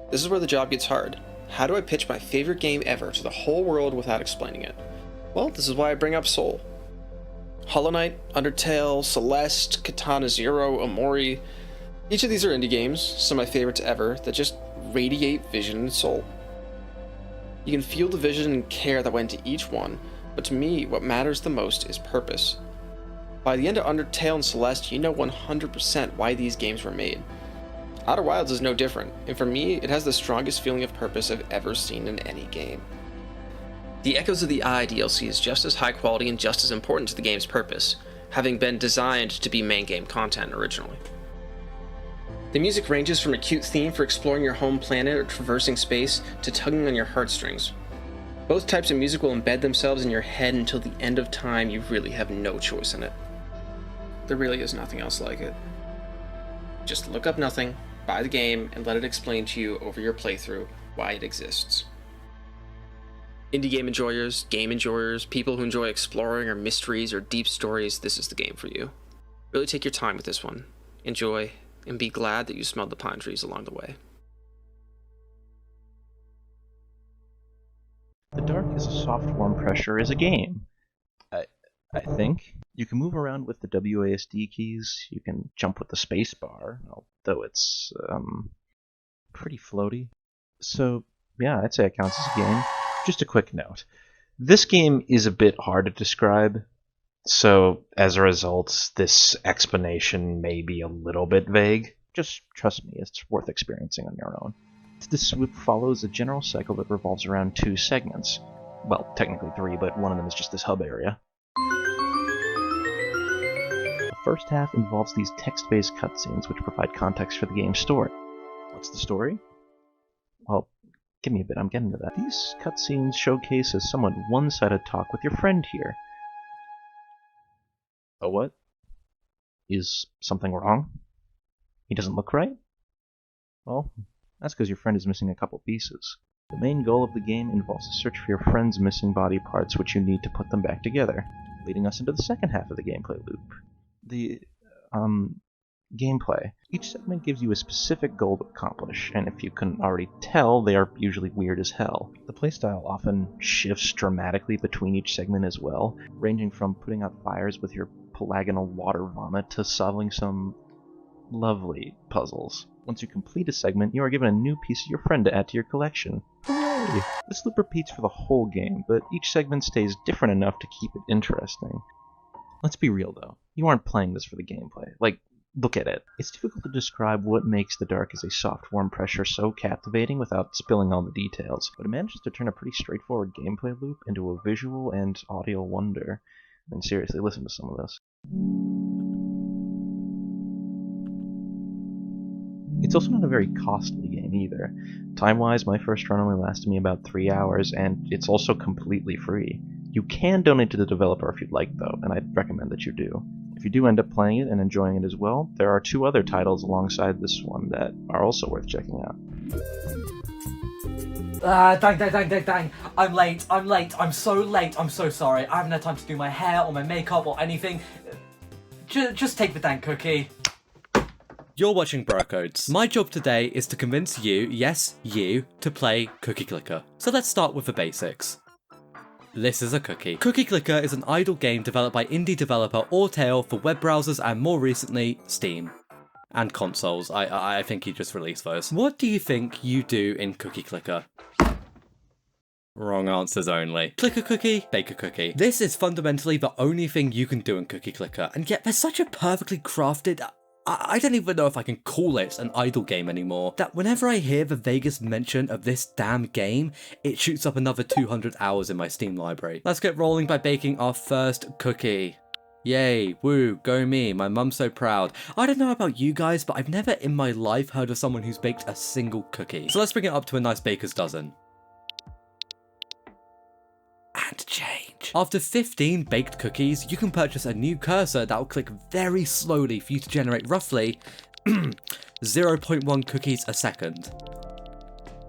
This is where the job gets hard. How do I pitch my favorite game ever to the whole world without explaining it? Well, this is why I bring up Soul. Hollow Knight, Undertale, Celeste, Katana Zero, Omori. Each of these are indie games, some of my favorites ever, that just radiate vision and soul. You can feel the vision and care that went into each one, but to me, what matters the most is purpose. By the end of Undertale and Celeste, you know 100% why these games were made. Outer Wilds is no different, and for me, it has the strongest feeling of purpose I've ever seen in any game. The Echoes of the Eye DLC is just as high quality and just as important to the game's purpose, having been designed to be main game content originally. The music ranges from a cute theme for exploring your home planet or traversing space to tugging on your heartstrings. Both types of music will embed themselves in your head until the end of time. You really have no choice in it. There really is nothing else like it. Just look up nothing, buy the game, and let it explain to you over your playthrough why it exists. Indie game enjoyers, people who enjoy exploring or mysteries or deep stories, this is the game for you. Really take your time with this one. Enjoy, and be glad that you smelled the pine trees along the way. The Dark is a soft warm pressure is a game. I think. You can move around with the WASD keys, you can jump with the space bar, although it's pretty floaty. So yeah, I'd say it counts as a game. Just a quick note. This game is a bit hard to describe, so as a result, this explanation may be a little bit vague. Just trust me, it's worth experiencing on your own. This swoop follows a general cycle that revolves around 2 segments. Well, technically 3, but one of them is just this hub area. The first half involves these text-based cutscenes which provide context for the game's story. What's the story? Well, give me a bit, I'm getting to that. These cutscenes showcase a somewhat one-sided talk with your friend here. Oh, what? Is something wrong? He doesn't look right? Well, that's because your friend is missing a couple pieces. The main goal of the game involves a search for your friend's missing body parts, which you need to put them back together, leading us into the second half of the gameplay loop. The, gameplay. Each segment gives you a specific goal to accomplish, and if you couldn't already tell, they are usually weird as hell. The playstyle often shifts dramatically between each segment as well, ranging from putting out fires with your polygonal water vomit to solving some lovely puzzles. Once you complete a segment, you are given a new piece of your friend to add to your collection. Hooray! This loop repeats for the whole game, but each segment stays different enough to keep it interesting. Let's be real though, you aren't playing this for the gameplay. Like, look at it. It's difficult to describe what makes The Dark as a soft warm pressure so captivating without spilling all the details, but it manages to turn a pretty straightforward gameplay loop into a visual and audio wonder. I mean, seriously, listen to some of this. It's also not a very costly game either. Time-wise, my first run only lasted me about 3 hours, and it's also completely free. You can donate to the developer if you'd like though, and I'd recommend that you do. If you do end up playing it and enjoying it as well, there are 2 other titles alongside this one that are also worth checking out. Dang. I'm late. I'm so late. I'm so sorry. I haven't had time to do my hair or my makeup or anything. Just take the dang cookie. You're watching Brocodes. My job today is to convince you, yes, you, to play Cookie Clicker. So let's start with the basics. This is a cookie. Cookie Clicker is an idle game developed by indie developer Ortail for web browsers and more recently, Steam. And consoles. I think he just released those. What do you think you do in Cookie Clicker? Wrong answers only. Click a cookie, bake a cookie. This is fundamentally the only thing you can do in Cookie Clicker, and yet there's such a perfectly crafted... I don't even know if I can call it an idle game anymore, that whenever I hear the vaguest mention of this damn game, it shoots up another 200 hours in my Steam library. Let's get rolling by baking our first cookie. Yay, woo, go me, my mum's so proud. I don't know about you guys, but I've never in my life heard of someone who's baked a single cookie. So let's bring it up to a nice baker's dozen. And change. After 15 baked cookies, you can purchase a new cursor that will click very slowly for you to generate roughly 0.1 cookies a second.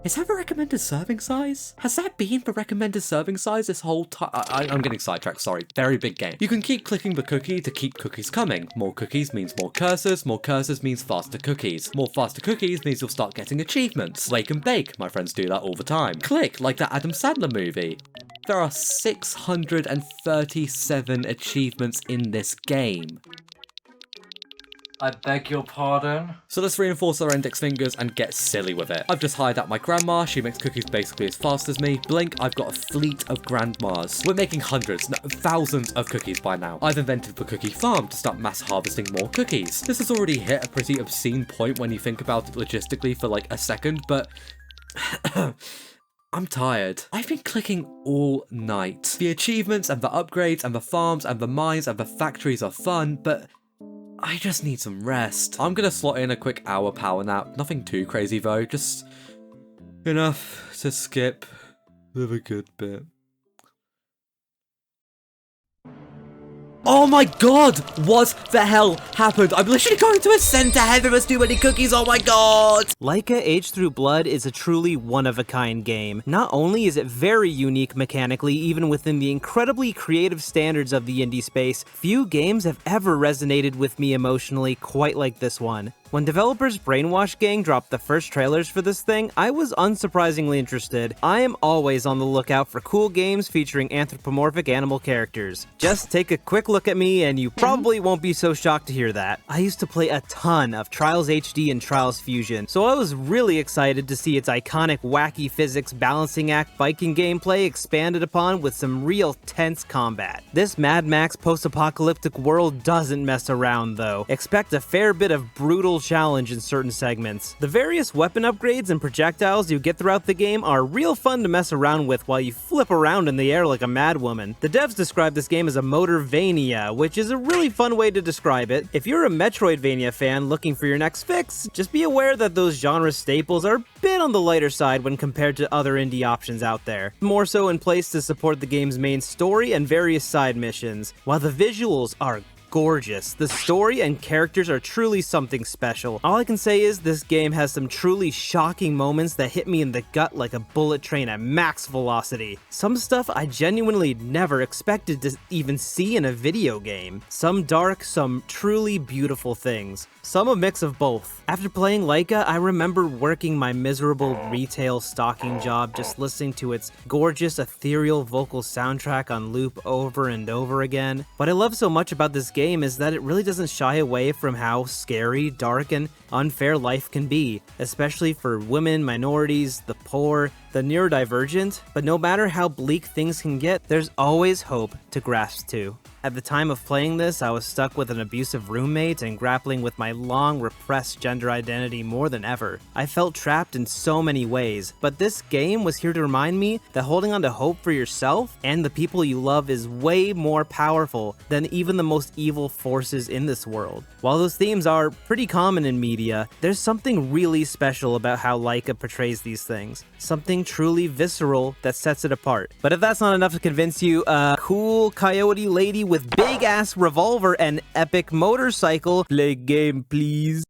Is that the recommended serving size? Has that been the recommended serving size this whole time? I'm getting sidetracked, sorry. Very big game. You can keep clicking the cookie to keep cookies coming. More cookies means more cursors means faster cookies. More faster cookies means you'll start getting achievements. Wake and bake, my friends do that all the time. Click, like that Adam Sandler movie. There are 637 achievements in this game. I beg your pardon? So let's reinforce our index fingers and get silly with it. I've just hired out my grandma, she makes cookies basically as fast as me. Blink, I've got a fleet of grandmas. We're making hundreds, no, thousands of cookies by now. I've invented the cookie farm to start mass harvesting more cookies. This has already hit a pretty obscene point when you think about it logistically for like a second, but... I'm tired. I've been clicking all night. The achievements and the upgrades and the farms and the mines and the factories are fun, but I just need some rest. I'm gonna slot in a quick hour power nap. Nothing too crazy though, just enough to skip with a good bit. Oh my god! What the hell happened? I'm literally going to ascend to heaven with too many cookies, oh my god! Laika Age Through Blood is a truly one-of-a-kind game. Not only is it very unique mechanically, even within the incredibly creative standards of the indie space, few games have ever resonated with me emotionally quite like this one. When developers Brainwash Gang dropped the first trailers for this thing, I was unsurprisingly interested. I am always on the lookout for cool games featuring anthropomorphic animal characters. Just take a quick look at me and you probably won't be so shocked to hear that. I used to play a ton of Trials HD and Trials Fusion, so I was really excited to see its iconic wacky physics balancing act Viking gameplay expanded upon with some real tense combat. This Mad Max post-apocalyptic world doesn't mess around though. Expect a fair bit of brutal challenge in certain segments. The various weapon upgrades and projectiles you get throughout the game are real fun to mess around with while you flip around in the air like a madwoman. The devs describe this game as a Motorvania, which is a really fun way to describe it. If you're a Metroidvania fan looking for your next fix, just be aware that those genre staples are a bit on the lighter side when compared to other indie options out there. More so in place to support the game's main story and various side missions. While the visuals are gorgeous, the story and characters are truly something special. All I can say is this game has some truly shocking moments that hit me in the gut like a bullet train at max velocity. Some stuff I genuinely never expected to even see in a video game. Some dark, some truly beautiful things. Some a mix of both. After playing Laika, I remember working my miserable retail stocking job just listening to its gorgeous ethereal vocal soundtrack on loop over and over again. What I love so much about this game is that it really doesn't shy away from how scary, dark, and unfair life can be, especially for women, minorities, the poor, the neurodivergent. But no matter how bleak things can get, there's always hope to grasp to. At the time of playing this, I was stuck with an abusive roommate and grappling with my long repressed gender identity more than ever. I felt trapped in so many ways, but this game was here to remind me that holding on to hope for yourself and the people you love is way more powerful than even the most evil forces in this world. While those themes are pretty common in media, there's something really special about how Laika portrays these things. Something something truly visceral that sets it apart. But if that's not enough to convince you, a cool coyote lady with big ass revolver and epic motorcycle, play game please.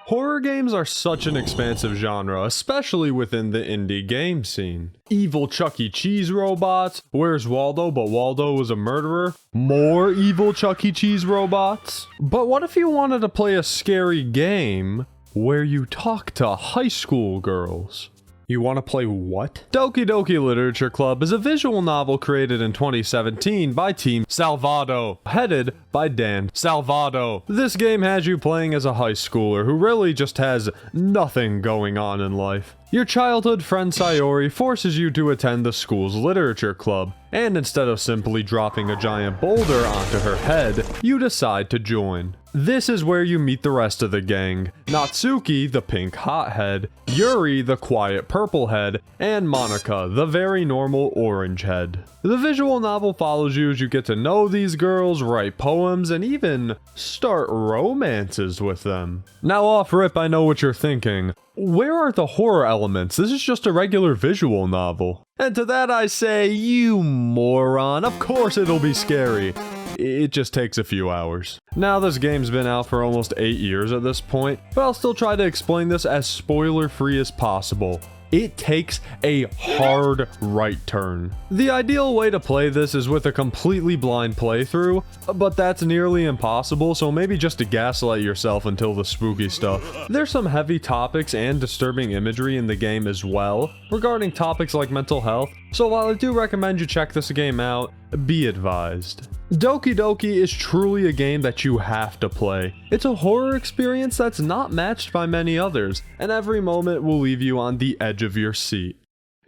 Horror games are such an expansive genre, especially within the indie game scene. Evil Chuck E. Cheese robots, Where's Waldo but Waldo was a murderer, more evil Chuck E. Cheese robots. But what if you wanted to play a scary game where you talk to high school girls? You want to play what? Doki Doki Literature Club is a visual novel created in 2017 by Team Salvado, headed by Dan Salvado. This game has you playing as a high schooler who really just has nothing going on in life. Your childhood friend Sayori forces you to attend the school's literature club, and instead of simply dropping a giant boulder onto her head, you decide to join. This is where you meet the rest of the gang: Natsuki, the pink hothead, Yuri, the quiet purple head, and Monica, the very normal orange head. The visual novel follows you as you get to know these girls, write poems, and even start romances with them. Now off rip, I know what you're thinking. Where are the horror elements? This is just a regular visual novel. And to that I say, you moron, of course it'll be scary. It just takes a few hours. Now this game's been out for almost 8 years at this point, but I'll still try to explain this as spoiler-free as possible. It takes a hard right turn. The ideal way to play this is with a completely blind playthrough, but that's nearly impossible, so maybe just to gaslight yourself until the spooky stuff. There's some heavy topics and disturbing imagery in the game as well, regarding topics like mental health, so while I do recommend you check this game out, be advised. Doki Doki is truly a game that you have to play. It's a horror experience that's not matched by many others, and every moment will leave you on the edge of your seat.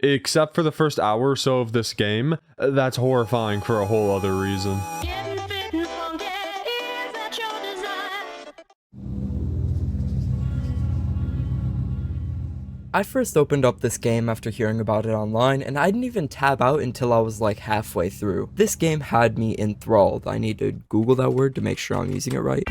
Except for the first hour or so of this game, that's horrifying for a whole other reason. I first opened up this game after hearing about it online, and I didn't even tab out until I was like halfway through. This game had me enthralled. I need to Google that word to make sure I'm using it right.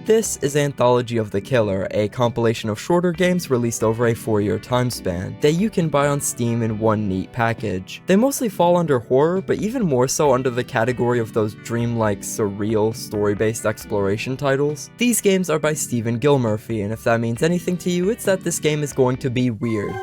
This is Anthology of the Killer, a compilation of shorter games released over a 4-year time span, that you can buy on Steam in one neat package. They mostly fall under horror, but even more so under the category of those dreamlike, surreal, story-based exploration titles. These games are by Stephen Gilmurphy, and if that means anything to you, it's that this game is going to be weird.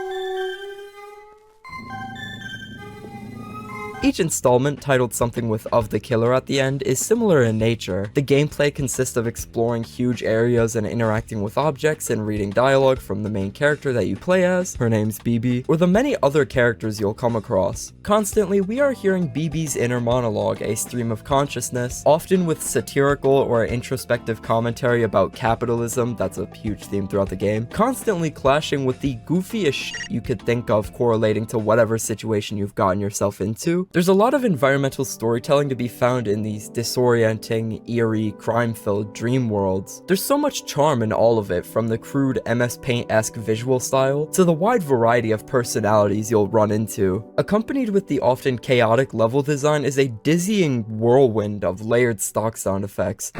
Each installment, titled something with "of the killer" at the end, is similar in nature. The gameplay consists of exploring huge areas and interacting with objects and reading dialogue from the main character that you play as, her name's BB, or the many other characters you'll come across. Constantly, we are hearing BB's inner monologue, a stream of consciousness, often with satirical or introspective commentary about capitalism, that's a huge theme throughout the game, constantly clashing with the goofiest shit you could think of correlating to whatever situation you've gotten yourself into. There's a lot of environmental storytelling to be found in these disorienting, eerie, crime-filled dream worlds. There's so much charm in all of it, from the crude MS Paint-esque visual style to the wide variety of personalities you'll run into. Accompanied with the often chaotic level design is a dizzying whirlwind of layered stock sound effects.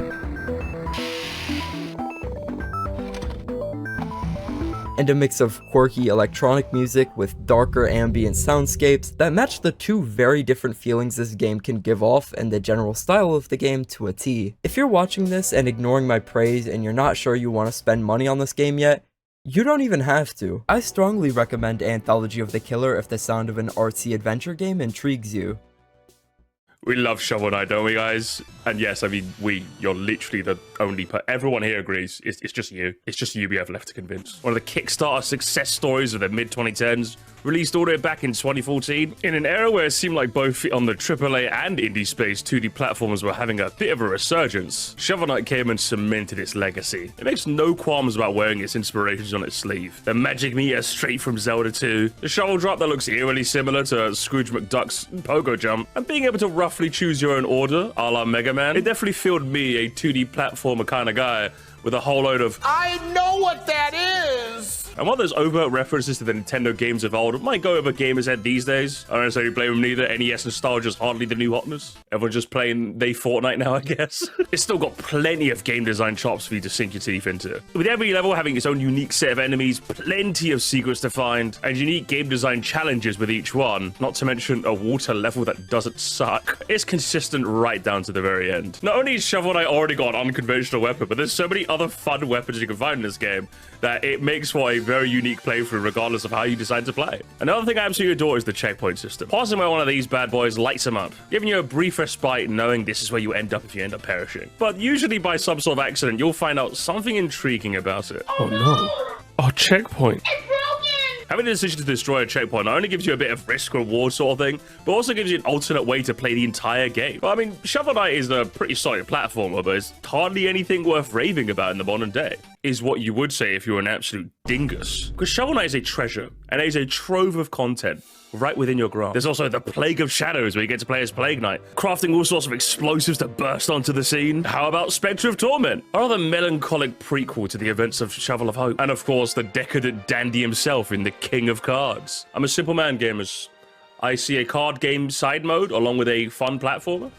And a mix of quirky electronic music with darker ambient soundscapes that match the two very different feelings this game can give off and the general style of the game to a T. If you're watching this and ignoring my praise and you're not sure you want to spend money on this game yet, you don't even have to. I strongly recommend Anthology of the Killer if the sound of an artsy adventure game intrigues you. We love Shovel Knight, don't we, guys? And yes, I mean, you're literally the only everyone here agrees. It's just you. It's just you we have left to convince. One of the Kickstarter success stories of the mid-2010s, released all the way back in 2014, in an era where it seemed like both on the AAA and indie space, 2D platformers were having a bit of a resurgence. Shovel Knight came and cemented its legacy. It makes no qualms about wearing its inspirations on its sleeve. The magic meter straight from Zelda 2, the shovel drop that looks eerily similar to Scrooge McDuck's pogo jump, and being able to roughly choose your own order, a la Mega Man. It definitely filled me, a 2D platformer kind of guy, with a whole load of I know what that is! And while there's overt references to the Nintendo games of old, it might go over gamers' head these days. I don't necessarily blame them neither. NES nostalgia is hardly the new hotness. Everyone's just playing Fortnite now, I guess. It's still got plenty of game design chops for you to sink your teeth into. With every level having its own unique set of enemies, plenty of secrets to find, and unique game design challenges with each one, not to mention a water level that doesn't suck. It's consistent right down to the very end. Not only is Shovel Knight already got an unconventional weapon, but there's so many other fun weapons you can find in this game that it makes for a very unique playthrough regardless of how you decide to play. Another thing I absolutely adore is the checkpoint system. Pausing by one of these bad boys lights them up, giving you a brief respite knowing this is where you end up if you end up perishing. But usually by some sort of accident, you'll find out something intriguing about it. Oh no. Oh, checkpoint. Having the decision to destroy a checkpoint not only gives you a bit of risk-reward sort of thing, but also gives you an alternate way to play the entire game. Well, I mean, Shovel Knight is a pretty solid platformer, but it's hardly anything worth raving about in the modern day, is what you would say if you were an absolute dingus. Because Shovel Knight is a treasure, and it is a trove of content right within your grasp. There's also the Plague of Shadows, where you get to play as Plague Knight, crafting all sorts of explosives to burst onto the scene. How about Spectre of Torment? A rather melancholic prequel to the events of Shovel of Hope. And of course, the decadent dandy himself in the King of Cards. I'm a simple man, gamers. I see a card game side mode along with a fun platformer.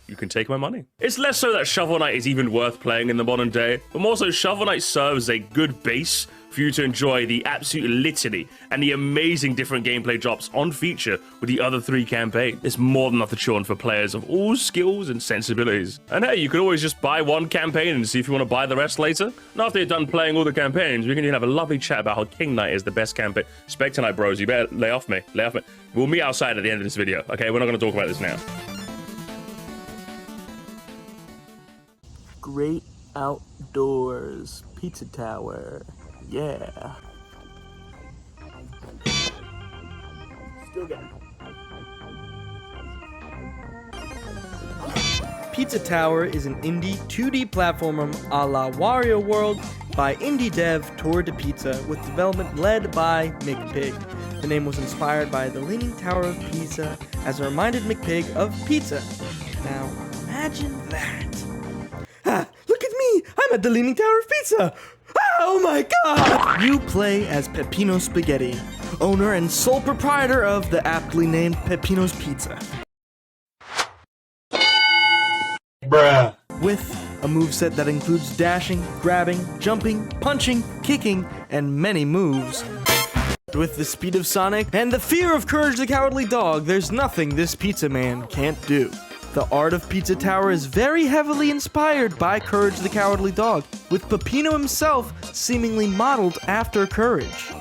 You can take my money. It's less so that Shovel Knight is even worth playing in the modern day, but more so Shovel Knight serves a good base for you to enjoy the absolute litany and the amazing different gameplay drops on feature with the other 3 campaigns. It's more than enough to chew on for players of all skills and sensibilities. And hey, you can always just buy one campaign and see if you want to buy the rest later. And after you're done playing all the campaigns, we can have a lovely chat about how King Knight is the best campaign. Spectre Knight bros, you better lay off me. Lay off me. We'll meet outside at the end of this video, okay? We're not going to talk about this now. Great outdoors. Pizza Tower. Yeah. Still got it. Pizza Tower is an indie 2D platformer a la Wario World by indie dev Tour de Pizza with development led by McPig. The name was inspired by the Leaning Tower of Pisa as it reminded McPig of pizza. Now, imagine that. Ah, look at me! I'm at the Leaning Tower of Pizza! Oh my god! You play as Peppino Spaghetti, owner and sole proprietor of the aptly named Peppino's Pizza. Bruh. With a moveset that includes dashing, grabbing, jumping, punching, kicking, and many moves. With the speed of Sonic and the fear of Courage the Cowardly Dog, there's nothing this pizza man can't do. The art of Pizza Tower is very heavily inspired by Courage the Cowardly Dog, with Peppino himself seemingly modeled after Courage.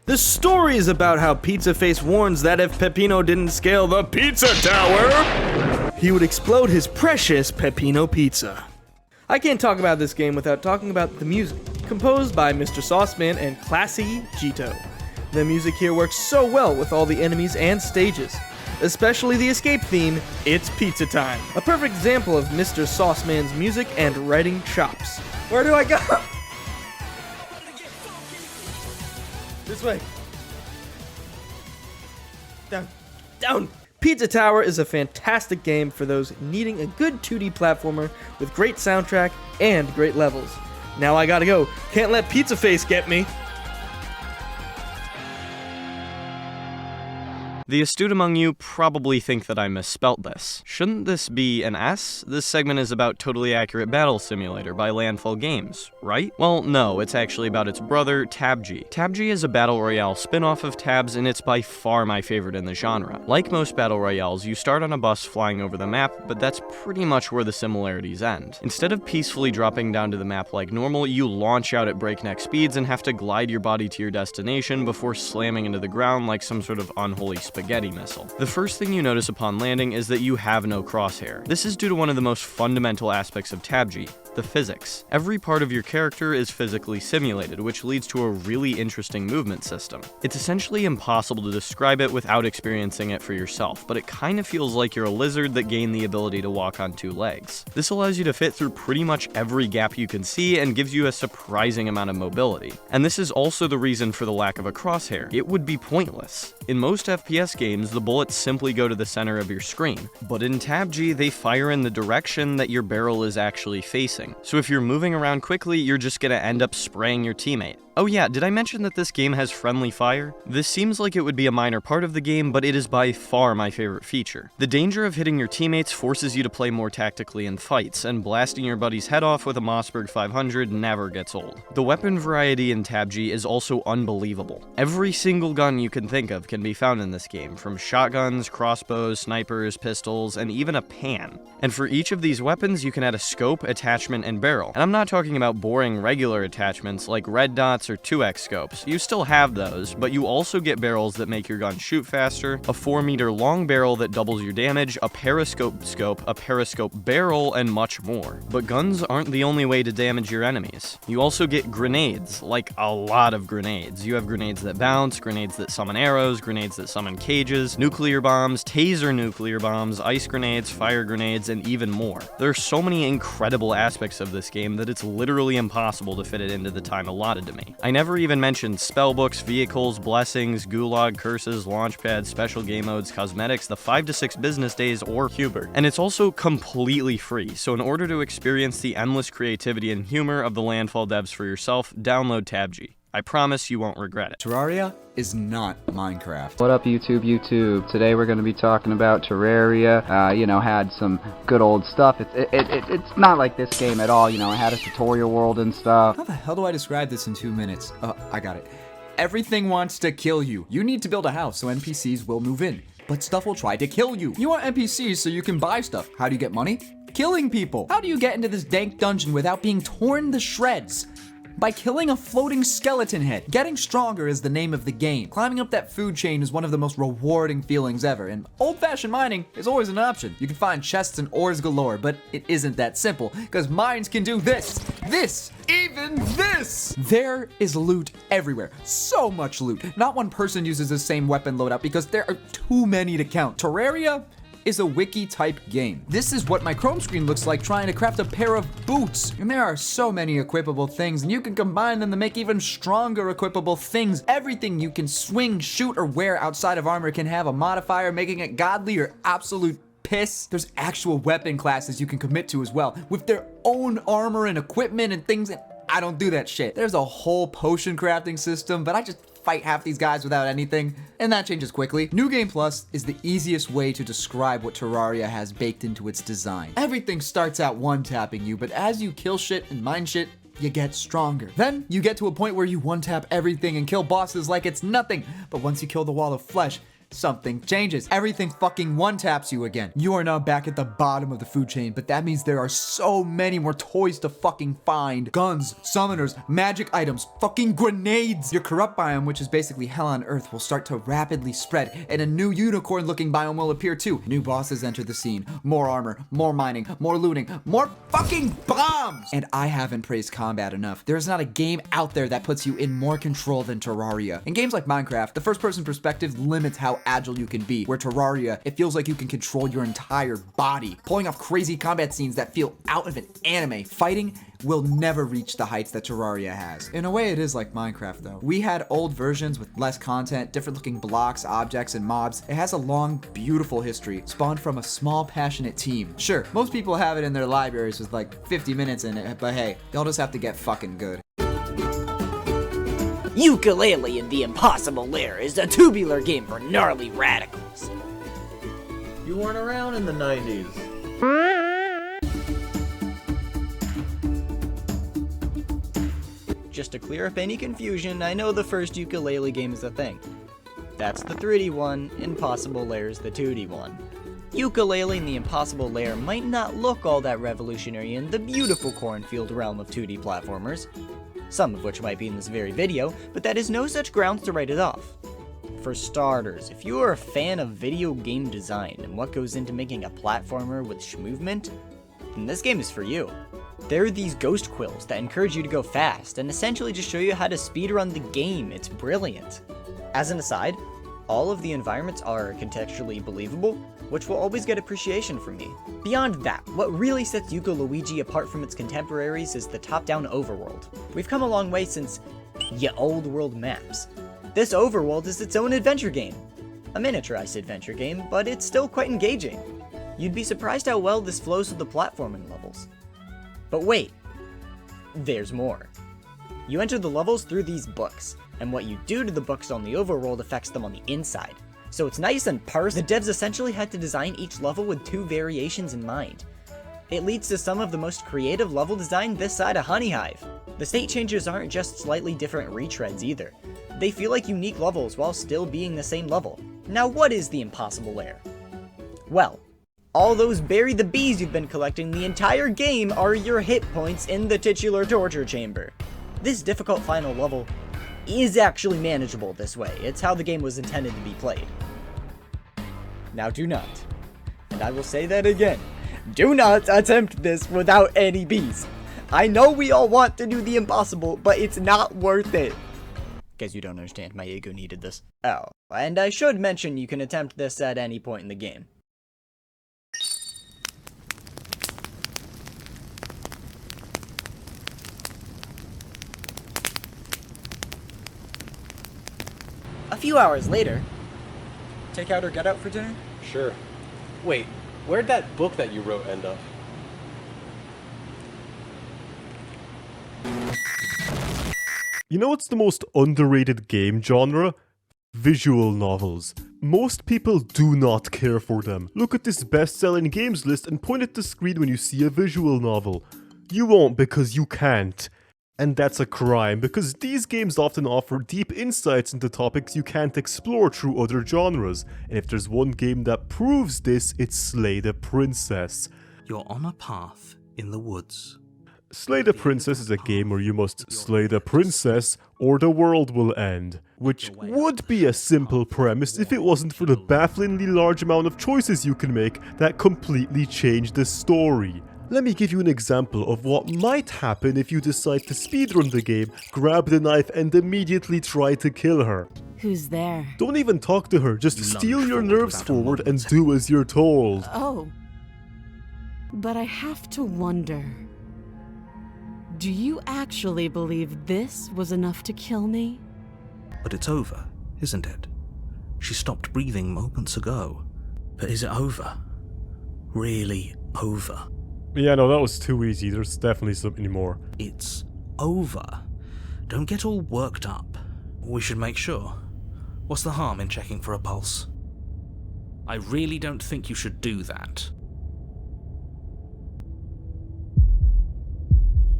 The story is about how Pizza Face warns that if Peppino didn't scale the Pizza Tower, he would explode his precious Peppino Pizza. I can't talk about this game without talking about the music, composed by Mr. Sauceman and Classy Gito. The music here works so well with all the enemies and stages, especially the escape theme, It's Pizza Time. A perfect example of Mr. Sauceman's music and writing chops. Where do I go? This way. Down. Down. Pizza Tower is a fantastic game for those needing a good 2D platformer with great soundtrack and great levels. Now I gotta go. Can't let Pizza Face get me. The astute among you probably think that I misspelt this. Shouldn't this be an S? This segment is about Totally Accurate Battle Simulator by Landfall Games, right? Well, no, it's actually about its brother, TabG. TabG is a battle royale spin-off of Tabs, and it's by far my favorite in the genre. Like most battle royales, you start on a bus flying over the map, but that's pretty much where the similarities end. Instead of peacefully dropping down to the map like normal, you launch out at breakneck speeds and have to glide your body to your destination before slamming into the ground like some sort of unholy spaghetti missile. The first thing you notice upon landing is that you have no crosshair. This is due to one of the most fundamental aspects of TabG, the physics. Every part of your character is physically simulated, which leads to a really interesting movement system. It's essentially impossible to describe it without experiencing it for yourself, but it kind of feels like you're a lizard that gained the ability to walk on 2 legs. This allows you to fit through pretty much every gap you can see and gives you a surprising amount of mobility. And this is also the reason for the lack of a crosshair. It would be pointless. In most FPS games, the bullets simply go to the center of your screen, but in Tab G, they fire in the direction that your barrel is actually facing. So if you're moving around quickly, you're just gonna end up spraying your teammate. Oh yeah, did I mention that this game has friendly fire? This seems like it would be a minor part of the game, but it is by far my favorite feature. The danger of hitting your teammates forces you to play more tactically in fights, and blasting your buddy's head off with a Mossberg 500 never gets old. The weapon variety in Tab G is also unbelievable. Every single gun you can think of can be found in this game, from shotguns, crossbows, snipers, pistols, and even a pan. And for each of these weapons, you can add a scope, attachment, and barrel. And I'm not talking about boring regular attachments like red dots or 2x scopes. You still have those, but you also get barrels that make your gun shoot faster, a 4-meter long barrel that doubles your damage, a periscope scope, a periscope barrel, and much more. But guns aren't the only way to damage your enemies. You also get grenades, like a lot of grenades. You have grenades that bounce, grenades that summon arrows, grenades that summon cages, nuclear bombs, taser nuclear bombs, ice grenades, fire grenades, and even more. There are so many incredible aspects of this game that it's literally impossible to fit it into the time allotted to me. I never even mentioned spellbooks, vehicles, blessings, gulag, curses, launchpads, special game modes, cosmetics, the 5 to 6 business days, or Hubert. And it's also completely free, so in order to experience the endless creativity and humor of the Landfall devs for yourself, download Tab G. I promise you won't regret it. Terraria is not Minecraft. What up, YouTube? Today we're going to be talking about Terraria. Had some good old stuff. It's not like this game at all. It had a tutorial world and stuff. How the hell do I describe this in 2 minutes? I got it. Everything wants to kill you. You need to build a house so NPCs will move in. But stuff will try to kill you. You want NPCs so you can buy stuff. How do you get money? Killing people. How do you get into this dank dungeon without being torn to shreds? By killing a floating skeleton head. Getting stronger is the name of the game. Climbing up that food chain is one of the most rewarding feelings ever, and old-fashioned mining is always an option. You can find chests and ores galore, but it isn't that simple, because mines can do this, even this! There is loot everywhere. So much loot. Not one person uses the same weapon loadout because there are too many to count. Terraria is a wiki-type game. This is what my Chrome screen looks like trying to craft a pair of boots. And there are so many equipable things, and you can combine them to make even stronger equipable things. Everything you can swing, shoot, or wear outside of armor can have a modifier, making it godly or absolute piss. There's actual weapon classes you can commit to as well, with their own armor and equipment and things, and I don't do that shit. There's a whole potion crafting system, but I just fight half these guys without anything, and that changes quickly. New Game Plus is the easiest way to describe what Terraria has baked into its design. Everything starts out one-tapping you, but as you kill shit and mine shit, you get stronger. Then you get to a point where you one-tap everything and kill bosses like it's nothing, but once you kill the wall of flesh, something changes. Everything fucking one-taps you again. You are now back at the bottom of the food chain, but that means there are so many more toys to fucking find. Guns, summoners, magic items, fucking grenades. Your corrupt biome, which is basically hell on earth, will start to rapidly spread, and a new unicorn-looking biome will appear too. New bosses enter the scene. More armor, more mining, more looting, more fucking bombs! And I haven't praised combat enough. There is not a game out there that puts you in more control than Terraria. In games like Minecraft, the first-person perspective limits how agile you can be, where Terraria, it feels like you can control your entire body, pulling off crazy combat scenes that feel out of an anime. Fighting will never reach the heights that Terraria has. In a way, it is like Minecraft though. We had old versions with less content, different looking blocks, objects, and mobs. It has a long, beautiful history, spawned from a small, passionate team. Sure, most people have it in their libraries with like 50 minutes in it, but hey, they'll just have to get fucking good. Yooka-Laylee and the Impossible Lair is a tubular game for gnarly radicals. You weren't around in the 90s. Just to clear up any confusion, I know the first Yooka-Laylee game is a thing. That's the 3D one, Impossible Lair is the 2D one. Yooka-Laylee and the Impossible Lair might not look all that revolutionary in the beautiful cornfield realm of 2D platformers, some of which might be in this very video, but that is no such grounds to write it off. For starters, if you are a fan of video game design and what goes into making a platformer with shmovement, then this game is for you. There are these ghost quills that encourage you to go fast and essentially just show you how to speedrun the game. It's brilliant. As an aside, all of the environments are contextually believable, which will always get appreciation from me. Beyond that, what really sets Yooka-Luigi apart from its contemporaries is the top-down overworld. We've come a long way since Ye Old World maps. This overworld is its own adventure game. A miniaturized adventure game, but it's still quite engaging. You'd be surprised how well this flows with the platforming levels. But wait, there's more. You enter the levels through these books, and what you do to the books on the overworld affects them on the inside. So it's nice and parsed. The devs essentially had to design each level with 2 variations in mind. It leads to some of the most creative level design this side of Honey Hive. The state changes aren't just slightly different retreads either. They feel like unique levels while still being the same level. Now what is the impossible lair? Well, all those bury the bees you've been collecting the entire game are your hit points in the titular torture chamber. This difficult final level is actually manageable this way. It's how the game was intended to be played. Now do not, and I will say that again, do not attempt this without any bees. I know we all want to do the impossible, but it's not worth it. Guess you don't understand, my ego needed this. Oh, and I should mention you can attempt this at any point in the game. A few hours later, take out or get out for dinner? Sure. Wait, where'd that book that you wrote end up? You know what's the most underrated game genre? Visual novels. Most people do not care for them. Look at this best-selling games list and point at the screen when you see a visual novel. You won't because you can't. And that's a crime, because these games often offer deep insights into topics you can't explore through other genres. And if there's one game that proves this, it's Slay the Princess. You're on a path in the woods. Slay the Princess is a game where you must slay the princess or the world will end. Which would be a simple premise if it wasn't for the bafflingly large amount of choices you can make that completely change the story. Let me give you an example of what might happen if you decide to speedrun the game, grab the knife and immediately try to kill her. Who's there? Don't even talk to her, just steal your nerves forward and do as you're told. Oh. But I have to wonder. Do you actually believe this was enough to kill me? But it's over, isn't it? She stopped breathing moments ago. But is it over? Really over? Yeah, no, that was too easy. There's definitely something more. It's over. Don't get all worked up. We should make sure. What's the harm in checking for a pulse? I really don't think you should do that.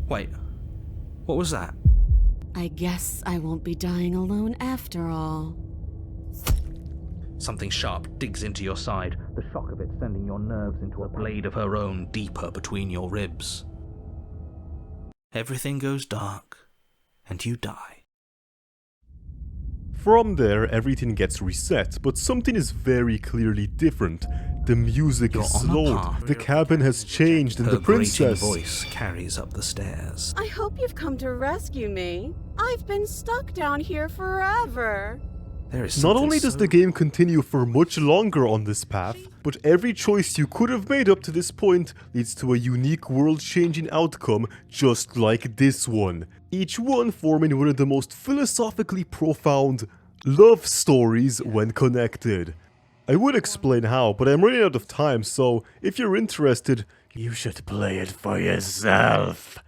Wait, what was that? I guess I won't be dying alone after all. Something sharp digs into your side, the shock of it sending your nerves into a blade of her own deeper between your ribs. Everything goes dark, and you die. From there, everything gets reset, but something is very clearly different. The music is slowed, the cabin has changed, and the princess... Her grating voice carries up the stairs. I hope you've come to rescue me. I've been stuck down here forever. Not only does the game continue for much longer on this path, but every choice you could have made up to this point leads to a unique world-changing outcome just like this one. Each one forming one of the most philosophically profound love stories when connected. I would explain how, but I'm running out of time, so if you're interested, you should play it for yourself.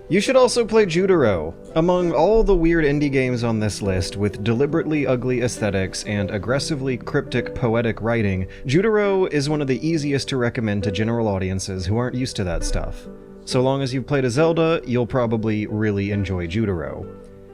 You should also play Jutaro. Among all the weird indie games on this list with deliberately ugly aesthetics and aggressively cryptic poetic writing, Jutaro is one of the easiest to recommend to general audiences who aren't used to that stuff. So long as you've played a Zelda, you'll probably really enjoy Jutaro.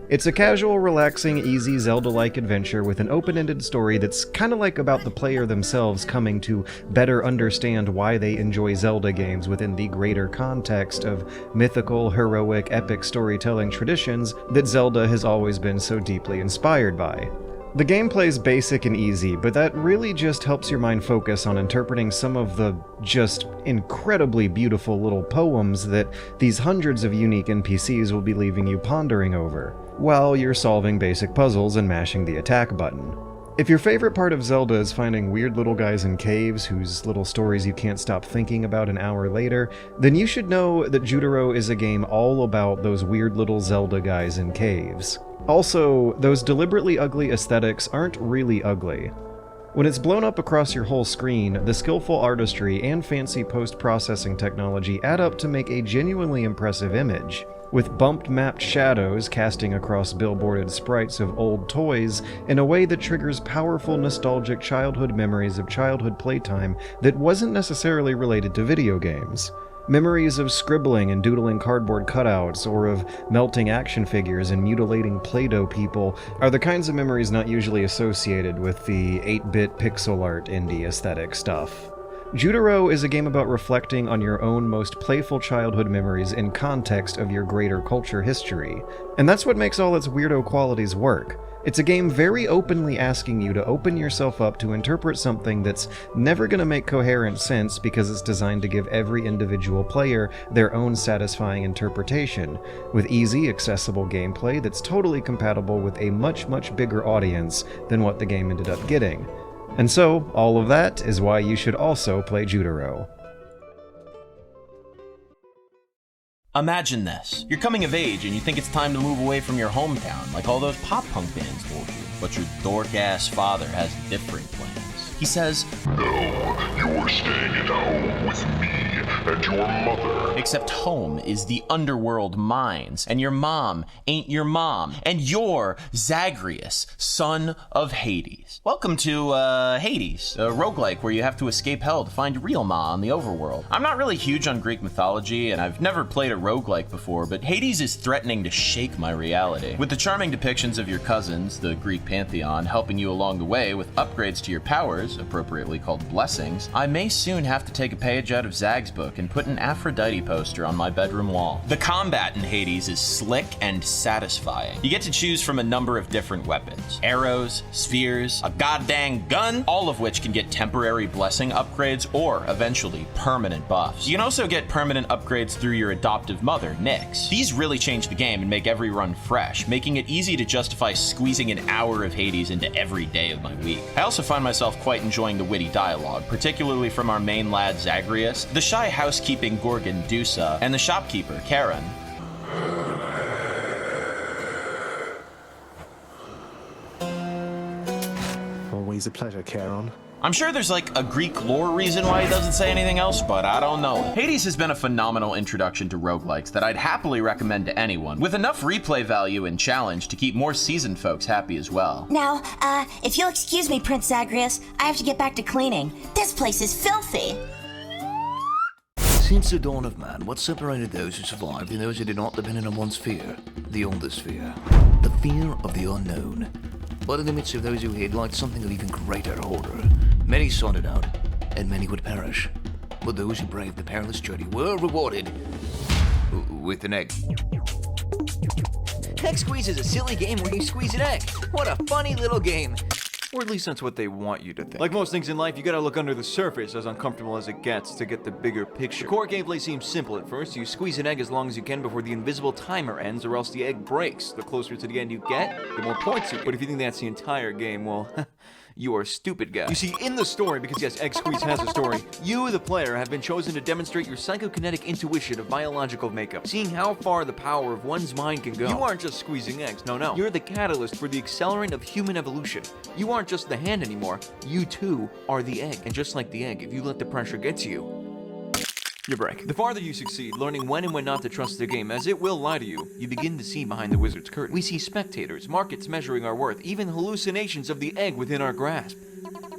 It's a casual, relaxing, easy Zelda-like adventure with an open-ended story that's kinda like about the player themselves coming to better understand why they enjoy Zelda games within the greater context of mythical, heroic, epic storytelling traditions that Zelda has always been so deeply inspired by. The gameplay's basic and easy, but that really just helps your mind focus on interpreting some of the just incredibly beautiful little poems that these hundreds of unique NPCs will be leaving you pondering over, while you're solving basic puzzles and mashing the attack button. If your favorite part of Zelda is finding weird little guys in caves whose little stories you can't stop thinking about an hour later, then you should know that Jutaro is a game all about those weird little Zelda guys in caves. Also, those deliberately ugly aesthetics aren't really ugly. When it's blown up across your whole screen, the skillful artistry and fancy post-processing technology add up to make a genuinely impressive image. With bumped mapped shadows casting across billboarded sprites of old toys in a way that triggers powerful nostalgic childhood memories of childhood playtime that wasn't necessarily related to video games. Memories of scribbling and doodling cardboard cutouts, or of melting action figures and mutilating Play-Doh people, are the kinds of memories not usually associated with the 8-bit pixel art indie aesthetic stuff. Jutaro is a game about reflecting on your own most playful childhood memories in context of your greater culture history, and that's what makes all its weirdo qualities work. It's a game very openly asking you to open yourself up to interpret something that's never going to make coherent sense because it's designed to give every individual player their own satisfying interpretation, with easy, accessible gameplay that's totally compatible with a much, much bigger audience than what the game ended up getting. And so, all of that is why you should also play Jutaro. Imagine this. You're coming of age and you think it's time to move away from your hometown, like all those pop-punk bands told you. But your dork-ass father has different plans. He says, "No, you're staying at home with me and your mother." Except home is the underworld mines, and your mom ain't your mom, and you're Zagreus, son of Hades. Welcome to, Hades, a roguelike where you have to escape hell to find real ma in the overworld. I'm not really huge on Greek mythology, and I've never played a roguelike before, but Hades is threatening to shake my reality. With the charming depictions of your cousins, the Greek pantheon, helping you along the way with upgrades to your powers, appropriately called blessings, I may soon have to take a page out of Zag's book and put an Aphrodite poster on my bedroom wall. The combat in Hades is slick and satisfying. You get to choose from a number of different weapons. Arrows, spheres, a goddamn gun, all of which can get temporary blessing upgrades or eventually permanent buffs. You can also get permanent upgrades through your adoptive mother, Nyx. These really change the game and make every run fresh, making it easy to justify squeezing an hour of Hades into every day of my week. I also find myself quite enjoying the witty dialogue, particularly from our main lad Zagreus, the shy housekeeping Gorgon Dusa, and the shopkeeper Karen. Always a pleasure, Karen. I'm sure there's like a Greek lore reason why he doesn't say anything else, but I don't know. Hades has been a phenomenal introduction to roguelikes that I'd happily recommend to anyone, with enough replay value and challenge to keep more seasoned folks happy as well. Now, if you'll excuse me, Prince Zagreus, I have to get back to cleaning. This place is filthy. Since the dawn of man, what separated those who survived and those who did not depended on one's fear? The oldest fear. The fear of the unknown. But in the midst of those who hid lied something of even greater horror. Many sought it out, and many would perish. But those who braved the perilous journey were rewarded with an egg. Egg Squeeze is a silly game where you squeeze an egg. What a funny little game. Or at least that's what they want you to think. Like most things in life, you gotta look under the surface, as uncomfortable as it gets, to get the bigger picture. Core gameplay seems simple at first. You squeeze an egg as long as you can before the invisible timer ends, or else the egg breaks. The closer to the end you get, the more points you get. But if you think that's the entire game, well, you are a stupid guy. You see, in the story, because yes, Egg Squeeze has a story, you, the player, have been chosen to demonstrate your psychokinetic intuition of biological makeup, seeing how far the power of one's mind can go. You aren't just squeezing eggs, no. You're the catalyst for the accelerant of human evolution. You aren't just the hand anymore, you too are the egg. And just like the egg, if you let the pressure get to you break. The farther you succeed, learning when and when not to trust the game, as it will lie to you, you begin to see behind the wizard's curtain. We see spectators, markets measuring our worth, even hallucinations of the egg within our grasp.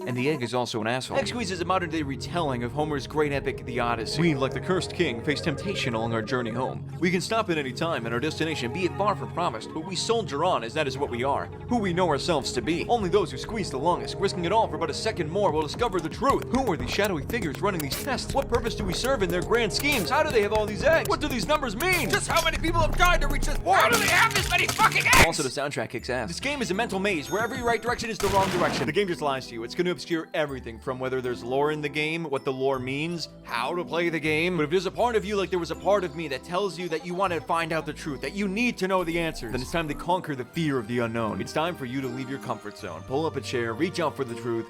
And the egg is also an asshole. Egg Squeeze is a modern-day retelling of Homer's great epic, The Odyssey. We, like the cursed king, face temptation along our journey home. We can stop at any time, and our destination be it far from promised, but we soldier on, as that is what we are, who we know ourselves to be. Only those who squeeze the longest, risking it all for but a second more, will discover the truth. Who are these shadowy figures running these tests? What purpose do we serve in their grand schemes? How do they have all these eggs? What do these numbers mean? Just how many people have died to reach this point? How do they have this many fucking eggs? Also, the soundtrack kicks ass. This game is a mental maze where every right direction is the wrong direction. The game just lies to you. It's going to obscure everything from whether there's lore in the game, what the lore means, how to play the game. But if there's a part of you like there was a part of me that tells you that you want to find out the truth, that you need to know the answers, then it's time to conquer the fear of the unknown. It's time for you to leave your comfort zone, pull up a chair, reach out for the truth.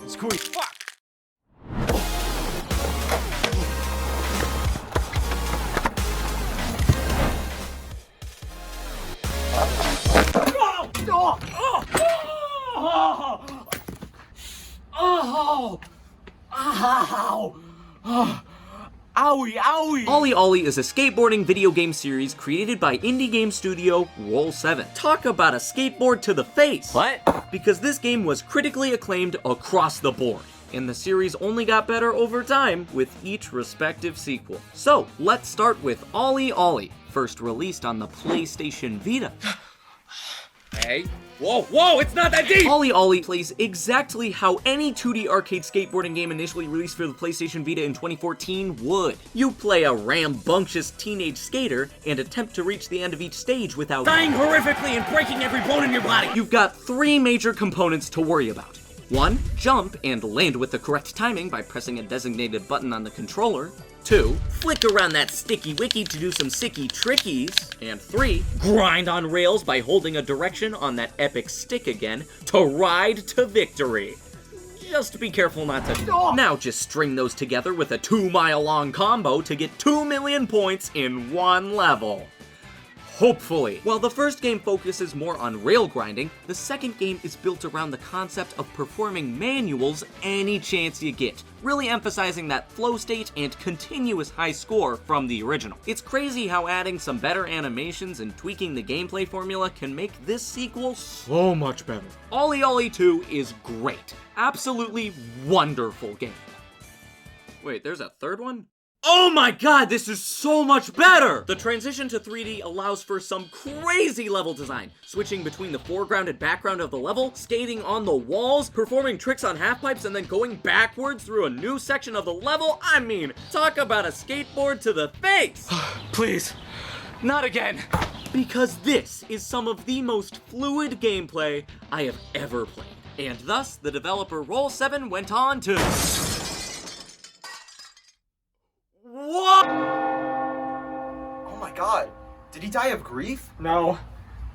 Squeeze. Fuck! Oh! Ow! Oh. Owie, owie! Ollie Ollie is a skateboarding video game series created by indie game studio Roll7. Talk about a skateboard to the face! What? Because this game was critically acclaimed across the board, and the series only got better over time with each respective sequel. So, let's start with Ollie Ollie, first released on the PlayStation Vita. Hey. Whoa, it's not that deep! Ollie Ollie plays exactly how any 2D arcade skateboarding game initially released for the PlayStation Vita in 2014 would. You play a rambunctious teenage skater and attempt to reach the end of each stage without dying horrifically and breaking every bone in your body! You've got 3 major components to worry about. 1. Jump and land with the correct timing by pressing a designated button on the controller. 2. Flick around that sticky wicky to do some sicky trickies. And 3. Grind on rails by holding a direction on that epic stick again to ride to victory. Just be careful not to... Now just string those together with a 2-mile-long combo to get 2 million points in one level. Hopefully. While the first game focuses more on rail grinding, the second game is built around the concept of performing manuals any chance you get, really emphasizing that flow state and continuous high score from the original. It's crazy how adding some better animations and tweaking the gameplay formula can make this sequel so much better. Ollie Ollie 2 is great. Absolutely wonderful game. Wait, there's a third one? Oh my god, this is so much better! The transition to 3D allows for some crazy level design, switching between the foreground and background of the level, skating on the walls, performing tricks on half-pipes, and then going backwards through a new section of the level. I mean, talk about a skateboard to the face! Please, not again! Because this is some of the most fluid gameplay I have ever played. And thus, the developer Roll7 went on to... What? Oh my god. Did he die of grief? No.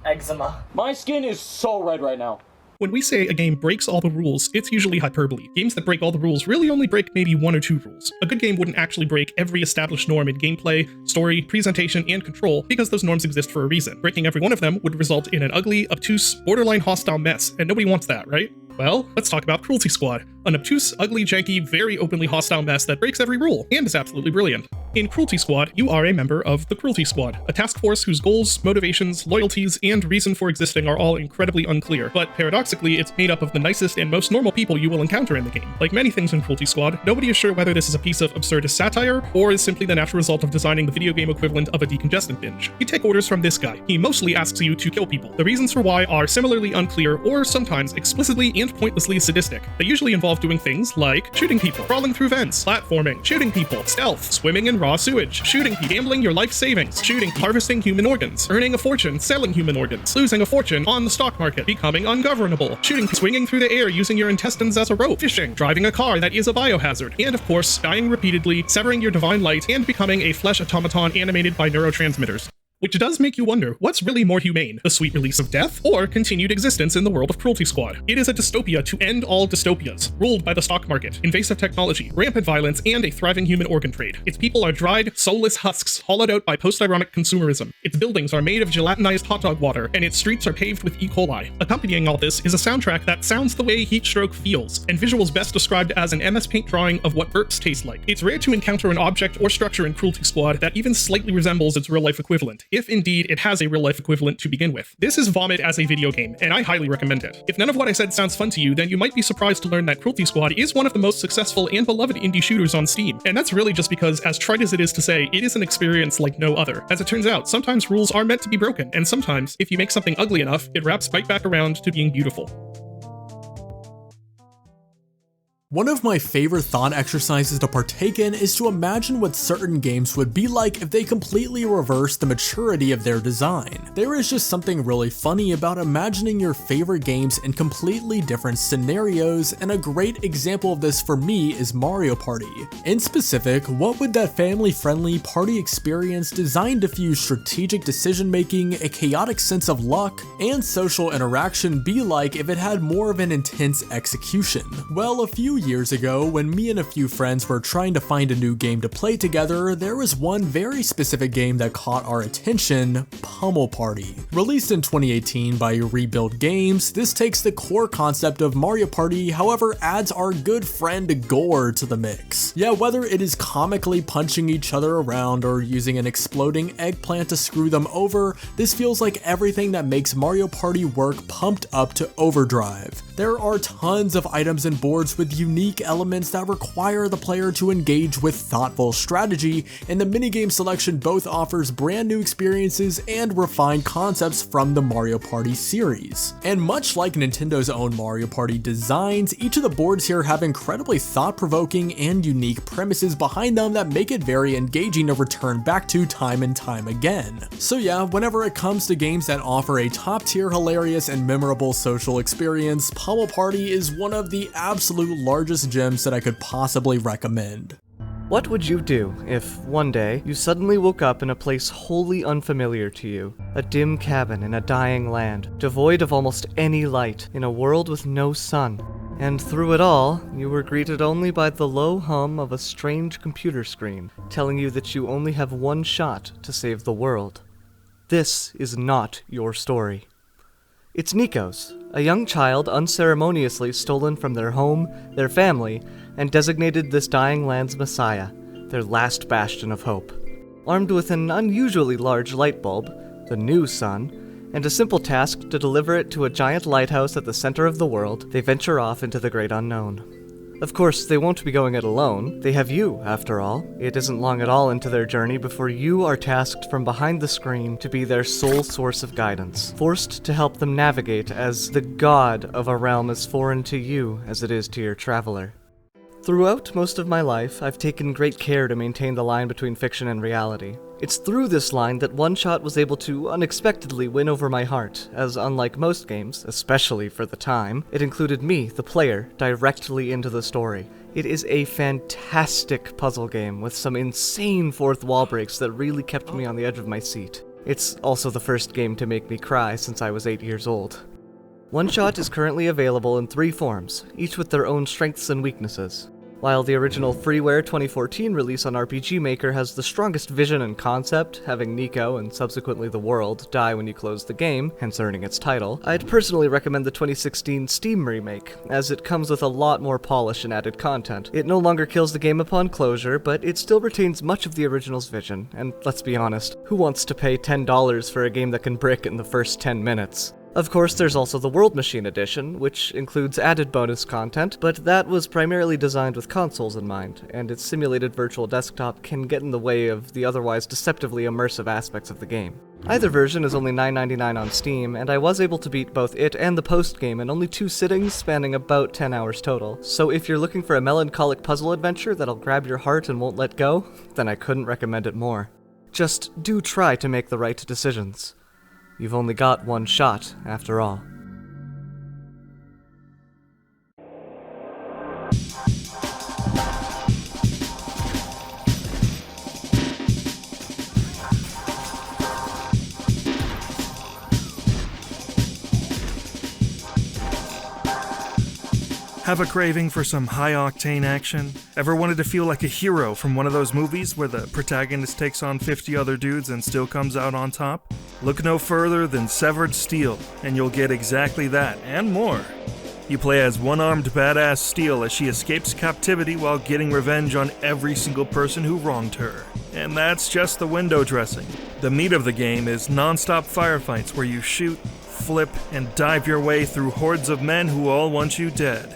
Eczema. My skin is so red right now. When we say a game breaks all the rules, it's usually hyperbole. Games that break all the rules really only break maybe 1 or 2 rules. A good game wouldn't actually break every established norm in gameplay, story, presentation, and control, because those norms exist for a reason. Breaking every one of them would result in an ugly, obtuse, borderline hostile mess, and nobody wants that, right? Well, let's talk about Cruelty Squad, an obtuse, ugly, janky, very openly hostile mess that breaks every rule, and is absolutely brilliant. In Cruelty Squad, you are a member of the Cruelty Squad, a task force whose goals, motivations, loyalties, and reason for existing are all incredibly unclear, but paradoxically, it's made up of the nicest and most normal people you will encounter in the game. Like many things in Cruelty Squad, nobody is sure whether this is a piece of absurdist satire, or is simply the natural result of designing the video game equivalent of a decongestant binge. You take orders from this guy. He mostly asks you to kill people. The reasons for why are similarly unclear, or sometimes explicitly and pointlessly sadistic. They usually involve doing things like shooting people, crawling through vents, platforming, shooting people, stealth, swimming in raw sewage, shooting people, gambling your life savings, shooting, harvesting human organs, earning a fortune selling human organs, losing a fortune on the stock market, becoming ungovernable, shooting, swinging through the air using your intestines as a rope, fishing, driving a car that is a biohazard, and of course, dying repeatedly, severing your divine light, and becoming a flesh automaton animated by neurotransmitters. Which does make you wonder, what's really more humane, the sweet release of death, or continued existence in the world of Cruelty Squad? It is a dystopia to end all dystopias, ruled by the stock market, invasive technology, rampant violence, and a thriving human organ trade. Its people are dried, soulless husks, hollowed out by post-ironic consumerism. Its buildings are made of gelatinized hot dog water, and its streets are paved with E. coli. Accompanying all this is a soundtrack that sounds the way Heatstroke feels, and visuals best described as an MS Paint drawing of what burps taste like. It's rare to encounter an object or structure in Cruelty Squad that even slightly resembles its real-life equivalent, if indeed it has a real-life equivalent to begin with. This is vomit as a video game, and I highly recommend it. If none of what I said sounds fun to you, then you might be surprised to learn that Cruelty Squad is one of the most successful and beloved indie shooters on Steam, and that's really just because, as trite as it is to say, it is an experience like no other. As it turns out, sometimes rules are meant to be broken, and sometimes, if you make something ugly enough, it wraps right back around to being beautiful. One of my favorite thought exercises to partake in is to imagine what certain games would be like if they completely reversed the maturity of their design. There is just something really funny about imagining your favorite games in completely different scenarios, and a great example of this for me is Mario Party. In specific, what would that family-friendly party experience designed to fuse strategic decision-making, a chaotic sense of luck, and social interaction be like if it had more of an intense execution? Well, a few years ago, when me and a few friends were trying to find a new game to play together, there was one very specific game that caught our attention: Pummel Party. Released in 2018 by Rebuild Games, this takes the core concept of Mario Party, however adds our good friend Gore to the mix. Yeah, whether it is comically punching each other around or using an exploding eggplant to screw them over, this feels like everything that makes Mario Party work pumped up to overdrive. There are tons of items and boards with unique elements that require the player to engage with thoughtful strategy, and the minigame selection both offers brand new experiences and refined concepts from the Mario Party series. And much like Nintendo's own Mario Party designs, each of the boards here have incredibly thought-provoking and unique premises behind them that make it very engaging to return back to time and time again. So yeah, whenever it comes to games that offer a top-tier, hilarious, and memorable social experience, Pummel Party is one of the absolute largest gems that I could possibly recommend. What would you do if, one day, you suddenly woke up in a place wholly unfamiliar to you? A dim cabin in a dying land, devoid of almost any light, in a world with no sun. And through it all, you were greeted only by the low hum of a strange computer screen, telling you that you only have one shot to save the world. This is not your story. It's Nico's, a young child unceremoniously stolen from their home, their family, and designated this dying land's messiah, their last bastion of hope. Armed with an unusually large light bulb, the new sun, and a simple task to deliver it to a giant lighthouse at the center of the world, they venture off into the great unknown. Of course, they won't be going it alone. They have you, after all. It isn't long at all into their journey before you are tasked from behind the screen to be their sole source of guidance, forced to help them navigate as the god of a realm as foreign to you as it is to your traveler. Throughout most of my life, I've taken great care to maintain the line between fiction and reality. It's through this line that One Shot was able to unexpectedly win over my heart, as unlike most games, especially for the time, it included me, the player, directly into the story. It is a fantastic puzzle game with some insane fourth wall breaks that really kept me on the edge of my seat. It's also the first game to make me cry since I was 8 years old. One Shot is currently available in 3 forms, each with their own strengths and weaknesses. While the original freeware 2014 release on RPG Maker has the strongest vision and concept, having Nico and subsequently the world die when you close the game, hence earning its title, I'd personally recommend the 2016 Steam remake, as it comes with a lot more polish and added content. It no longer kills the game upon closure, but it still retains much of the original's vision, and let's be honest, who wants to pay $10 for a game that can brick in the first 10 minutes? Of course, there's also the World Machine Edition, which includes added bonus content, but that was primarily designed with consoles in mind, and its simulated virtual desktop can get in the way of the otherwise deceptively immersive aspects of the game. Either version is only $9.99 on Steam, and I was able to beat both it and the post-game in only 2 sittings spanning about 10 hours total. So if you're looking for a melancholic puzzle adventure that'll grab your heart and won't let go, then I couldn't recommend it more. Just do try to make the right decisions. You've only got one shot, after all. Have a craving for some high-octane action? Ever wanted to feel like a hero from one of those movies where the protagonist takes on 50 other dudes and still comes out on top? Look no further than Severed Steel, and you'll get exactly that, and more. You play as one-armed badass Steel as she escapes captivity while getting revenge on every single person who wronged her. And that's just the window dressing. The meat of the game is non-stop firefights where you shoot, flip, and dive your way through hordes of men who all want you dead.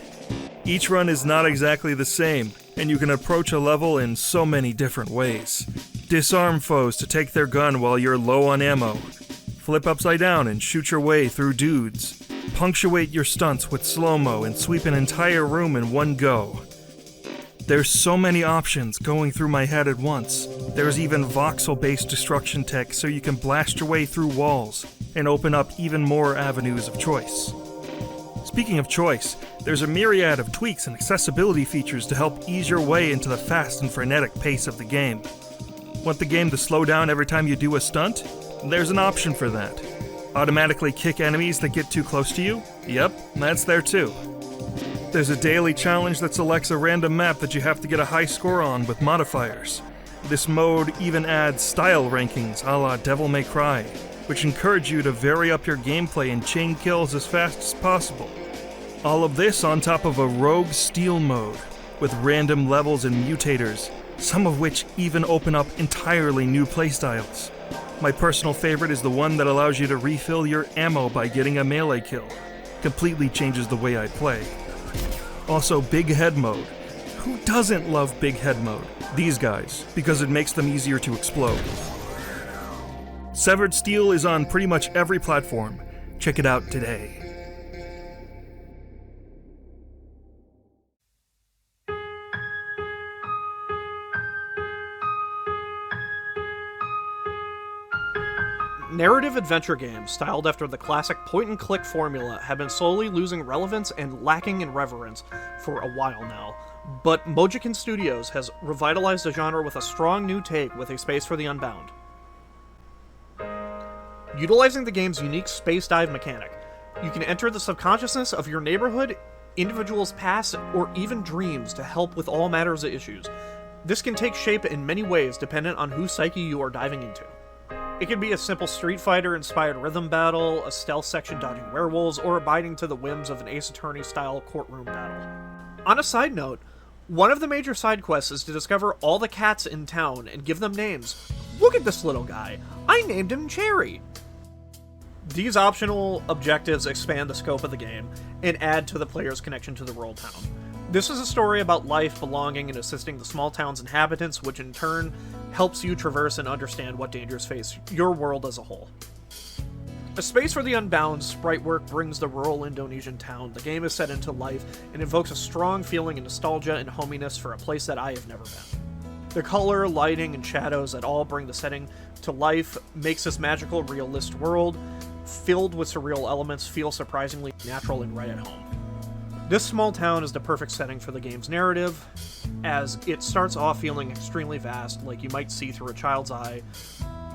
Each run is not exactly the same, and you can approach a level in so many different ways. Disarm foes to take their gun while you're low on ammo. Flip upside down and shoot your way through dudes. Punctuate your stunts with slow-mo and sweep an entire room in one go. There's so many options going through my head at once. There's even voxel-based destruction tech so you can blast your way through walls and open up even more avenues of choice. Speaking of choice, there's a myriad of tweaks and accessibility features to help ease your way into the fast and frenetic pace of the game. Want the game to slow down every time you do a stunt? There's an option for that. Automatically kick enemies that get too close to you? Yep, that's there too. There's a daily challenge that selects a random map that you have to get a high score on with modifiers. This mode even adds style rankings a la Devil May Cry, which encourage you to vary up your gameplay and chain kills as fast as possible. All of this on top of a rogue steal mode, with random levels and mutators, some of which even open up entirely new playstyles. My personal favorite is the one that allows you to refill your ammo by getting a melee kill. Completely changes the way I play. Also, Big Head mode. Who doesn't love Big Head mode? These guys, because it makes them easier to explode. Severed Steel is on pretty much every platform. Check it out today. Narrative adventure games, styled after the classic point-and-click formula, have been slowly losing relevance and lacking in reverence for a while now. But Mojikin Studios has revitalized the genre with a strong new take with A Space for the Unbound. Utilizing the game's unique space dive mechanic, you can enter the subconsciousness of your neighborhood, individuals' past, or even dreams to help with all matters of issues. This can take shape in many ways dependent on whose psyche you are diving into. It can be a simple Street Fighter-inspired rhythm battle, a stealth section dodging werewolves, or abiding to the whims of an Ace Attorney-style courtroom battle. On a side note, one of the major side quests is to discover all the cats in town and give them names. Look at this little guy. I named him Cherry. These optional objectives expand the scope of the game and add to the player's connection to the rural town. This is a story about life, belonging, and assisting the small town's inhabitants, which in turn helps you traverse and understand what dangers face your world as a whole. A Space for the Unbound sprite work brings the rural Indonesian town. The game is set into life and invokes a strong feeling of nostalgia and hominess for a place that I have never been. The color, lighting, and shadows that all bring the setting to life makes this magical, realist world, filled with surreal elements, feel surprisingly natural and right at home. This small town is the perfect setting for the game's narrative, as it starts off feeling extremely vast, like you might see through a child's eye,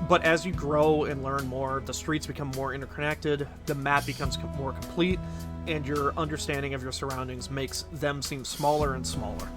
but as you grow and learn more, the streets become more interconnected, the map becomes more complete, and your understanding of your surroundings makes them seem smaller and smaller.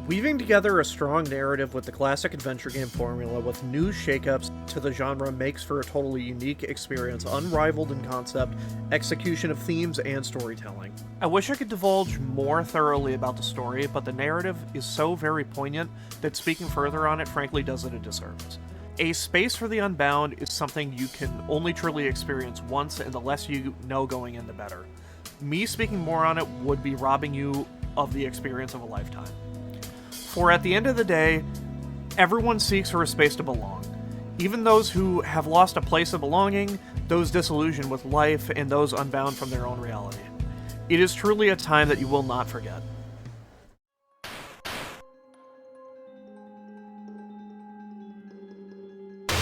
Weaving together a strong narrative with the classic adventure game formula with new shakeups to the genre makes for a totally unique experience, unrivaled in concept, execution of themes, and storytelling. I wish I could divulge more thoroughly about the story, but the narrative is so very poignant that speaking further on it frankly does it a disservice. A Space for the Unbound is something you can only truly experience once, and the less you know going in, the better. Me speaking more on it would be robbing you of the experience of a lifetime. For at the end of the day, everyone seeks for a space to belong. Even those who have lost a place of belonging, those disillusioned with life, and those unbound from their own reality. It is truly a time that you will not forget.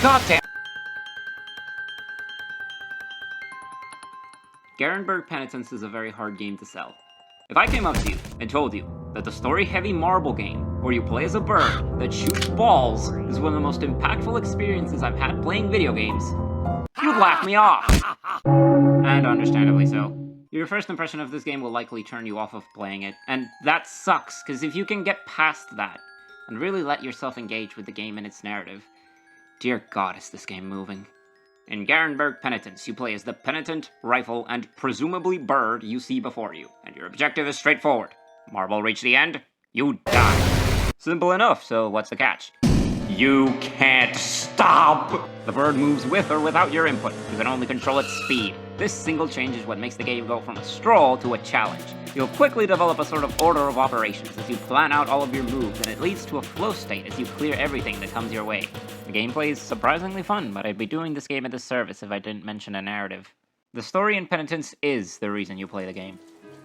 God damn. Garenberg Penitence is a very hard game to sell. If I came up to you and told you that the story-heavy marble game, where you play as a bird that shoots balls, is one of the most impactful experiences I've had playing video games, you'd laugh me off. And understandably so. Your first impression of this game will likely turn you off of playing it, and that sucks, because if you can get past that, and really let yourself engage with the game and its narrative, dear God, is this game moving. In Garenberg Penitence, you play as the penitent, rifle, and presumably bird you see before you, and your objective is straightforward. Marble reach the end, you die. Simple enough, so what's the catch? You can't stop! The bird moves with or without your input. You can only control its speed. This single change is what makes the game go from a stroll to a challenge. You'll quickly develop a sort of order of operations as you plan out all of your moves, and it leads to a flow state as you clear everything that comes your way. The gameplay is surprisingly fun, but I'd be doing this game a disservice if I didn't mention a narrative. The story in Penitence is the reason you play the game.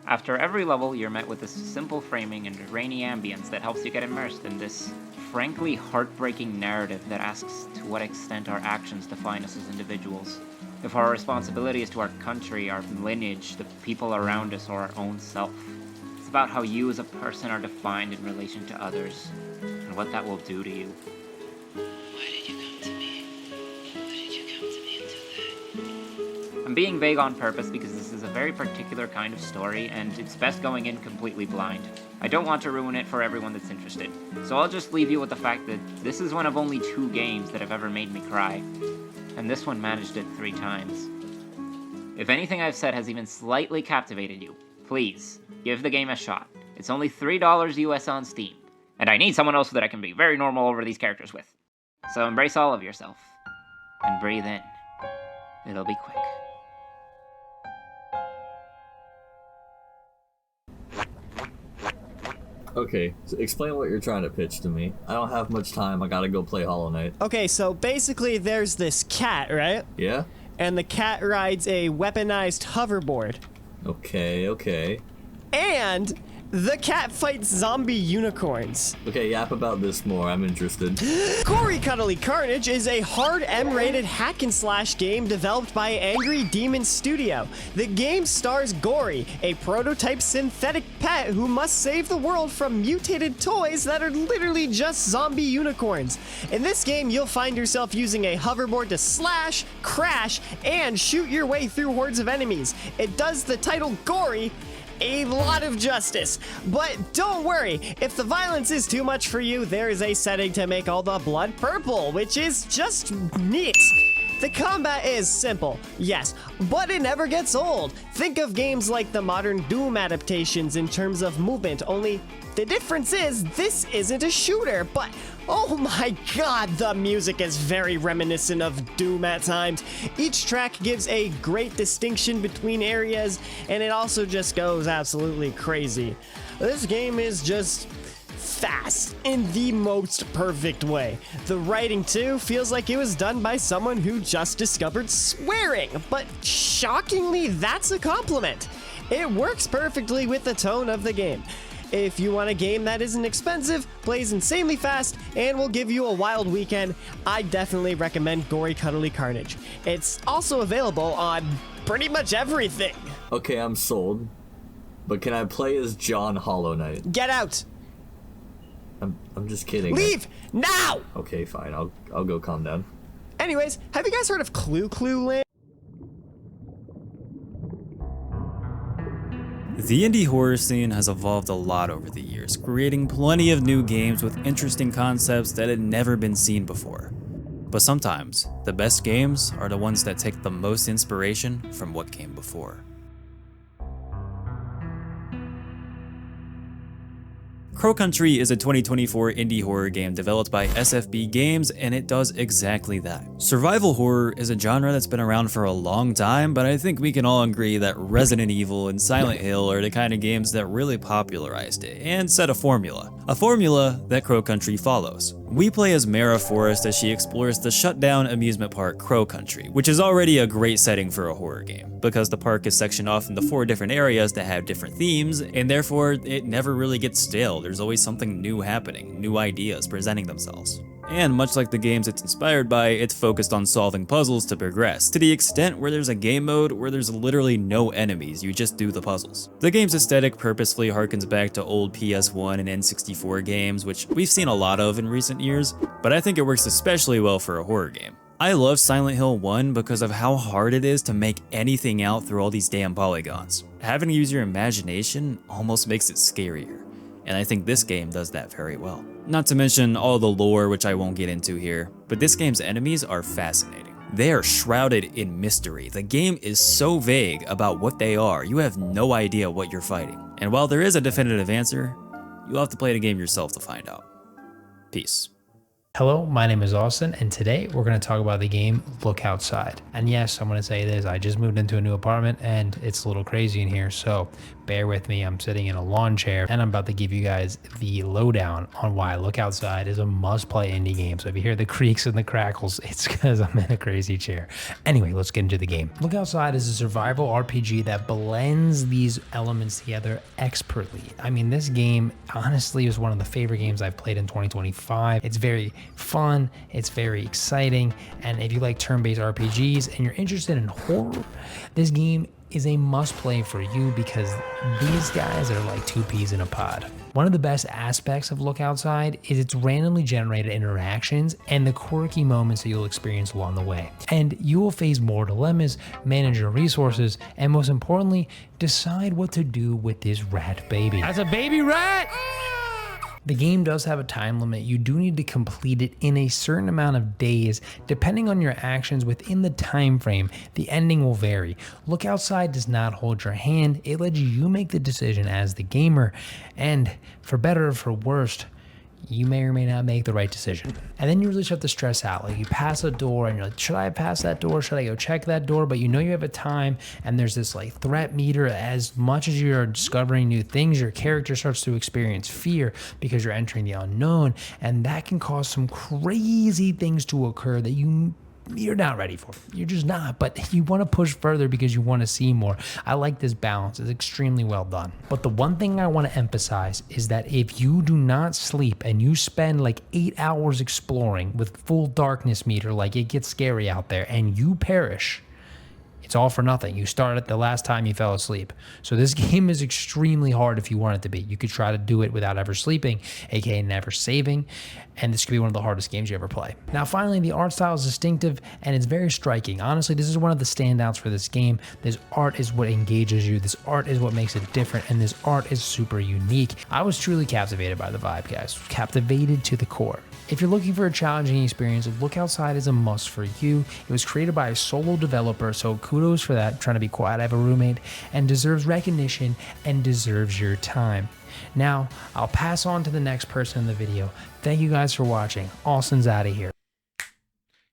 After every level, you're met with this simple framing and rainy ambience that helps you get immersed in this frankly heartbreaking narrative that asks to what extent our actions define us as individuals. If our responsibility is to our country, our lineage, the people around us, or our own self. It's about how you as a person are defined in relation to others, and what that will do to you. I'm being vague on purpose because this is a very particular kind of story, and it's best going in completely blind. I don't want to ruin it for everyone that's interested, so I'll just leave you with the fact that this is one of only 2 games that have ever made me cry, and this one managed it 3 times. If anything I've said has even slightly captivated you, please, give the game a shot. It's only $3 US on Steam, and I need someone else that I can be very normal over these characters with. So embrace all of yourself, and breathe in. It'll be quick. Okay, so explain what you're trying to pitch to me. I don't have much time, I gotta go play Hollow Knight. Okay, so basically there's this cat, right? Yeah? And the cat rides a weaponized hoverboard. Okay. And the cat fights zombie unicorns. Okay, yap about this more, I'm interested. Gory Cuddly Carnage is a hard M-rated hack and slash game developed by Angry Demon Studio. The game stars Gory, a prototype synthetic pet who must save the world from mutated toys that are literally just zombie unicorns. In this game, you'll find yourself using a hoverboard to slash, crash, and shoot your way through hordes of enemies. It does the title Gory a lot of justice. But don't worry, if the violence is too much for you, there is a setting to make all the blood purple, which is just neat. The combat is simple, yes, but it never gets old. Think of games like the modern Doom adaptations in terms of movement, only the difference is this isn't a shooter, but oh my god, the music is very reminiscent of Doom at times. Each track gives a great distinction between areas, and it also just goes absolutely crazy. This game is just fast in the most perfect way. The writing too feels like it was done by someone who just discovered swearing, but shockingly that's a compliment. It works perfectly with the tone of the game. If you want a game that isn't expensive, plays insanely fast, and will give you a wild weekend, I definitely recommend Gory Cuddly Carnage. It's also available on pretty much everything. Okay, I'm sold. But can I play as John Hollow Knight? Get out! I'm just kidding. Leave now! Okay, fine. I'll go calm down. Anyways, have you guys heard of Clue Land? The indie horror scene has evolved a lot over the years, creating plenty of new games with interesting concepts that had never been seen before. But sometimes, the best games are the ones that take the most inspiration from what came before. Crow Country is a 2024 indie horror game developed by SFB Games, and it does exactly that. Survival horror is a genre that's been around for a long time, but I think we can all agree that Resident Evil and Silent Hill are the kind of games that really popularized it and set a formula that Crow Country follows. We play as Mara Forrest as she explores the shut-down amusement park Crow Country, which is already a great setting for a horror game, because the park is sectioned off into 4 different areas that have different themes, and therefore it never really gets stale. There's always something new happening, new ideas presenting themselves. And much like the games it's inspired by, it's focused on solving puzzles to progress, to the extent where there's a game mode where there's literally no enemies, you just do the puzzles. The game's aesthetic purposefully harkens back to old PS1 and N64 games, which we've seen a lot of in recent years, but I think it works especially well for a horror game. I love Silent Hill 1 because of how hard it is to make anything out through all these damn polygons. Having to use your imagination almost makes it scarier, and I think this game does that very well. Not to mention all the lore, which I won't get into here, but this game's enemies are fascinating. They are shrouded in mystery. The game is so vague about what they are, you have no idea what you're fighting. And while there is a definitive answer, you'll have to play the game yourself to find out. Peace. Hello, my name is Austin, and today we're going to talk about the game Look Outside. And yes, I'm going to say this, I just moved into a new apartment and it's a little crazy in here, so bear with me. I'm sitting in a lawn chair and I'm about to give you guys the lowdown on why Look Outside is a must-play indie game. So if you hear the creaks and the crackles, it's because I'm in a crazy chair. Anyway, let's get into the game. Look Outside is a survival RPG that blends these elements together expertly. I mean, this game honestly is one of the favorite games I've played in 2025. It's very fun, it's very exciting, and if you like turn-based RPGs and you're interested in horror, this game is a must-play for you because these guys are like two peas in a pod. One of the best aspects of Look Outside is its randomly generated interactions and the quirky moments that you'll experience along the way. And you will face more dilemmas, manage your resources, and most importantly, decide what to do with this rat baby. That's a baby rat! The game does have a time limit. You do need to complete it in a certain amount of days. Depending on your actions within the time frame, the ending will vary. Look Outside does not hold your hand. It lets you make the decision as the gamer. And for better or for worse, you may or may not make the right decision. And then you really start to stress out. Like, you pass a door and you're like, should I pass that door? Should I go check that door? But you know you have a time, and there's this like threat meter. As much as you're discovering new things, your character starts to experience fear because you're entering the unknown, and that can cause some crazy things to occur that you're not ready for. You're just not, but you want to push further because you want to see more. I like this balance. It's extremely well done. But the one thing I want to emphasize is that if you do not sleep and you spend like 8 hours exploring with full darkness meter, like it gets scary out there, and you perish, it's all for nothing. You started the last time you fell asleep. So this game is extremely hard if you want it to be. You could try to do it without ever sleeping, aka never saving, and this could be one of the hardest games you ever play. Now finally, the art style is distinctive and it's very striking. Honestly, this is one of the standouts for this game. This art is what engages you. This art is what makes it different, and this art is super unique. I was truly captivated by the vibe, guys. Captivated to the core. If you're looking for a challenging experience, Look Outside is a must for you. It was created by a solo developer, so kudos for that. Trying to be quiet, I have a roommate, and deserves recognition and deserves your time. Now, I'll pass on to the next person in the video. Thank you guys for watching. Austin's out of here.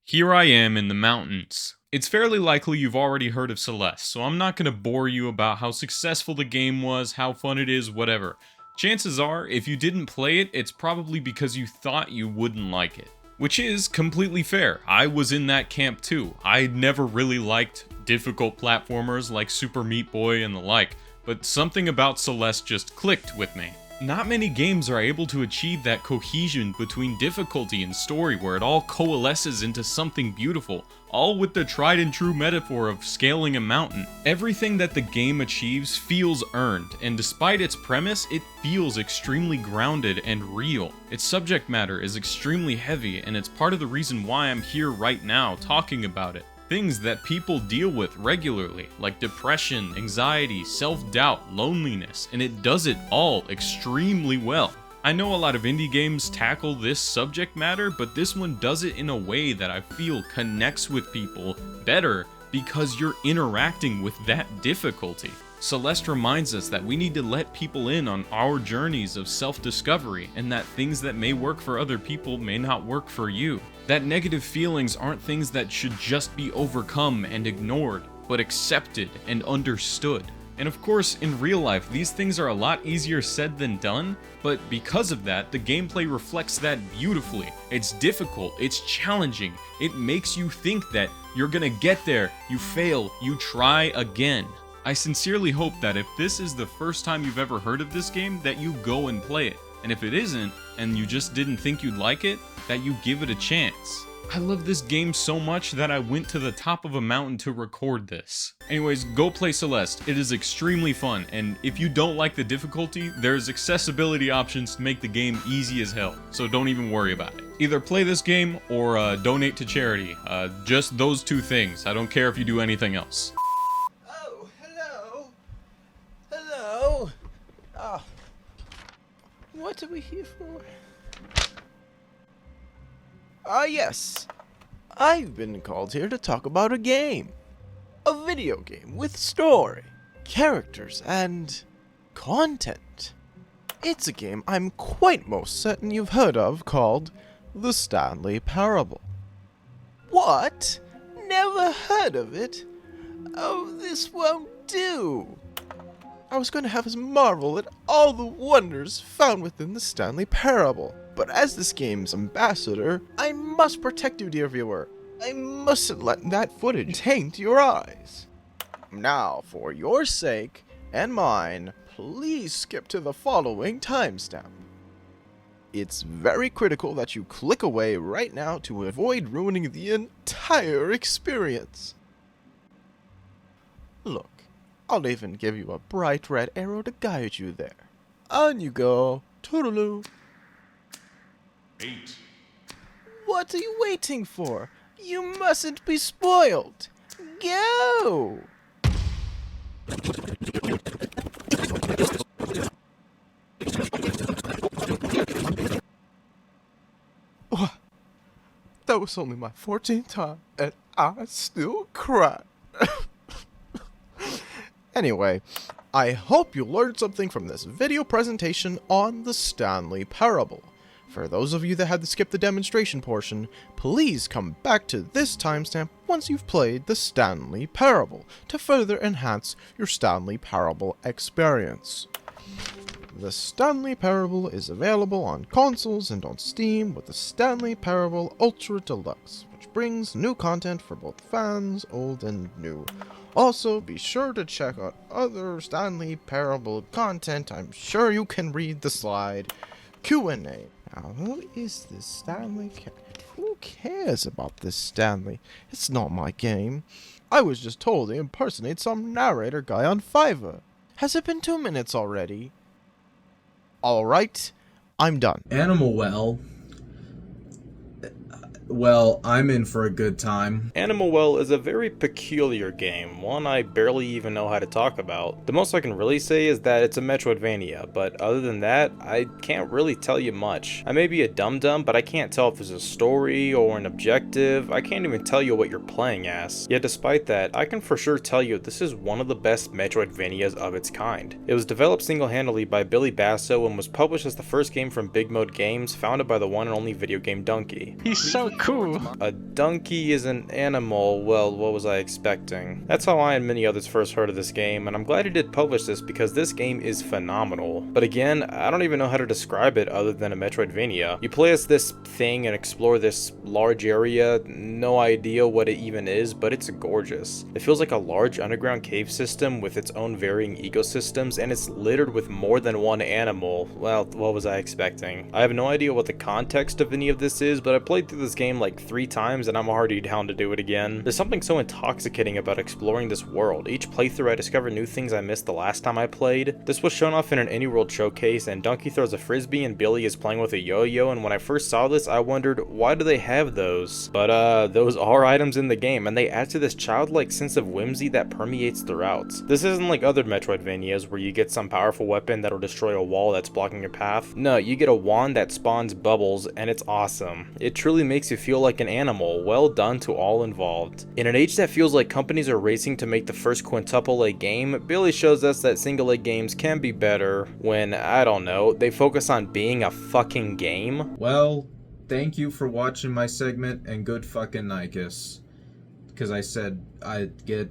Here I am in the mountains. It's fairly likely you've already heard of Celeste, so I'm not going to bore you about how successful the game was, how fun it is, whatever. Chances are, if you didn't play it, it's probably because you thought you wouldn't like it. Which is completely fair. I was in that camp too. I never really liked difficult platformers like Super Meat Boy and the like, but something about Celeste just clicked with me. Not many games are able to achieve that cohesion between difficulty and story where it all coalesces into something beautiful, all with the tried and true metaphor of scaling a mountain. Everything that the game achieves feels earned, and despite its premise, it feels extremely grounded and real. Its subject matter is extremely heavy, and it's part of the reason why I'm here right now talking about it. Things that people deal with regularly, like depression, anxiety, self-doubt, loneliness, and it does it all extremely well. I know a lot of indie games tackle this subject matter, but this one does it in a way that I feel connects with people better because you're interacting with that difficulty. Celeste reminds us that we need to let people in on our journeys of self-discovery, and that things that may work for other people may not work for you. That negative feelings aren't things that should just be overcome and ignored, but accepted and understood. And of course, in real life, these things are a lot easier said than done, but because of that, the gameplay reflects that beautifully. It's difficult, it's challenging, it makes you think that you're gonna get there, you fail, you try again. I sincerely hope that if this is the first time you've ever heard of this game, that you go and play it. And if it isn't, and you just didn't think you'd like it, that you give it a chance. I love this game so much that I went to the top of a mountain to record this. Anyways, go play Celeste. It is extremely fun, and if you don't like the difficulty, there's accessibility options to make the game easy as hell, so don't even worry about it. Either play this game or donate to charity. Just those two things. I don't care if you do anything else. Oh, hello. Hello. Oh. What are we here for? Yes. I've been called here to talk about a game. A video game with story, characters, and content. It's a game I'm quite most certain you've heard of called The Stanley Parable. What? Never heard of it? Oh, this won't do. I was going to have us marvel at all the wonders found within the Stanley Parable. But as this game's ambassador, I must protect you, dear viewer. I mustn't let that footage taint your eyes. Now, for your sake and mine, please skip to the following timestamp. It's very critical that you click away right now to avoid ruining the entire experience. Look, I'll even give you a bright red arrow to guide you there. On you go. Toodaloo. 8. What are you waiting for? You mustn't be spoiled. Go! What? That was only my 14th time, and I still cry. Anyway, I hope you learned something from this video presentation on the Stanley Parable. For those of you that had to skip the demonstration portion, please come back to this timestamp once you've played the Stanley Parable to further enhance your Stanley Parable experience. The Stanley Parable is available on consoles and on Steam with the Stanley Parable Ultra Deluxe, which brings new content for both fans, old and new. Also, be sure to check out other Stanley Parable content. I'm sure you can read the slide. Q&A. Now, who is this Stanley? Who cares about this Stanley? It's not my game. I was just told to impersonate some narrator guy on Fiverr. Has it been 2 minutes already? Alright, I'm done. Animal Well, I'm in for a good time. Animal Well is a very peculiar game, one I barely even know how to talk about. The most I can really say is that it's a Metroidvania, but other than that, I can't really tell you much. I may be a dum-dum, but I can't tell if there's a story or an objective. I can't even tell you what you're playing as. Yet despite that, I can for sure tell you this is one of the best Metroidvanias of its kind. It was developed single-handedly by Billy Basso and was published as the first game from Big Mode Games, founded by the one and only video game Donkey. He's so cool. A donkey is an animal. Well, what was I expecting? That's how I and many others first heard of this game, and I'm glad he did publish this because this game is phenomenal. But again, I don't even know how to describe it other than a Metroidvania. You play as this thing and explore this large area, no idea what it even is, but it's gorgeous. It feels like a large underground cave system with its own varying ecosystems, and it's littered with more than one animal. Well, what was I expecting? I have no idea what the context of any of this is, but I played through this game like 3 times and I'm already down to do it again. There's something so intoxicating about exploring this world. Each playthrough I discover new things I missed the last time I played. This was shown off in an Indie World showcase, and Donkey throws a frisbee and Billy is playing with a yo-yo, and when I first saw this I wondered, why do they have those? But those are items in the game, and they add to this childlike sense of whimsy that permeates throughout. This isn't like other Metroidvanias where you get some powerful weapon that'll destroy a wall that's blocking your path. No, you get a wand that spawns bubbles, and it's awesome. It truly makes you feel like an animal. Well done to all involved. In an age that feels like companies are racing to make the first quintuple A game, Billy shows us that single A games can be better when, I don't know, they focus on being a fucking game. Well, thank you for watching my segment, and good fucking Nikes. Because I said, I get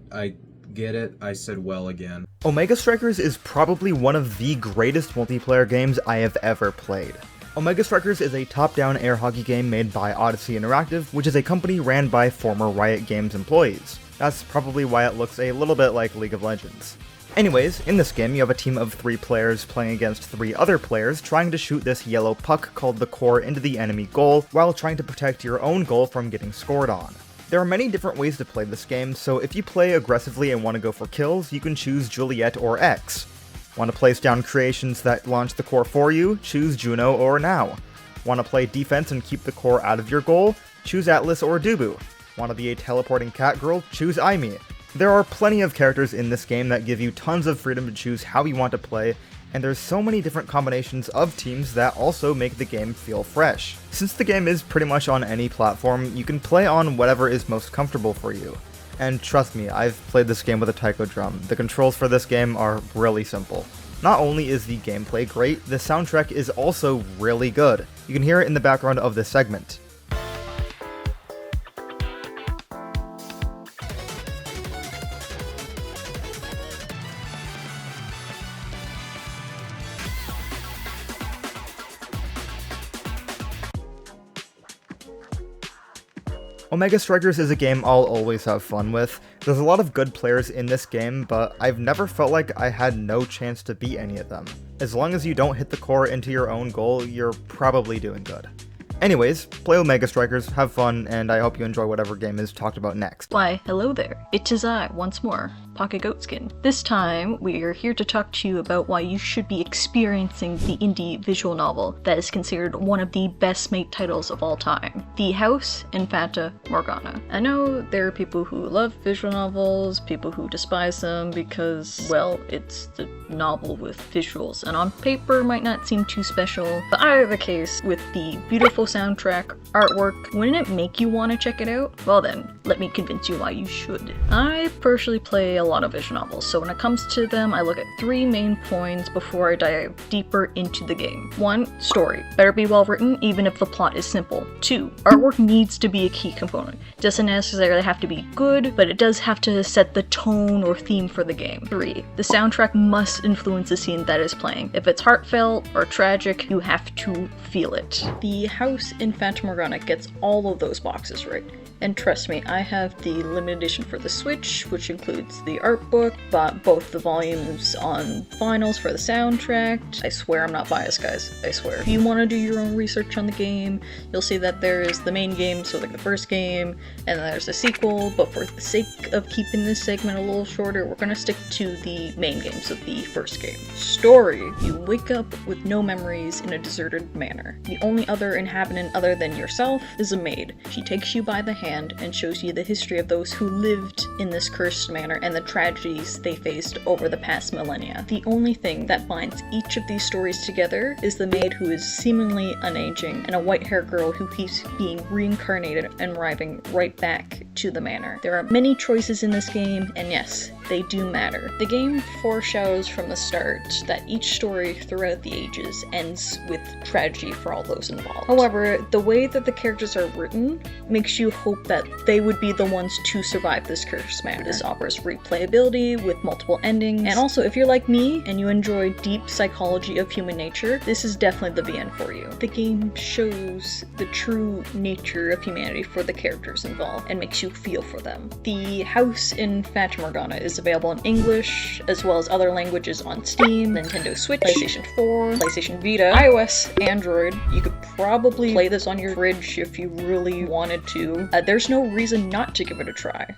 it, I said well again. Omega Strikers is probably one of the greatest multiplayer games I have ever played. Omega Strikers is a top-down air hockey game made by Odyssey Interactive, which is a company ran by former Riot Games employees. That's probably why it looks a little bit like League of Legends. Anyways, in this game you have a team of 3 players playing against 3 other players trying to shoot this yellow puck called the core into the enemy goal, while trying to protect your own goal from getting scored on. There are many different ways to play this game, so if you play aggressively and want to go for kills, you can choose Juliet or X. Want to place down creations that launch the core for you? Choose Juno or Now. Want to play defense and keep the core out of your goal? Choose Atlas or Dubu. Want to be a teleporting cat girl? Choose Aimee. There are plenty of characters in this game that give you tons of freedom to choose how you want to play, and there's so many different combinations of teams that also make the game feel fresh. Since the game is pretty much on any platform, you can play on whatever is most comfortable for you. And trust me, I've played this game with a taiko drum. The controls for this game are really simple. Not only is the gameplay great, the soundtrack is also really good. You can hear it in the background of this segment. Omega Strikers is a game I'll always have fun with. There's a lot of good players in this game, but I've never felt like I had no chance to beat any of them. As long as you don't hit the core into your own goal, you're probably doing good. Anyways, play Omega Strikers, have fun, and I hope you enjoy whatever game is talked about next. Why, hello there. It is I, once more. Pocket Goatskin. This time, we are here to talk to you about why you should be experiencing the indie visual novel that is considered one of the best made titles of all time, The House in Fata Morgana. I know there are people who love visual novels, people who despise them because, well, it's the novel with visuals, and on paper might not seem too special, but either case, with the beautiful soundtrack, artwork, wouldn't it make you want to check it out? Well then, let me convince you why you should. I personally play a lot of visual novels, so when it comes to them, I look at 3 main points before I dive deeper into the game. 1. Story. Better be well written, even if the plot is simple. 2. Artwork needs to be a key component. Doesn't necessarily have to be good, but it does have to set the tone or theme for the game. 3. The soundtrack must influence the scene that is playing. If it's heartfelt or tragic, you have to feel it. The House in Fata Morgana gets all of those boxes right. And trust me, I have the limited edition for the Switch, which includes the art book, bought both the volumes on vinyls for the soundtrack. I swear I'm not biased, guys. I swear. If you want to do your own research on the game, you'll see that there is the main game, so like the first game, and then there's a sequel, but for the sake of keeping this segment a little shorter, we're gonna stick to the main game, so the first game. Story. You wake up with no memories in a deserted manor. The only other inhabitant other than yourself is a maid. She takes you by the hand and shows you the history of those who lived in this cursed manor and the tragedies they faced over the past millennia. The only thing that binds each of these stories together is the maid who is seemingly unaging and a white-haired girl who keeps being reincarnated and arriving right back to the manor. There are many choices in this game, and yes, they do matter. The game foreshadows from the start that each story throughout the ages ends with tragedy for all those involved. However, the way that the characters are written makes you hope that they would be the ones to survive this cursed manor. This offers replayability with multiple endings, and also if you're like me and you enjoy deep psychology of human nature, this is definitely the VN for you. The game shows the true nature of humanity for the characters involved and makes you feel for them. The House in Fata Morgana is available in English, as well as other languages on Steam, Nintendo Switch, PlayStation 4, PlayStation Vita, iOS, Android. You could probably play this on your fridge if you really wanted to. There's no reason not to give it a try.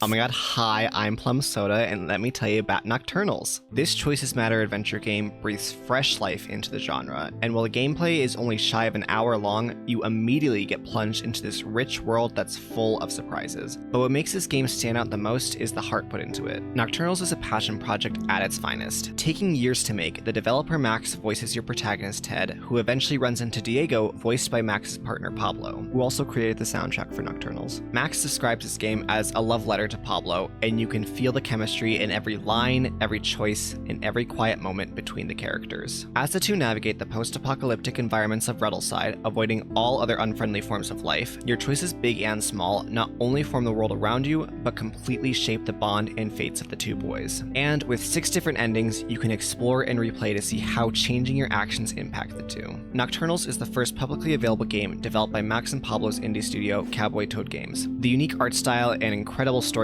Oh my god, hi, I'm Plum Soda, and let me tell you about Nocturnals. This Choices Matter adventure game breathes fresh life into the genre, and while the gameplay is only shy of an hour long, you immediately get plunged into this rich world that's full of surprises. But what makes this game stand out the most is the heart put into it. Nocturnals is a passion project at its finest. Taking years to make, the developer Max voices your protagonist Ted, who eventually runs into Diego, voiced by Max's partner Pablo, who also created the soundtrack for Nocturnals. Max describes this game as a love letter to Pablo, and you can feel the chemistry in every line, every choice, and every quiet moment between the characters. As the two navigate the post-apocalyptic environments of Redleside, avoiding all other unfriendly forms of life, your choices big and small not only form the world around you, but completely shape the bond and fates of the two boys. And with 6 different endings, you can explore and replay to see how changing your actions impact the two. Nocturnals is the first publicly available game developed by Max and Pablo's indie studio, Cowboy Toad Games. The unique art style and incredible storytelling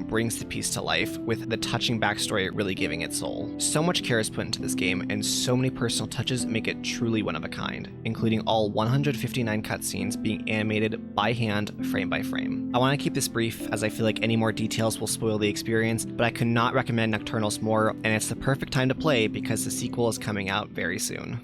brings the piece to life, with the touching backstory really giving it soul. So much care is put into this game, and so many personal touches make it truly one of a kind, including all 159 cutscenes being animated by hand, frame by frame. I want to keep this brief, as I feel like any more details will spoil the experience, but I could not recommend Nocturnals more, and it's the perfect time to play because the sequel is coming out very soon.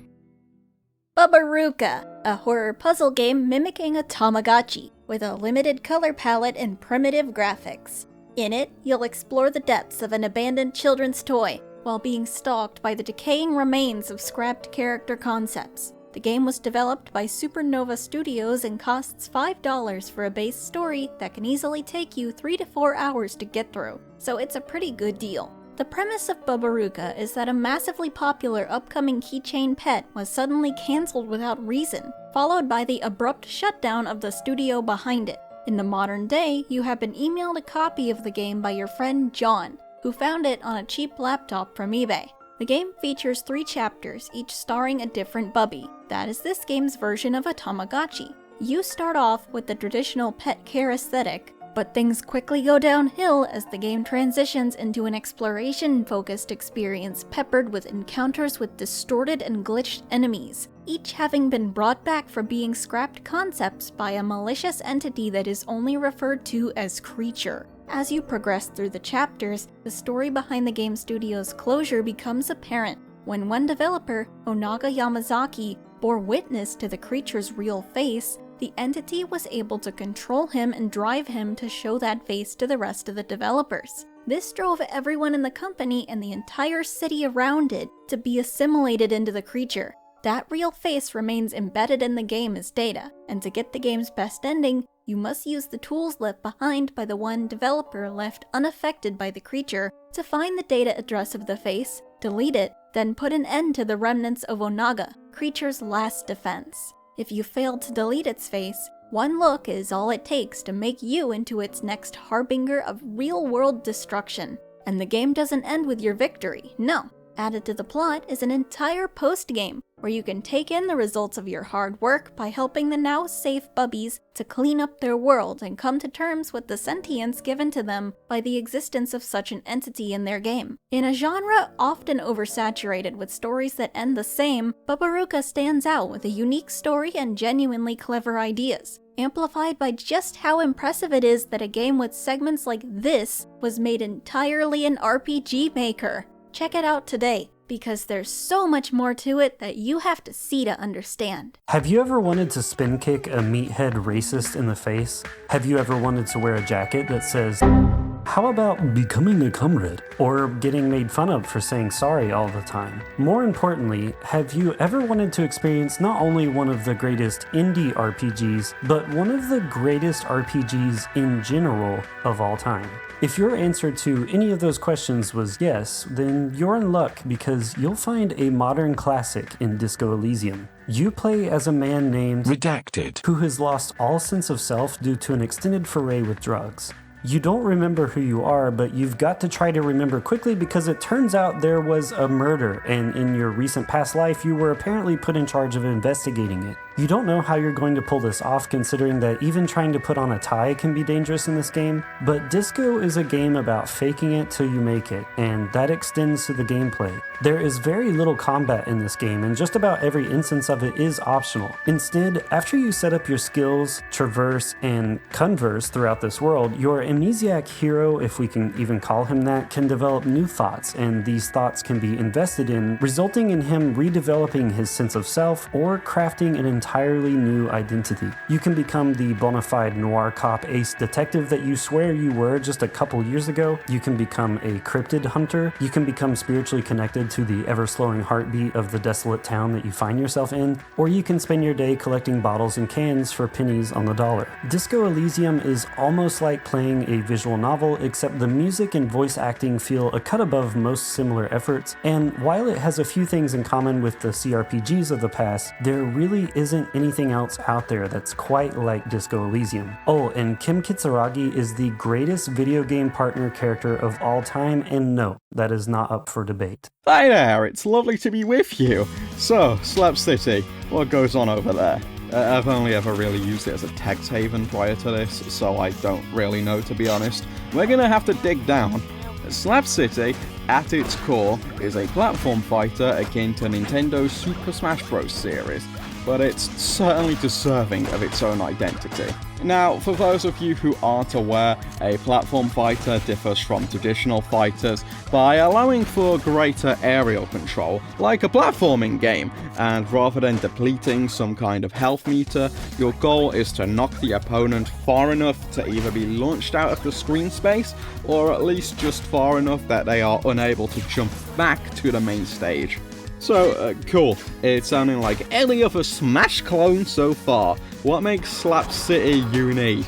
Babaruka, a horror puzzle game mimicking a Tamagotchi, with a limited color palette and primitive graphics. In it, you'll explore the depths of an abandoned children's toy, while being stalked by the decaying remains of scrapped character concepts. The game was developed by Supernova Studios and costs $5 for a base story that can easily take you 3 to 4 hours to get through, so it's a pretty good deal. The premise of Babaruka is that a massively popular upcoming keychain pet was suddenly cancelled without reason, followed by the abrupt shutdown of the studio behind it. In the modern day, you have been emailed a copy of the game by your friend John, who found it on a cheap laptop from eBay. The game features 3 chapters, each starring a different bubby. That is this game's version of a Tamagotchi. You start off with the traditional pet care aesthetic, but things quickly go downhill as the game transitions into an exploration-focused experience peppered with encounters with distorted and glitched enemies, each having been brought back from being scrapped concepts by a malicious entity that is only referred to as Creature. As you progress through the chapters, the story behind the game studio's closure becomes apparent when one developer, Onaga Yamazaki, bore witness to the creature's real face. The entity was able to control him and drive him to show that face to the rest of the developers. This drove everyone in the company and the entire city around it to be assimilated into the creature. That real face remains embedded in the game as data, and to get the game's best ending, you must use the tools left behind by the one developer left unaffected by the creature to find the data address of the face, delete it, then put an end to the remnants of Onaga, creature's last defense. If you fail to delete its face, one look is all it takes to make you into its next harbinger of real-world destruction. And the game doesn't end with your victory, no. Added to the plot is an entire post-game, where you can take in the results of your hard work by helping the now safe bubbies to clean up their world and come to terms with the sentience given to them by the existence of such an entity in their game. In a genre often oversaturated with stories that end the same, Babaruka stands out with a unique story and genuinely clever ideas, amplified by just how impressive it is that a game with segments like this was made entirely an RPG maker. Check it out today, because there's so much more to it that you have to see to understand. Have you ever wanted to spin kick a meathead racist in the face? Have you ever wanted to wear a jacket that says, "How about becoming a comrade?" or getting made fun of for saying sorry all the time? More importantly, have you ever wanted to experience not only one of the greatest indie RPGs, but one of the greatest RPGs in general of all time? If your answer to any of those questions was yes, then you're in luck because you'll find a modern classic in Disco Elysium. You play as a man named Redacted, who has lost all sense of self due to an extended foray with drugs. You don't remember who you are, but you've got to try to remember quickly because it turns out there was a murder, and in your recent past life, you were apparently put in charge of investigating it. You don't know how you're going to pull this off, considering that even trying to put on a tie can be dangerous in this game, but Disco is a game about faking it till you make it, and that extends to the gameplay. There is very little combat in this game, and just about every instance of it is optional. Instead, after you set up your skills, traverse, and converse throughout this world, your amnesiac hero, if we can even call him that, can develop new thoughts, and these thoughts can be invested in, resulting in him redeveloping his sense of self or crafting an entirely new identity. You can become the bona fide noir cop ace detective that you swear you were just a couple years ago. You can become a cryptid hunter. You can become spiritually connected to the ever-slowing heartbeat of the desolate town that you find yourself in, or you can spend your day collecting bottles and cans for pennies on the dollar. Disco Elysium is almost like playing a visual novel, except the music and voice acting feel a cut above most similar efforts, and while it has a few things in common with the CRPGs of the past, there really isn't anything else out there that's quite like Disco Elysium. Oh, and Kim Kitsuragi is the greatest video game partner character of all time, and no, that is not up for debate. Hi there, it's lovely to be with you. So, Slap City, what goes on over there? I've only ever really used it as a text haven prior to this, so I don't really know, to be honest. We're gonna have to dig down. Slap City, at its core, is a platform fighter akin to Nintendo's Super Smash Bros. Series, but it's certainly deserving of its own identity. Now, for those of you who aren't aware, a platform fighter differs from traditional fighters by allowing for greater aerial control, like a platforming game, and rather than depleting some kind of health meter, your goal is to knock the opponent far enough to either be launched out of the screen space, or at least just far enough that they are unable to jump back to the main stage. So, cool. It's sounding like any other Smash clone so far. What makes Slap City unique?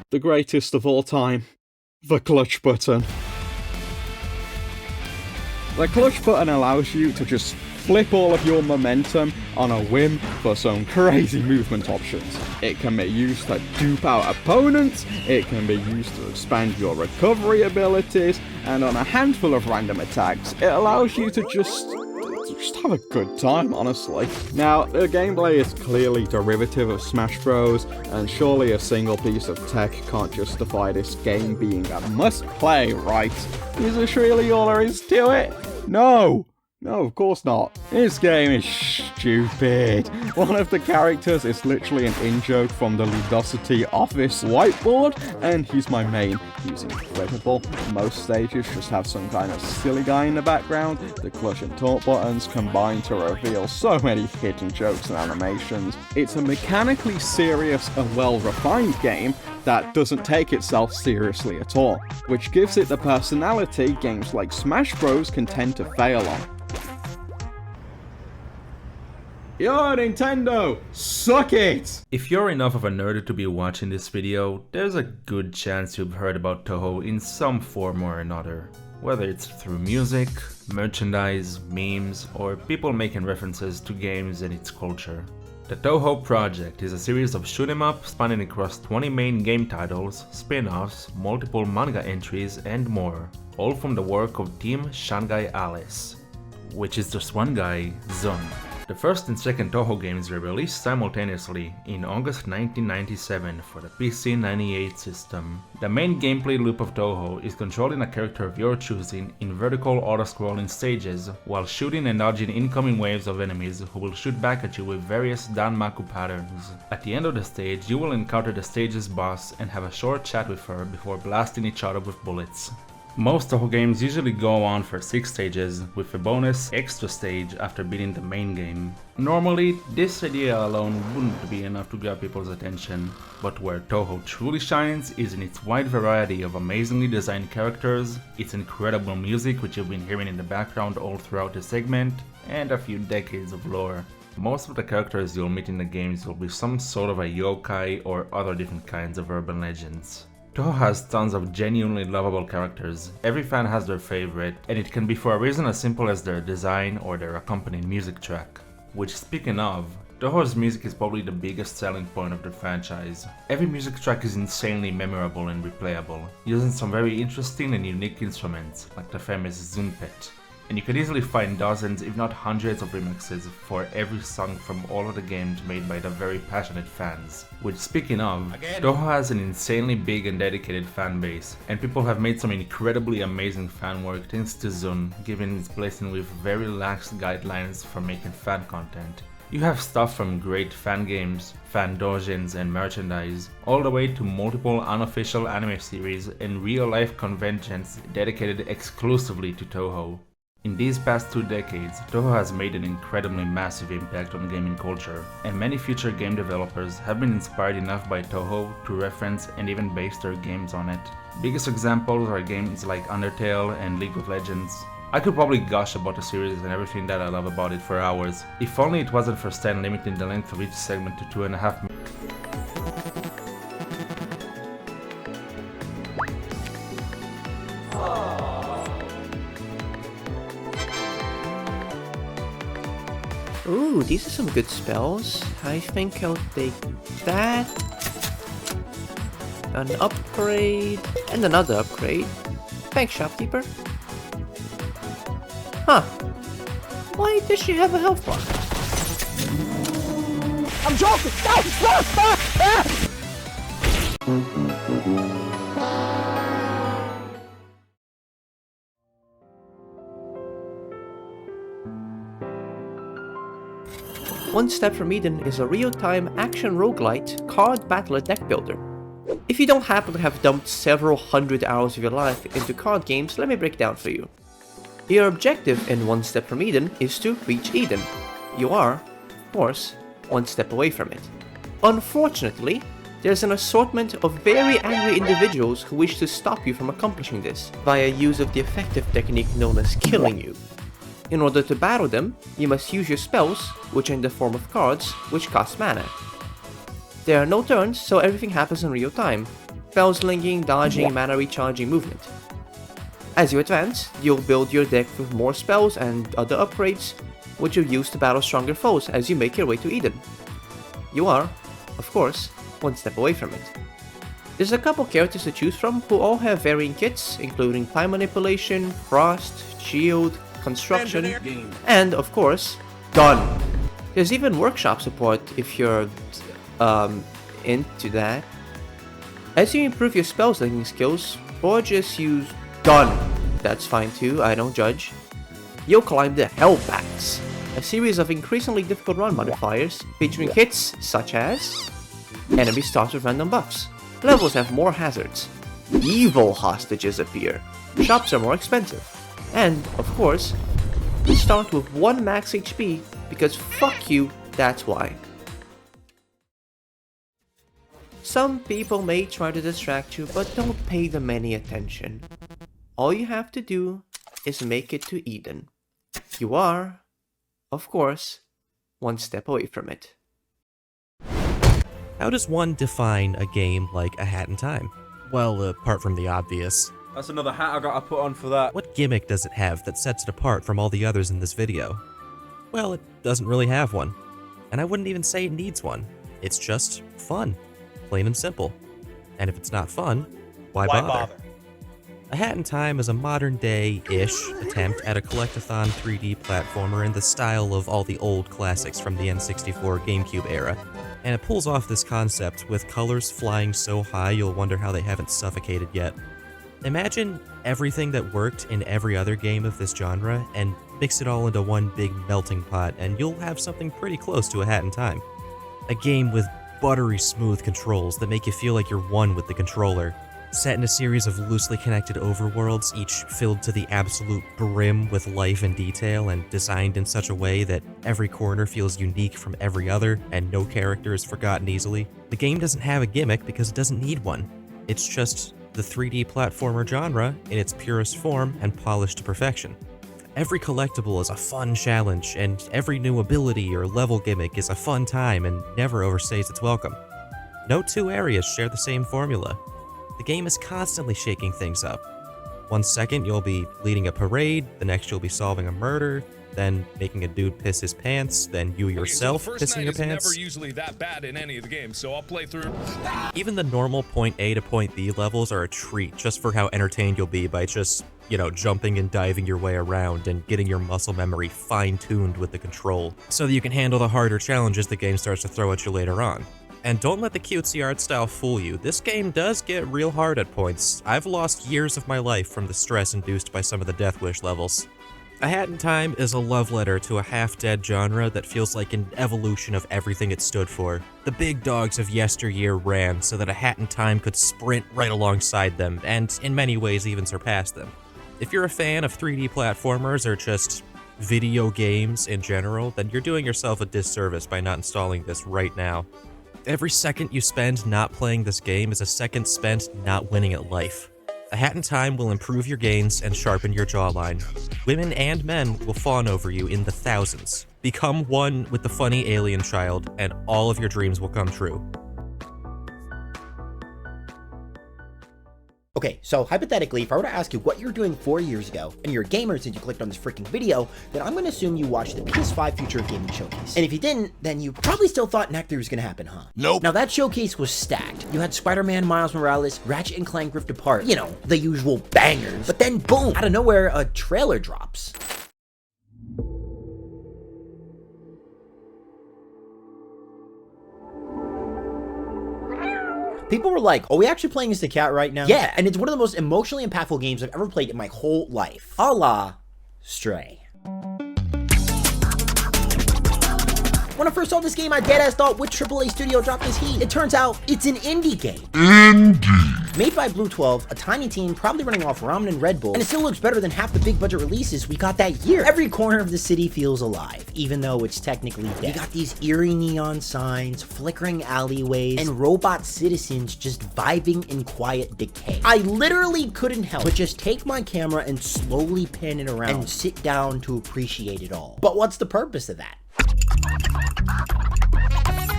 The greatest of all time. The clutch button. The clutch button allows you to just flip all of your momentum on a whim for some crazy movement options. It can be used to dupe out opponents, it can be used to expand your recovery abilities, and on a handful of random attacks, it allows you to just have a good time, honestly. Now, the gameplay is clearly derivative of Smash Bros, and surely a single piece of tech can't justify this game being a must-play, right? Is this really all there is to it? No! No, of course not. This game is stupid. One of the characters is literally an in-joke from the Ludosity office whiteboard, and he's my main. He's incredible. Most stages just have some kind of silly guy in the background. The clutch and talk buttons combine to reveal so many hidden jokes and animations. It's a mechanically serious and well-refined game that doesn't take itself seriously at all, which gives it the personality games like Smash Bros can tend to fail on. Yo, Nintendo! Suck it! If you're enough of a nerd to be watching this video, there's a good chance you've heard about Toho in some form or another. Whether it's through music, merchandise, memes, or people making references to games and its culture. The Toho Project is a series of shoot 'em up spanning across 20 main game titles, spin-offs, multiple manga entries, and more, all from the work of Team Shanghai Alice, which is just one guy, Zun. The first and second Toho games were released simultaneously in August 1997 for the PC 98 system. The main gameplay loop of Toho is controlling a character of your choosing in vertical auto-scrolling stages while shooting and dodging incoming waves of enemies who will shoot back at you with various Danmaku patterns. At the end of the stage, you will encounter the stage's boss and have a short chat with her before blasting each other with bullets. Most Toho games usually go on for 6 stages, with a bonus extra stage after beating the main game. Normally, this idea alone wouldn't be enough to grab people's attention, but where Toho truly shines is in its wide variety of amazingly designed characters, its incredible music which you've been hearing in the background all throughout the segment, and a few decades of lore. Most of the characters you'll meet in the games will be some sort of a yokai or other different kinds of urban legends. Toho has tons of genuinely lovable characters. Every fan has their favorite, and it can be for a reason as simple as their design or their accompanying music track. Which, speaking of, Toho's music is probably the biggest selling point of the franchise. Every music track is insanely memorable and replayable, using some very interesting and unique instruments, like the famous Zunpet. And you can easily find dozens, if not hundreds of remixes for every song from all of the games made by the very passionate fans. Which, speaking of, Toho has an insanely big and dedicated fan base, and people have made some incredibly amazing fan work thanks to Zun, giving its blessing with very lax guidelines for making fan content. You have stuff from great fan games, fan doujins and merchandise, all the way to multiple unofficial anime series and real-life conventions dedicated exclusively to Toho. In these past 2 decades, Toho has made an incredibly massive impact on gaming culture, and many future game developers have been inspired enough by Toho to reference and even base their games on it. Biggest examples are games like Undertale and League of Legends. I could probably gush about the series and everything that I love about it for hours, if only it wasn't for Sten limiting the length of each segment to 2.5 minutes. Ooh, these are some good spells. I think I'll take that. An upgrade. And another upgrade. Thanks, shopkeeper. Huh. Why does she have a health bar? I'm joking! One Step from Eden is a real-time action roguelite card battler deck builder. If you don't happen to have dumped several hundred hours of your life into card games, let me break down for you. Your objective in One Step from Eden is to reach Eden. You are, of course, one step away from it. Unfortunately, there's an assortment of very angry individuals who wish to stop you from accomplishing this via use of the effective technique known as killing you. In order to battle them, you must use your spells, which are in the form of cards, which cost mana. There are no turns, so everything happens in real time. Spells linking, dodging, mana recharging, movement. As you advance, you'll build your deck with more spells and other upgrades, which you'll use to battle stronger foes as you make your way to Eden. You are, of course, one step away from it. There's a couple characters to choose from who all have varying kits, including time manipulation, frost, shield, construction, and of course, gun. There's even workshop support if you're into that. As you improve your spells linking skills, or just use gun, that's fine too, I don't judge. you'll climb the Hell Paths, a series of increasingly difficult run modifiers featuring hits such as enemy starts with random buffs, levels have more hazards, evil hostages appear, shops are more expensive, and, of course, you start with 1 max HP because fuck you, that's why. Some people may try to distract you, but don't pay them any attention. All you have to do is make it to Eden. You are, of course, 1 step away from it. How does one define a game like A Hat in Time? Well, apart from the obvious. That's another hat I gotta put on for that. What gimmick does it have that sets it apart from all the others in this video? Well, it doesn't really have one. And I wouldn't even say it needs one. It's just fun. Plain and simple. And if it's not fun, why bother? A Hat in Time is a modern-day-ish attempt at a collectathon 3D platformer in the style of all the old classics from the N64 GameCube era. And it pulls off this concept with colors flying so high you'll wonder how they haven't suffocated yet. Imagine everything that worked in every other game of this genre and mix it all into one big melting pot and you'll have something pretty close to A Hat in Time. A game with buttery smooth controls that make you feel like you're one with the controller, set in a series of loosely connected overworlds, each filled to the absolute brim with life and detail and designed in such a way that every corner feels unique from every other and no character is forgotten easily. The game doesn't have a gimmick because it doesn't need one. It's just the 3D platformer genre in its purest form and polished to perfection. Every collectible is a fun challenge, and every new ability or level gimmick is a fun time and never overstays its welcome. No 2 areas share the same formula. The game is constantly shaking things up. 1 second you'll be leading a parade, the next you'll be solving a murder, then making a dude piss his pants, then you yourself pissing your pants. Never usually that bad in any of the games, so I'll play through. Even the normal point A to point B levels are a treat just for how entertained you'll be by just, jumping and diving your way around and getting your muscle memory fine-tuned with the control, so that you can handle the harder challenges the game starts to throw at you later on. And don't let the cutesy art style fool you, this game does get real hard at points. I've lost years of my life from the stress induced by some of the Death Wish levels. A Hat in Time is a love letter to a half-dead genre that feels like an evolution of everything it stood for. The big dogs of yesteryear ran so that A Hat in Time could sprint right alongside them, and in many ways even surpass them. If you're a fan of 3D platformers or just video games in general, then you're doing yourself a disservice by not installing this right now. Every second you spend not playing this game is a second spent not winning at life. A Hat in Time will improve your gains and sharpen your jawline. Women and men will fawn over you in the thousands. Become one with the funny alien child, and all of your dreams will come true. Okay, so hypothetically, if I were to ask you what you were doing 4 years ago, and you're a gamer since you clicked on this freaking video, then I'm gonna assume you watched the PS5 Future of Gaming Showcase. And if you didn't, then you probably still thought Knack 3 was gonna happen, huh? Nope. Now that showcase was stacked. You had Spider-Man, Miles Morales, Ratchet and Clank Rift Apart, the usual bangers. But then boom, out of nowhere, a trailer drops. People were like, are we actually playing as the cat right now? Yeah, and it's one of the most emotionally impactful games I've ever played in my whole life. A la Stray. When I first saw this game, I deadass thought, which AAA studio dropped this heat? It turns out, it's an indie game. Indie! Made by Blue 12, a tiny team probably running off ramen and Red Bull, and it still looks better than half the big budget releases we got that year. Every corner of the city feels alive, even though it's technically dead. You got these eerie neon signs, flickering alleyways, and robot citizens just vibing in quiet decay. I literally couldn't help but just take my camera and slowly pan it around and sit down to appreciate it all. But what's the purpose of that?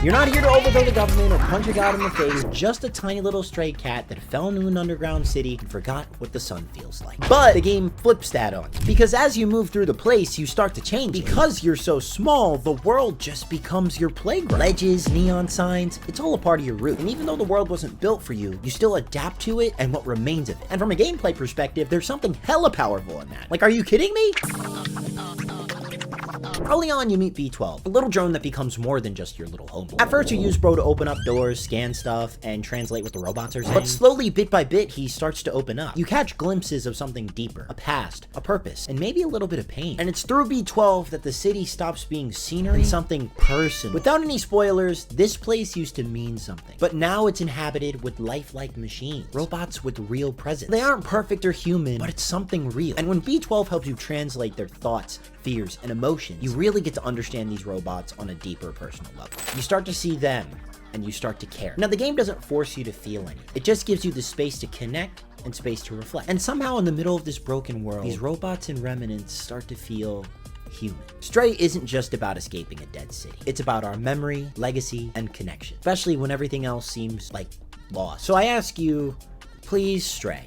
You're not here to overthrow the government or punch a god in the face, just a tiny little stray cat that fell into an underground city and forgot what the sun feels like. But the game flips that on you, because as you move through the place, you start to change. Because you're so small, the world just becomes your playground. Ledges, neon signs, it's all a part of your route. And even though the world wasn't built for you, you still adapt to it and what remains of it. And from a gameplay perspective, there's something hella powerful in that. Like, are you kidding me? Early on, you meet B12, a little drone that becomes more than just your little homeboy. At first, you use bro to open up doors, scan stuff, and translate what the robots are saying. But slowly, bit by bit, he starts to open up. You catch glimpses of something deeper, a past, a purpose, and maybe a little bit of pain. And it's through B12 that the city stops being scenery and something personal. Without any spoilers, this place used to mean something. But now it's inhabited with lifelike machines, robots with real presence. They aren't perfect or human, but it's something real. And when B12 helps you translate their thoughts, fears, and emotions, you really get to understand these robots on a deeper personal level. You start to see them, and you start to care. Now, the game doesn't force you to feel anything. It just gives you the space to connect and space to reflect. And somehow in the middle of this broken world, these robots and remnants start to feel human. Stray isn't just about escaping a dead city. It's about our memory, legacy, and connection, especially when everything else seems like lost. So I ask you, please Stray.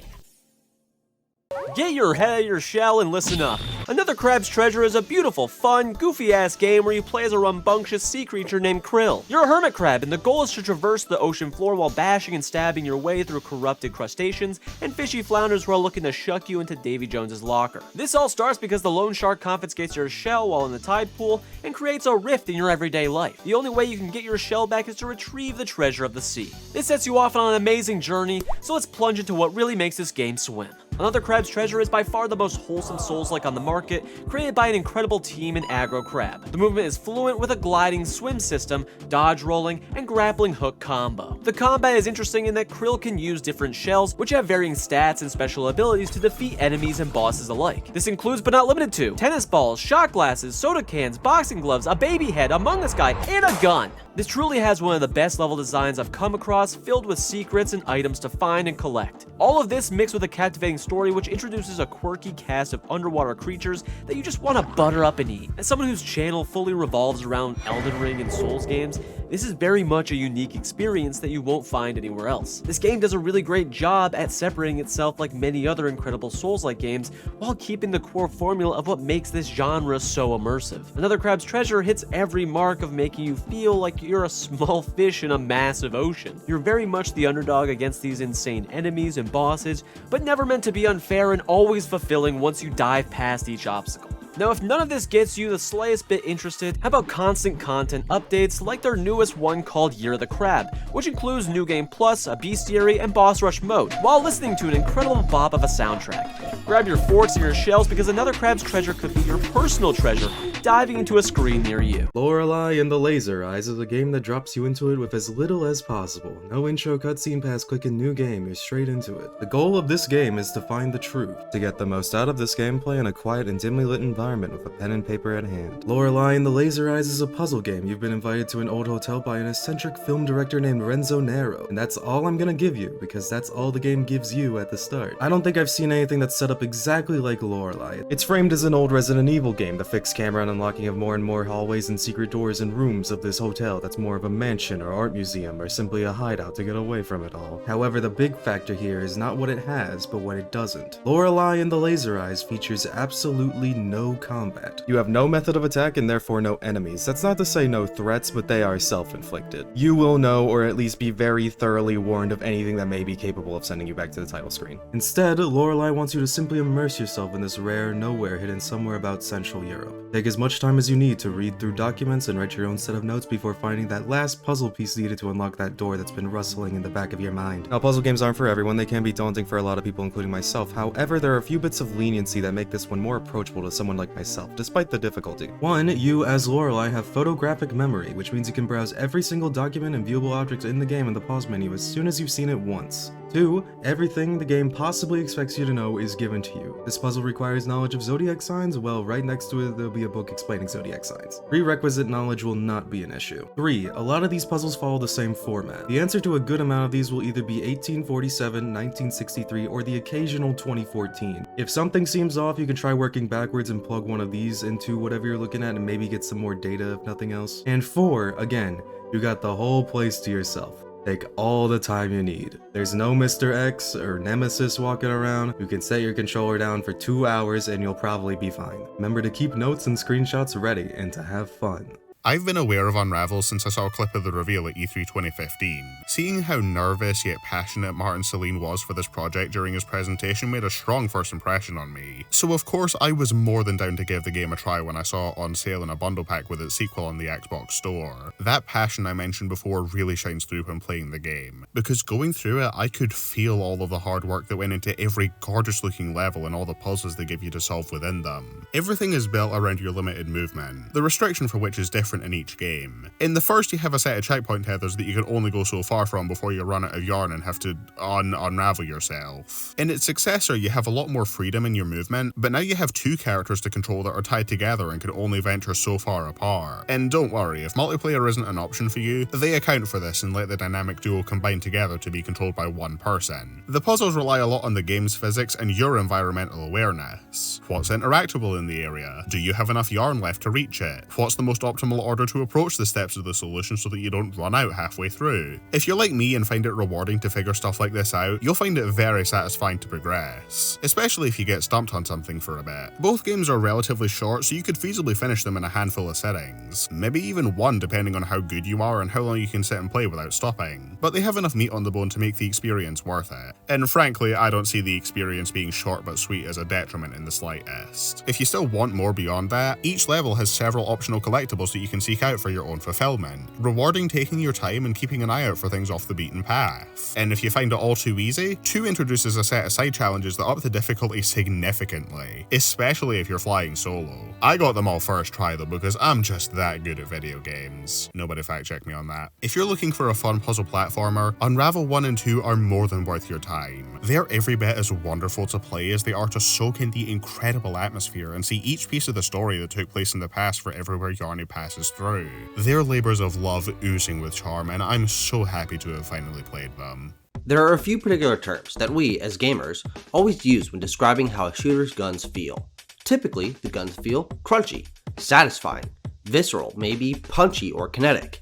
Get your head out of your shell and listen up. Another Crab's Treasure is a beautiful, fun, goofy-ass game where you play as a rambunctious sea creature named Krill. You're a hermit crab, and the goal is to traverse the ocean floor while bashing and stabbing your way through corrupted crustaceans and fishy flounders who are looking to shuck you into Davy Jones's locker. This all starts because the loan shark confiscates your shell while in the tide pool and creates a rift in your everyday life. The only way you can get your shell back is to retrieve the treasure of the sea. This sets you off on an amazing journey, so let's plunge into what really makes this game swim. Another Crab's Treasure is by far the most wholesome Souls-like on the market, created by an incredible team in Aggro Crab. The movement is fluent with a gliding swim system, dodge rolling, and grappling hook combo. The combat is interesting in that Krill can use different shells, which have varying stats and special abilities to defeat enemies and bosses alike. This includes but not limited to tennis balls, shot glasses, soda cans, boxing gloves, a baby head, Among Us guy, and a gun. This truly has one of the best level designs I've come across, filled with secrets and items to find and collect. All of this mixed with a captivating story which introduces a quirky cast of underwater creatures that you just want to butter up and eat. As someone whose channel fully revolves around Elden Ring and Souls games, this is very much a unique experience that you won't find anywhere else. This game does a really great job at separating itself like many other incredible Souls-like games while keeping the core formula of what makes this genre so immersive. Another Crab's Treasure hits every mark of making you feel like you're a small fish in a massive ocean. You're very much the underdog against these insane enemies and bosses, but never meant to be unfair and always fulfilling once you dive past each obstacle. Now, if none of this gets you the slightest bit interested, how about constant content updates like their newest one called Year of the Crab, which includes New Game Plus, a bestiary, and boss rush mode, while listening to an incredible bop of a soundtrack. Grab your forks and your shells because Another Crab's Treasure could be your personal treasure, diving into a screen near you. Lorelei and the Laser Eyes is a game that drops you into it with as little as possible. No intro cutscene past clicking new game, you're straight into it. The goal of this game is to find the truth, to get the most out of this gameplay in a quiet and dimly lit environment with a pen and paper at hand. Lorelei and the Laser Eyes is a puzzle game. You've been invited to an old hotel by an eccentric film director named Renzo Nero, and that's all I'm gonna give you, because that's all the game gives you at the start. I don't think I've seen anything that's set up exactly like Lorelei. It's framed as an old Resident Evil game, the fixed camera and unlocking of more and more hallways and secret doors and rooms of this hotel that's more of a mansion or art museum or simply a hideout to get away from it all. However, the big factor here is not what it has, but what it doesn't. Lorelei and the Laser Eyes features absolutely no combat. You have no method of attack and therefore no enemies. That's not to say no threats, but they are self-inflicted. You will know or at least be very thoroughly warned of anything that may be capable of sending you back to the title screen. Instead, Lorelei wants you to simply immerse yourself in this rare nowhere hidden somewhere about Central Europe. Take as much time as you need to read through documents and write your own set of notes before finding that last puzzle piece needed to unlock that door that's been rustling in the back of your mind. Now, puzzle games aren't for everyone. They can be daunting for a lot of people, including myself. However, there are a few bits of leniency that make this one more approachable to someone like myself, despite the difficulty. One, you as Lorelei have photographic memory, which means you can browse every single document and viewable object in the game in the pause menu as soon as you've seen it once. 2, everything the game possibly expects you to know is given to you. This puzzle requires knowledge of zodiac signs, well, right next to it there'll be a book explaining zodiac signs. Prerequisite knowledge will not be an issue. 3, a lot of these puzzles follow the same format. The answer to a good amount of these will either be 1847, 1963, or the occasional 2014. If something seems off, you can try working backwards and plug one of these into whatever you're looking at and maybe get some more data if nothing else. And 4, again, you got the whole place to yourself. Take all the time you need. There's no Mr. X or Nemesis walking around. You can set your controller down for 2 hours and you'll probably be fine. Remember to keep notes and screenshots ready and to have fun. I've been aware of Unravel since I saw a clip of the reveal at E3 2015. Seeing how nervous yet passionate Martin Celine was for this project during his presentation made a strong first impression on me. So of course I was more than down to give the game a try when I saw it on sale in a bundle pack with its sequel on the Xbox store. That passion I mentioned before really shines through when playing the game, because going through it I could feel all of the hard work that went into every gorgeous looking level and all the puzzles they give you to solve within them. Everything is built around your limited movement, the restriction for which is different in each game. In the first you have a set of checkpoint tethers that you can only go so far from before you run out of yarn and have to unravel yourself. In its successor you have a lot more freedom in your movement, but now you have two characters to control that are tied together and can only venture so far apart. And don't worry, if multiplayer isn't an option for you, they account for this and let the dynamic duo combine together to be controlled by one person. The puzzles rely a lot on the game's physics and your environmental awareness. What's interactable in the area? Do you have enough yarn left to reach it? What's the most optimal order to approach the steps of the solution so that you don't run out halfway through? If you're like me and find it rewarding to figure stuff like this out, you'll find it very satisfying to progress, especially if you get stumped on something for a bit. Both games are relatively short, so you could feasibly finish them in a handful of sittings, maybe even one depending on how good you are and how long you can sit and play without stopping, but they have enough meat on the bone to make the experience worth it. And frankly, I don't see the experience being short but sweet as a detriment in the slightest. If you still want more beyond that, each level has several optional collectibles that you can seek out for your own fulfillment, rewarding taking your time and keeping an eye out for things off the beaten path. And if you find it all too easy, 2 introduces a set of side challenges that up the difficulty significantly, especially if you're flying solo. I got them all first try though because I'm just that good at video games. Nobody fact check me on that. If you're looking for a fun puzzle platformer, Unravel 1 and 2 are more than worth your time. They're every bit as wonderful to play as they are to soak in the incredible atmosphere and see each piece of the story that took place in the past for everywhere Yarny passes through. They're labours of love oozing with charm, and I'm so happy to have finally played them. There are a few particular terms that we, as gamers, always use when describing how a shooter's guns feel. Typically, the guns feel crunchy, satisfying, visceral, maybe punchy or kinetic.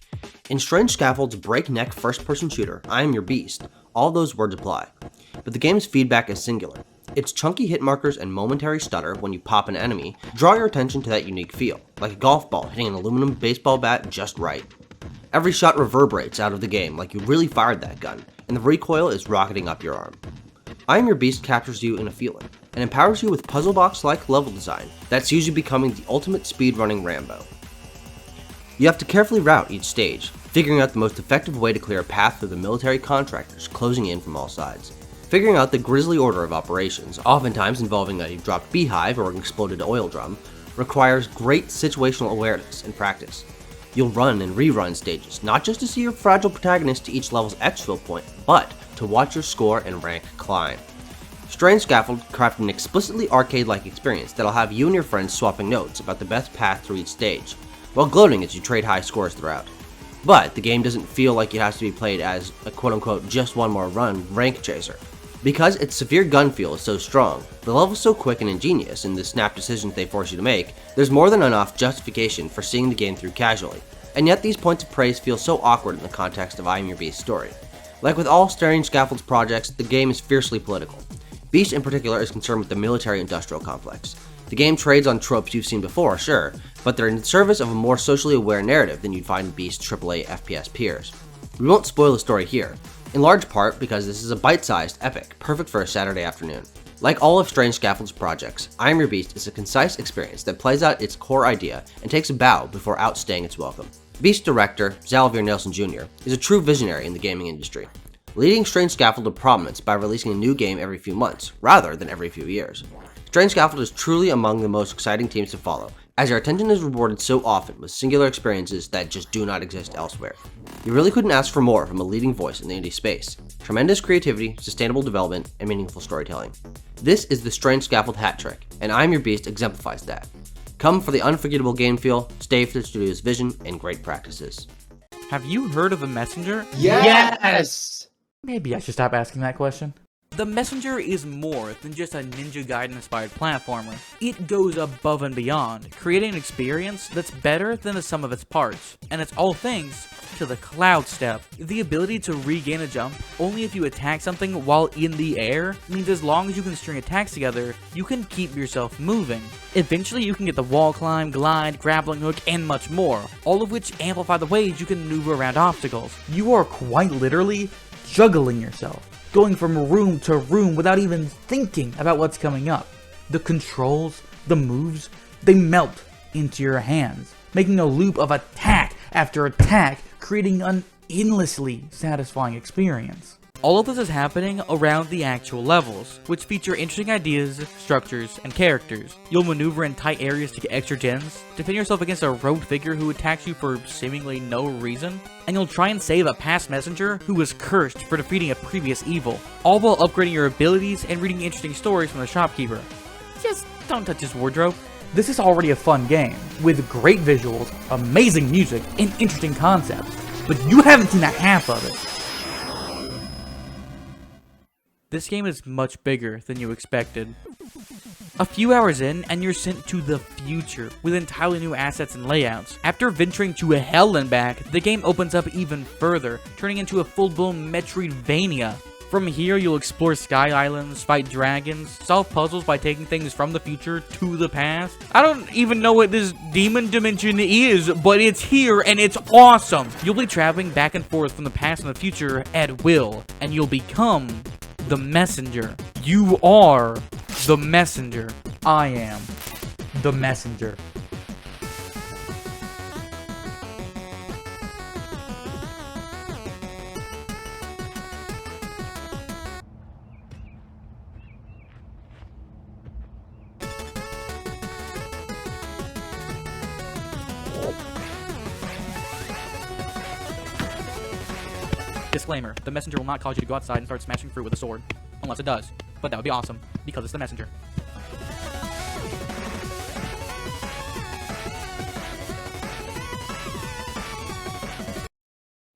In Strange Scaffold's breakneck first-person shooter, I Am Your Beast, all those words apply. But the game's feedback is singular. Its chunky hit markers and momentary stutter when you pop an enemy draw your attention to that unique feel, like a golf ball hitting an aluminum baseball bat just right. Every shot reverberates out of the game like you really fired that gun, and the recoil is rocketing up your arm. I Am Your Beast captures you in a feeling, and empowers you with puzzle box-like level design that sees you becoming the ultimate speedrunning Rambo. You have to carefully route each stage, figuring out the most effective way to clear a path through the military contractors closing in from all sides. Figuring out the grisly order of operations, oftentimes involving a dropped beehive or an exploded oil drum, requires great situational awareness and practice. You'll run and rerun stages, not just to see your fragile protagonist to each level's exfil point, but to watch your score and rank climb. Strange Scaffold crafted an explicitly arcade-like experience that'll have you and your friends swapping notes about the best path through each stage, while gloating as you trade high scores throughout. But the game doesn't feel like it has to be played as a quote-unquote just one more run rank chaser. Because its severe gun feel is so strong, the level's so quick and ingenious in the snap decisions they force you to make, there's more than enough justification for seeing the game through casually. And yet these points of praise feel so awkward in the context of I Am Your Beast's story. Like with all Strange Scaffold's projects, the game is fiercely political. Beast in particular is concerned with the military-industrial complex. The game trades on tropes you've seen before, sure, but they're in service of a more socially aware narrative than you'd find in Beast's AAA FPS peers. We won't spoil the story here, in large part because this is a bite-sized epic, perfect for a Saturday afternoon. Like all of Strange Scaffold's projects, I Am Your Beast is a concise experience that plays out its core idea and takes a bow before outstaying its welcome. Beast director, Xalavier Nelson Jr., is a true visionary in the gaming industry, leading Strange Scaffold to prominence by releasing a new game every few months, rather than every few years. Strange Scaffold is truly among the most exciting teams to follow, as your attention is rewarded so often with singular experiences that just do not exist elsewhere. You really couldn't ask for more from a leading voice in the indie space. Tremendous creativity, sustainable development, and meaningful storytelling. This is the Strange Scaffold hat trick, and I Am Your Beast exemplifies that. Come for the unforgettable game feel, stay for the studio's vision, and great practices. Have you heard of the Messenger? Yes! Maybe I should stop asking that question. The Messenger is more than just a Ninja Gaiden-inspired platformer. It goes above and beyond, creating an experience that's better than the sum of its parts, and it's all thanks to the Cloud Step. The ability to regain a jump only if you attack something while in the air means as long as you can string attacks together, you can keep yourself moving. Eventually you can get the wall climb, glide, grappling hook, and much more, all of which amplify the ways you can maneuver around obstacles. You are quite literally juggling yourself, going from room to room without even thinking about what's coming up. The controls, the moves, they melt into your hands, making a loop of attack after attack, creating an endlessly satisfying experience. All of this is happening around the actual levels, which feature interesting ideas, structures, and characters. You'll maneuver in tight areas to get extra gens, defend yourself against a rogue figure who attacks you for seemingly no reason, and you'll try and save a past messenger who was cursed for defeating a previous evil, all while upgrading your abilities and reading interesting stories from the shopkeeper. Just don't touch his wardrobe. This is already a fun game, with great visuals, amazing music, and interesting concepts, but you haven't seen a half of it. This game is much bigger than you expected. A few hours in, and you're sent to the future, with entirely new assets and layouts. After venturing to hell and back, the game opens up even further, turning into a full-blown Metroidvania. From here, you'll explore sky islands, fight dragons, solve puzzles by taking things from the future to the past. I don't even know what this demon dimension is, but it's here and it's awesome! You'll be traveling back and forth from the past and the future at will, and you'll become the messenger. You are the messenger. I am the messenger. Disclaimer, the messenger will not cause you to go outside and start smashing fruit with a sword. Unless it does. But that would be awesome, because it's the messenger.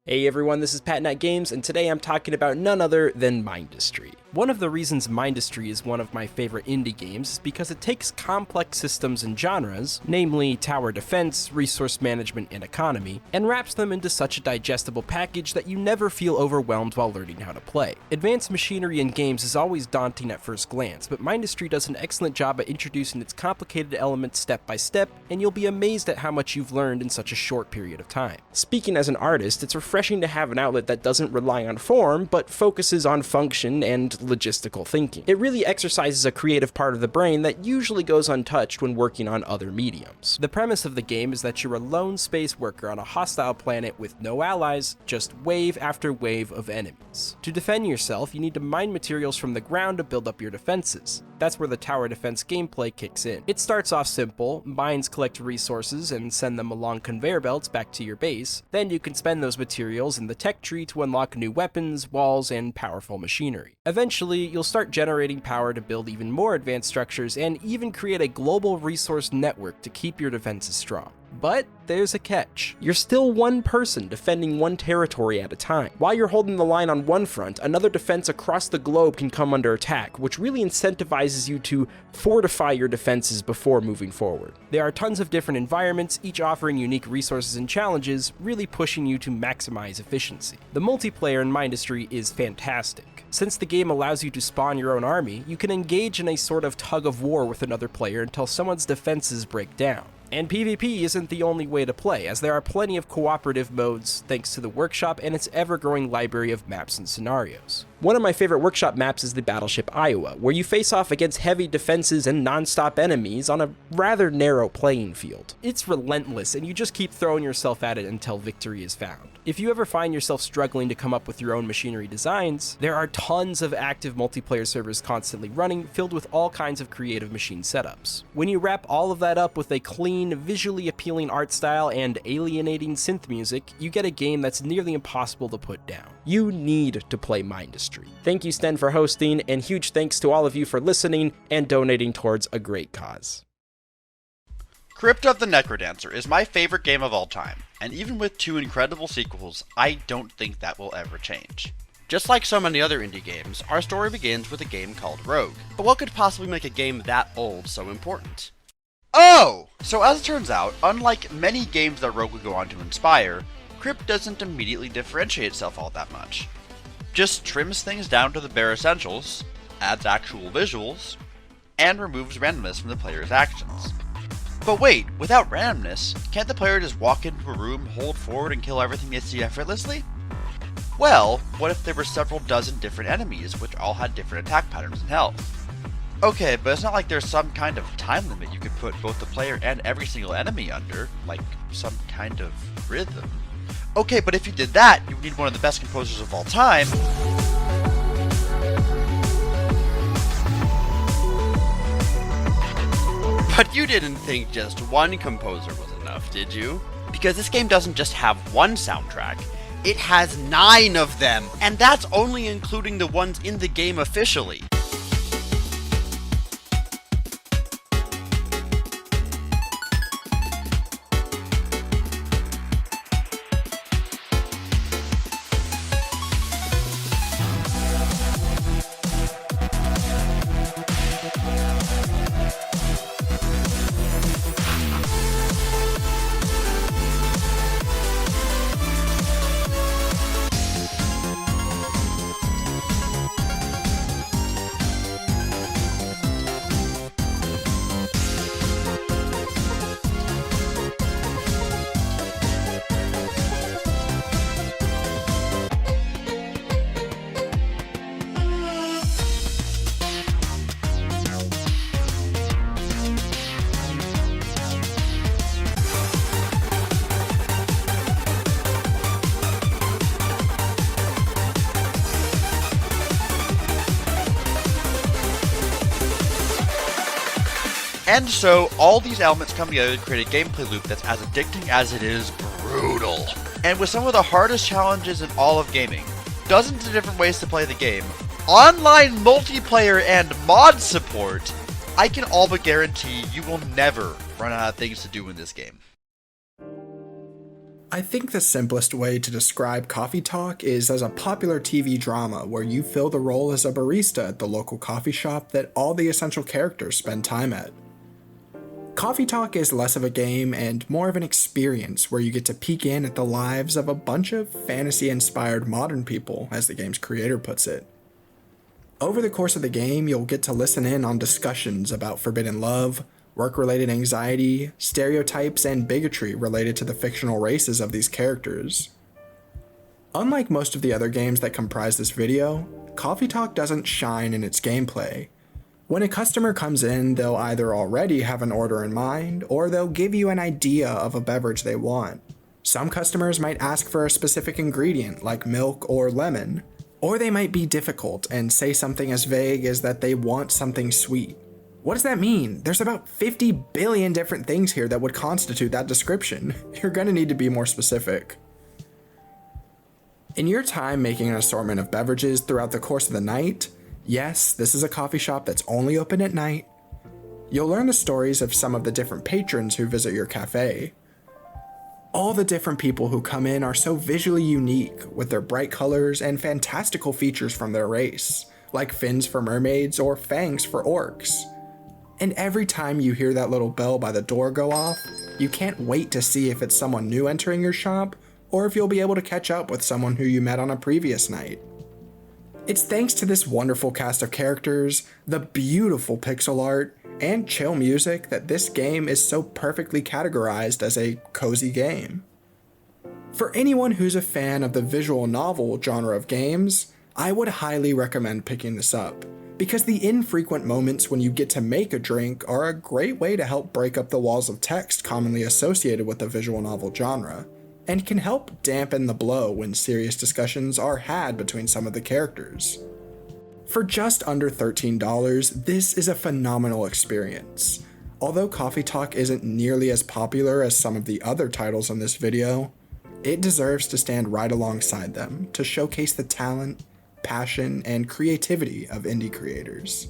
Hey everyone, this is PatNat Games, and today I'm talking about none other than Mindustry. One of the reasons Mindustry is one of my favorite indie games is because it takes complex systems and genres, namely tower defense, resource management, and economy, and wraps them into such a digestible package that you never feel overwhelmed while learning how to play. Advanced machinery in games is always daunting at first glance, but Mindustry does an excellent job at introducing its complicated elements step by step, and you'll be amazed at how much you've learned in such a short period of time. Speaking as an artist, it's refreshing to have an outlet that doesn't rely on form, but focuses on function and logistical thinking. It really exercises a creative part of the brain that usually goes untouched when working on other mediums. The premise of the game is that you're a lone space worker on a hostile planet with no allies, just wave after wave of enemies. To defend yourself, you need to mine materials from the ground to build up your defenses. That's where the tower defense gameplay kicks in. It starts off simple. Mines collect resources and send them along conveyor belts back to your base. Then you can spend those materials in the tech tree to unlock new weapons, walls, and powerful machinery. Eventually, you'll start generating power to build even more advanced structures and even create a global resource network to keep your defenses strong. But there's a catch. You're still one person defending one territory at a time. While you're holding the line on one front, another defense across the globe can come under attack, which really incentivizes you to fortify your defenses before moving forward. There are tons of different environments, each offering unique resources and challenges, really pushing you to maximize efficiency. The multiplayer in Mindustry is fantastic. Since the game allows you to spawn your own army, you can engage in a sort of tug of war with another player until someone's defenses break down. And PvP isn't the only way to play, as there are plenty of cooperative modes thanks to the workshop and its ever-growing library of maps and scenarios. One of my favorite workshop maps is the battleship Iowa, where you face off against heavy defenses and non-stop enemies on a rather narrow playing field. It's relentless, and you just keep throwing yourself at it until victory is found. If you ever find yourself struggling to come up with your own machinery designs, there are tons of active multiplayer servers constantly running, filled with all kinds of creative machine setups. When you wrap all of that up with a clean, visually appealing art style and alienating synth music, you get a game that's nearly impossible to put down. You need to play Mindustry. Thank you, Sten, for hosting, and huge thanks to all of you for listening and donating towards a great cause. Crypt of the Necrodancer is my favorite game of all time, and even with 2 incredible sequels, I don't think that will ever change. Just like so many other indie games, our story begins with a game called Rogue. But what could possibly make a game that old so important? Oh! So as it turns out, unlike many games that Rogue would go on to inspire, Crypt doesn't immediately differentiate itself all that much. Just trims things down to the bare essentials, adds actual visuals, and removes randomness from the player's actions. But wait, without randomness, can't the player just walk into a room, hold forward, and kill everything they see effortlessly? Well, what if there were several dozen different enemies, which all had different attack patterns and health? Okay, but it's not like there's some kind of time limit you could put both the player and every single enemy under, like some kind of rhythm. Okay, but if you did that, you would need one of the best composers of all time. But you didn't think just one composer was enough, did you? Because this game doesn't just have one soundtrack, it has 9 of them, and that's only including the ones in the game officially. And so, all these elements come together to create a gameplay loop that's as addicting as it is brutal. And with some of the hardest challenges in all of gaming, dozens of different ways to play the game, online multiplayer and mod support, I can all but guarantee you will never run out of things to do in this game. I think the simplest way to describe Coffee Talk is as a popular TV drama where you fill the role as a barista at the local coffee shop that all the essential characters spend time at. Coffee Talk is less of a game and more of an experience where you get to peek in at the lives of a bunch of fantasy-inspired modern people, as the game's creator puts it. Over the course of the game, you'll get to listen in on discussions about forbidden love, work-related anxiety, stereotypes, and bigotry related to the fictional races of these characters. Unlike most of the other games that comprise this video, Coffee Talk doesn't shine in its gameplay. When a customer comes in, they'll either already have an order in mind, or they'll give you an idea of a beverage they want. Some customers might ask for a specific ingredient, like milk or lemon, or they might be difficult and say something as vague as that they want something sweet. What does that mean? There's about 50 billion different things here that would constitute that description. You're gonna need to be more specific. In your time making an assortment of beverages throughout the course of the night, yes, this is a coffee shop that's only open at night, you'll learn the stories of some of the different patrons who visit your cafe. All the different people who come in are so visually unique, with their bright colors and fantastical features from their race, like fins for mermaids or fangs for orcs. And every time you hear that little bell by the door go off, you can't wait to see if it's someone new entering your shop, or if you'll be able to catch up with someone who you met on a previous night. It's thanks to this wonderful cast of characters, the beautiful pixel art, and chill music that this game is so perfectly categorized as a cozy game. For anyone who's a fan of the visual novel genre of games, I would highly recommend picking this up, because the infrequent moments when you get to make a drink are a great way to help break up the walls of text commonly associated with the visual novel genre, and can help dampen the blow when serious discussions are had between some of the characters. For just under $13, this is a phenomenal experience. Although Coffee Talk isn't nearly as popular as some of the other titles in this video, it deserves to stand right alongside them to showcase the talent, passion, and creativity of indie creators.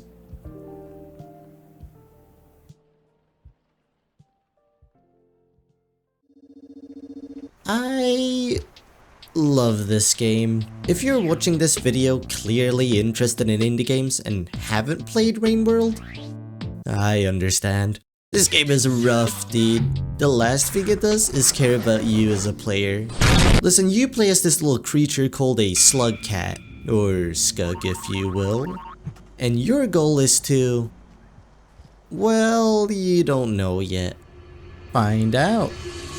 I love this game. If you're watching this video clearly interested in indie games and haven't played Rain World, I understand. This game is rough, dude. The last thing it does is care about you as a player. Listen, you play as this little creature called a slug cat, or skug if you will. And your goal is to... well, you don't know yet. Find out.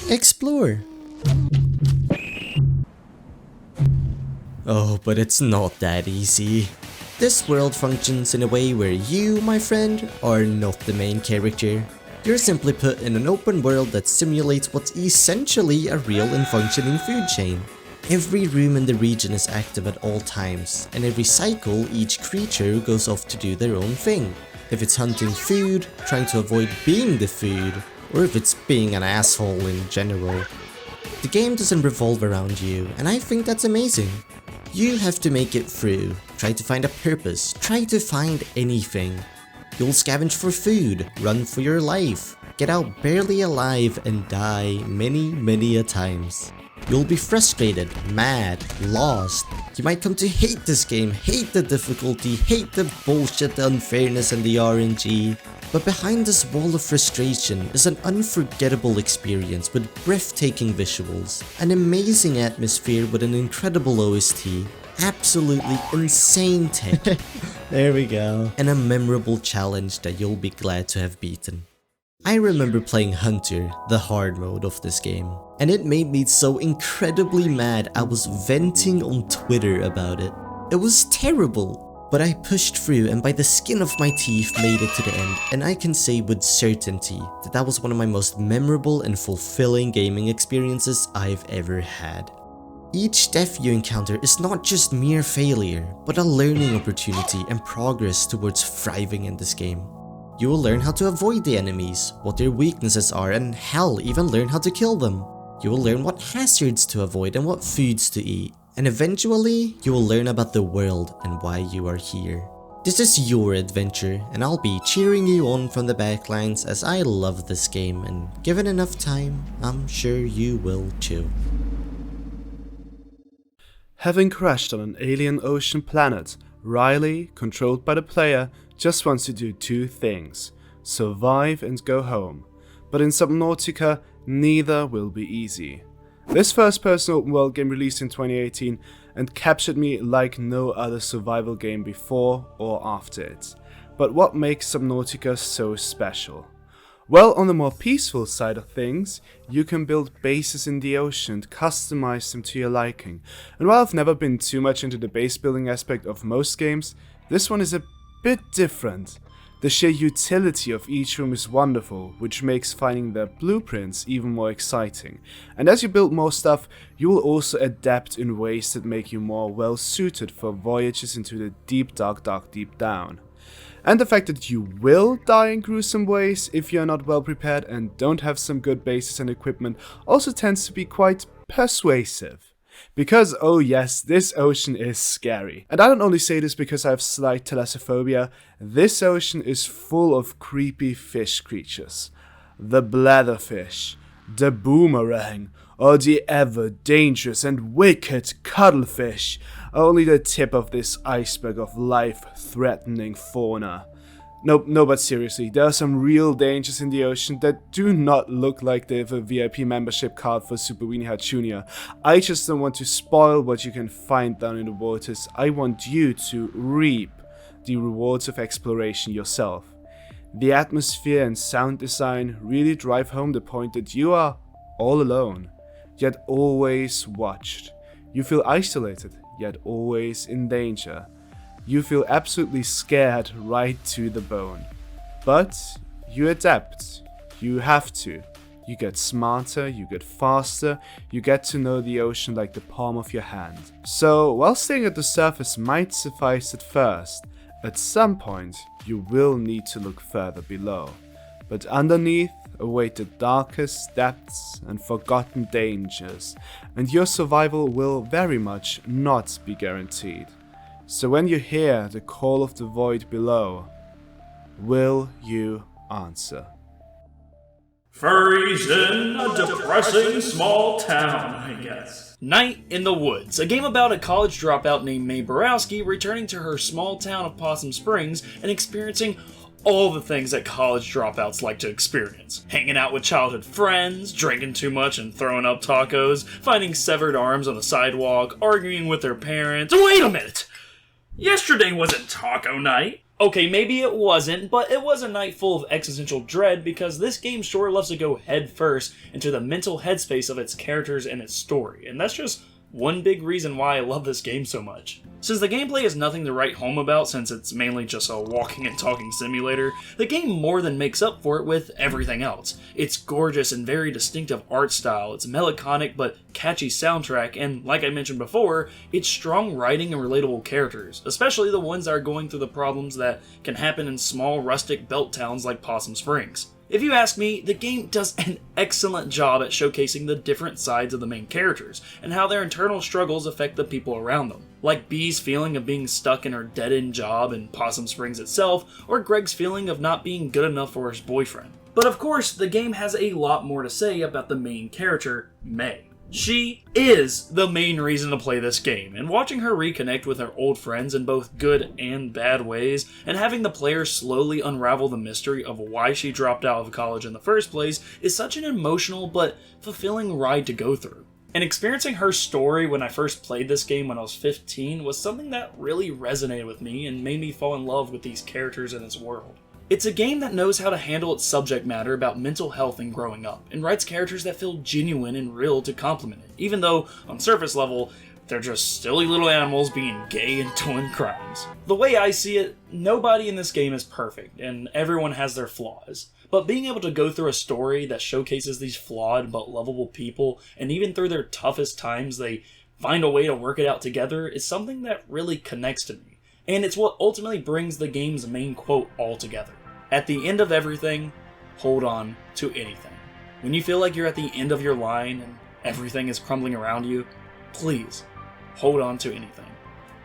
Explore. Oh, but it's not that easy. This world functions in a way where you, my friend, are not the main character. You're simply put in an open world that simulates what's essentially a real and functioning food chain. Every room in the region is active at all times, and every cycle each creature goes off to do their own thing. If it's hunting food, trying to avoid being the food, or if it's being an asshole in general. The game doesn't revolve around you, and I think that's amazing. You have to make it through, try to find a purpose, try to find anything. You'll scavenge for food, run for your life, get out barely alive and die many a times. You'll be frustrated, mad, lost. You might come to hate this game, hate the difficulty, hate the bullshit, the unfairness and the RNG. But behind this wall of frustration is an unforgettable experience with breathtaking visuals, an amazing atmosphere with an incredible OST, absolutely insane tech, there we go, and a memorable challenge that you'll be glad to have beaten. I remember playing Hunter, the hard mode of this game, and it made me so incredibly mad I was venting on Twitter about it. It was terrible. But I pushed through and by the skin of my teeth made it to the end, and I can say with certainty that that was one of my most memorable and fulfilling gaming experiences I've ever had. Each death you encounter is not just mere failure, but a learning opportunity and progress towards thriving in this game. You will learn how to avoid the enemies, what their weaknesses are, and hell, even learn how to kill them. You will learn what hazards to avoid and what foods to eat. And eventually, you will learn about the world and why you are here. This is your adventure, and I'll be cheering you on from the backlines as I love this game, and given enough time, I'm sure you will too. Having crashed on an alien ocean planet, Riley, controlled by the player, just wants to do two things: survive and go home. But in Subnautica, neither will be easy. This first-person open-world game released in 2018 and captured me like no other survival game before or after it. But what makes Subnautica so special? Well, on the more peaceful side of things, you can build bases in the ocean and customize them to your liking. And while I've never been too much into the base building aspect of most games, this one is a bit different. The sheer utility of each room is wonderful, which makes finding the blueprints even more exciting. And as you build more stuff, you will also adapt in ways that make you more well suited for voyages into the deep dark deep down. And the fact that you will die in gruesome ways if you're not well prepared and don't have some good bases and equipment also tends to be quite persuasive. Because, oh yes, this ocean is scary. And I don't only say this because I have slight thalassophobia, this ocean is full of creepy fish creatures. The blatherfish, the boomerang, or the ever dangerous and wicked cuttlefish are only the tip of this iceberg of life-threatening fauna. No, but seriously, there are some real dangers in the ocean that do not look like they have a VIP membership card for Super Weenie Hartunia. I just don't want to spoil what you can find down in the waters. I want you to reap the rewards of exploration yourself. The atmosphere and sound design really drive home the point that you are all alone, yet always watched. You feel isolated, yet always in danger. You feel absolutely scared right to the bone. But you adapt. You have to. You get smarter, you get faster, you get to know the ocean like the palm of your hand. So, while staying at the surface might suffice at first, at some point you will need to look further below. But underneath await the darkest depths and forgotten dangers, and your survival will very much not be guaranteed. So when you hear the call of the void below, will you answer? Furries in a depressing small town, I guess. Night in the Woods, a game about a college dropout named Mae Borowski returning to her small town of Possum Springs and experiencing all the things that college dropouts like to experience. Hanging out with childhood friends, drinking too much and throwing up tacos, finding severed arms on the sidewalk, arguing with their parents. Wait a minute! Yesterday wasn't taco night! Okay, maybe it wasn't, but it was a night full of existential dread because this game sure loves to go head first into the mental headspace of its characters and its story, and that's just one big reason why I love this game so much. Since the gameplay is nothing to write home about since it's mainly just a walking and talking simulator, the game more than makes up for it with everything else. Its gorgeous and very distinctive art style, its melancholic but catchy soundtrack, and like I mentioned before, its strong writing and relatable characters, especially the ones that are going through the problems that can happen in small rustic belt towns like Possum Springs. If you ask me, the game does an excellent job at showcasing the different sides of the main characters, and how their internal struggles affect the people around them. Like Bee's feeling of being stuck in her dead-end job in Possum Springs itself, or Greg's feeling of not being good enough for his boyfriend. But of course, the game has a lot more to say about the main character, Mae. She is the main reason to play this game, and watching her reconnect with her old friends in both good and bad ways, and having the player slowly unravel the mystery of why she dropped out of college in the first place is such an emotional but fulfilling ride to go through. And experiencing her story when I first played this game when I was 15 was something that really resonated with me and made me fall in love with these characters and its world. It's a game that knows how to handle its subject matter about mental health and growing up, and writes characters that feel genuine and real to complement it, even though, on surface level, they're just silly little animals being gay and doing crimes. The way I see it, nobody in this game is perfect, and everyone has their flaws. But being able to go through a story that showcases these flawed but lovable people, and even through their toughest times they find a way to work it out together, is something that really connects to me. And it's what ultimately brings the game's main quote all together. At the end of everything, hold on to anything. When you feel like you're at the end of your line and everything is crumbling around you, please hold on to anything.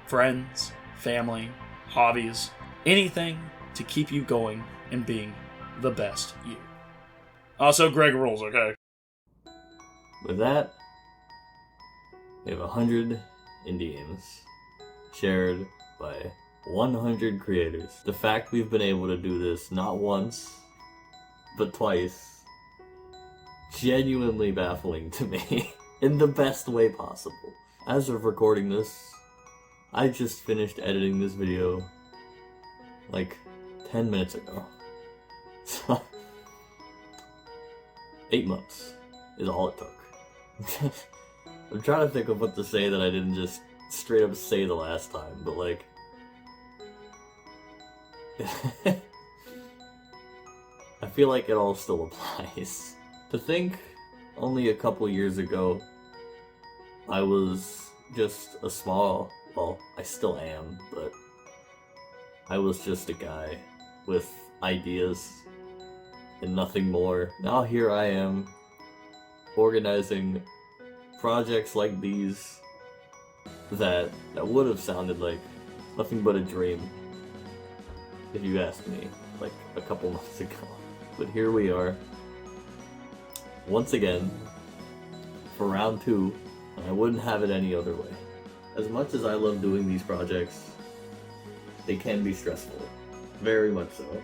Friends, family, hobbies, anything to keep you going and being the best you. Also, Greg rules, okay? With that, we have 100 indie games shared by 100 creators. The fact we've been able to do this not once, but twice, genuinely baffling to me in the best way possible. As of recording this, I just finished editing this video like 10 minutes ago. So, 8 months is all it took. I'm trying to think of what to say that I didn't just straight up say the last time, but like... I feel like it all still applies. To think, only a couple years ago, I was just a small... well, I still am, but... I was just a guy with ideas and nothing more. Now here I am, organizing projects like these that would have sounded like nothing but a dream if you asked me like a couple months ago. But here we are, once again, for round 2, and I wouldn't have it any other way. As much as I love doing these projects, they can be stressful. Very much so,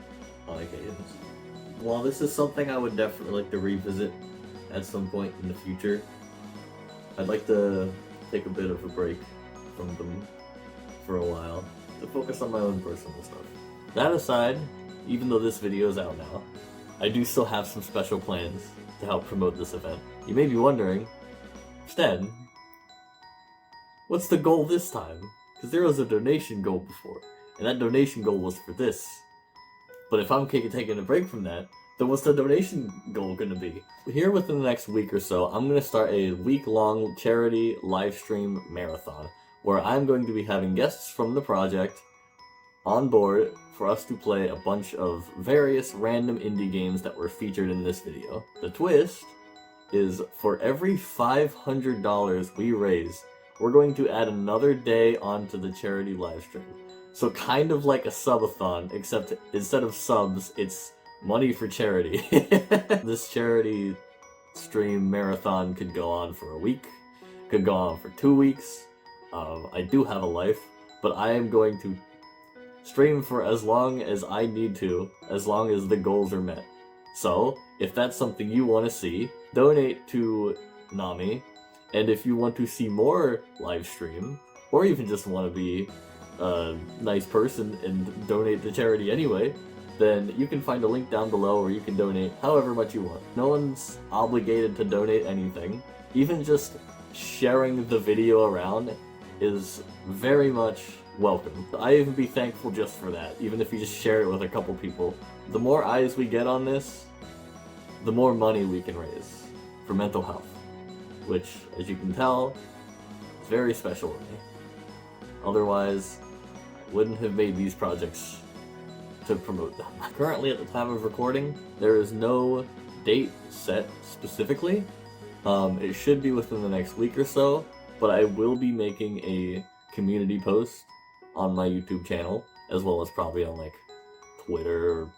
on occasions. While this is something I would definitely like to revisit at some point in the future, I'd like to take a bit of a break from them for a while to focus on my own personal stuff. That aside, even though this video is out now, I do still have some special plans to help promote this event. You may be wondering, Sten, what's the goal this time? Because there was a donation goal before, and that donation goal was for this. But if I'm taking a break from that, then what's the donation goal going to be? Here within the next week or so, I'm going to start a week-long charity live stream marathon, where I'm going to be having guests from the project on board for us to play a bunch of various random indie games that were featured in this video. The twist is for every $500 we raise, we're going to add another day onto the charity live stream. So kind of like a subathon, except instead of subs, it's money for charity. This charity stream marathon could go on for a week, could go on for 2 weeks. I do have a life, but I am going to stream for as long as I need to, as long as the goals are met. So, if that's something you want to see, donate to NAMI, and if you want to see more live stream, or even just want to be a nice person and donate to charity anyway, then you can find a link down below where you can donate however much you want. No one's obligated to donate anything. Even just sharing the video around is very much welcome. I even be thankful just for that, even if you just share it with a couple people. The more eyes we get on this, the more money we can raise for mental health, which, as you can tell, is very special to me. Otherwise, I wouldn't have made these projects to promote them. Currently, at the time of recording, there is no date set specifically. It should be within the next week or so, but I will be making a community post on my YouTube channel, as well as probably on like Twitter or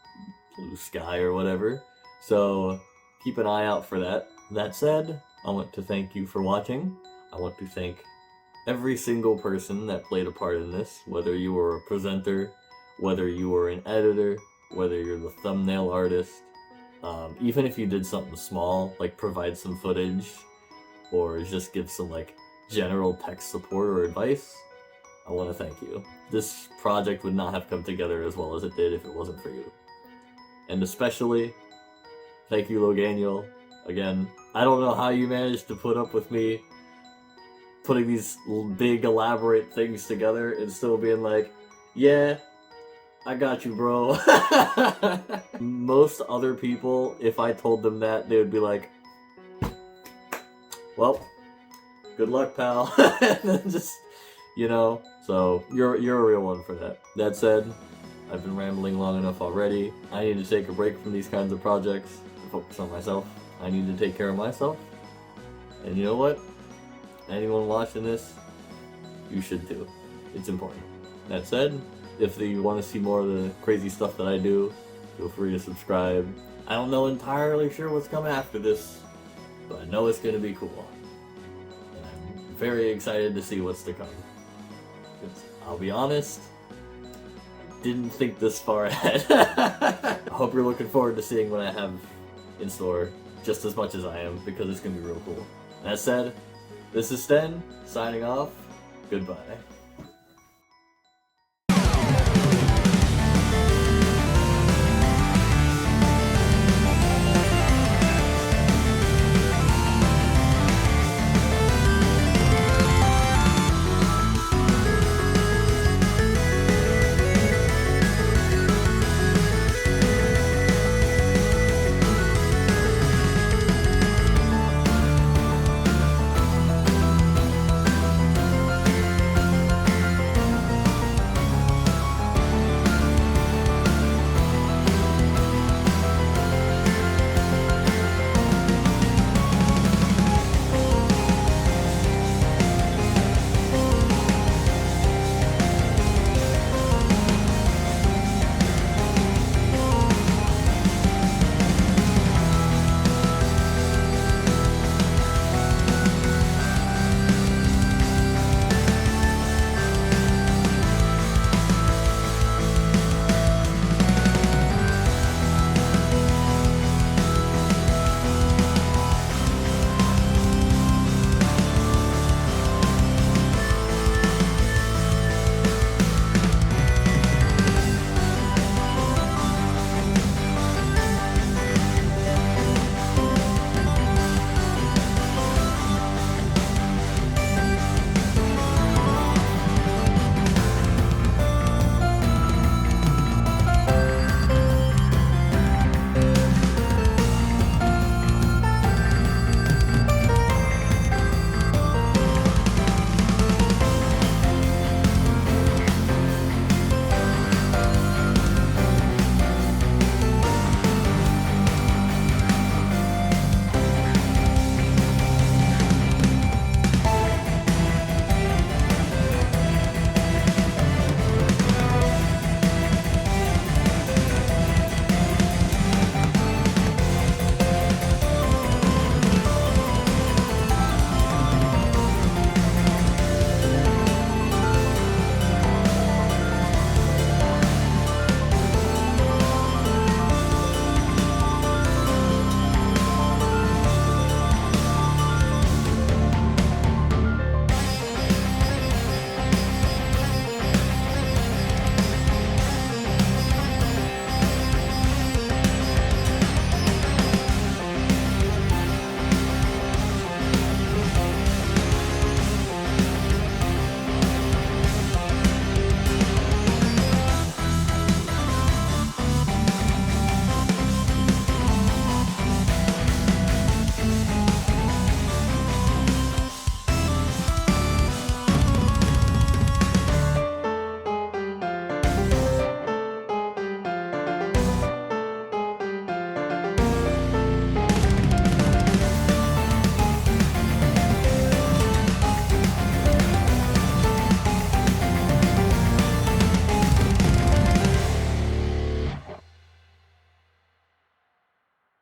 Blue Sky or whatever. So keep an eye out for that. That said, I want to thank you for watching. I want to thank every single person that played a part in this, whether you were a presenter, whether you were an editor, whether you're the thumbnail artist, even if you did something small, like provide some footage, or just give some like general tech support or advice, I want to thank you. This project would not have come together as well as it did if it wasn't for you. And especially, thank you, Loganiel. Again, I don't know how you managed to put up with me putting these big elaborate things together and still being like, yeah, I got you, bro. Most other people, if I told them that, they would be like, well, good luck, pal. And then just, you know, so you're a real one for that. That said, I've been rambling long enough already. I need to take a break from these kinds of projects and focus on myself. I need to take care of myself. And you know what? Anyone watching this, you should too. It's important. That said, if you want to see more of the crazy stuff that I do, feel free to subscribe. I don't know entirely sure what's coming after this, but I know it's going to be cool. And I'm very excited to see what's to come. I'll be honest, I didn't think this far ahead. I hope you're looking forward to seeing what I have in store just as much as I am, because it's going to be real cool. That said, this is Sten, signing off. Goodbye.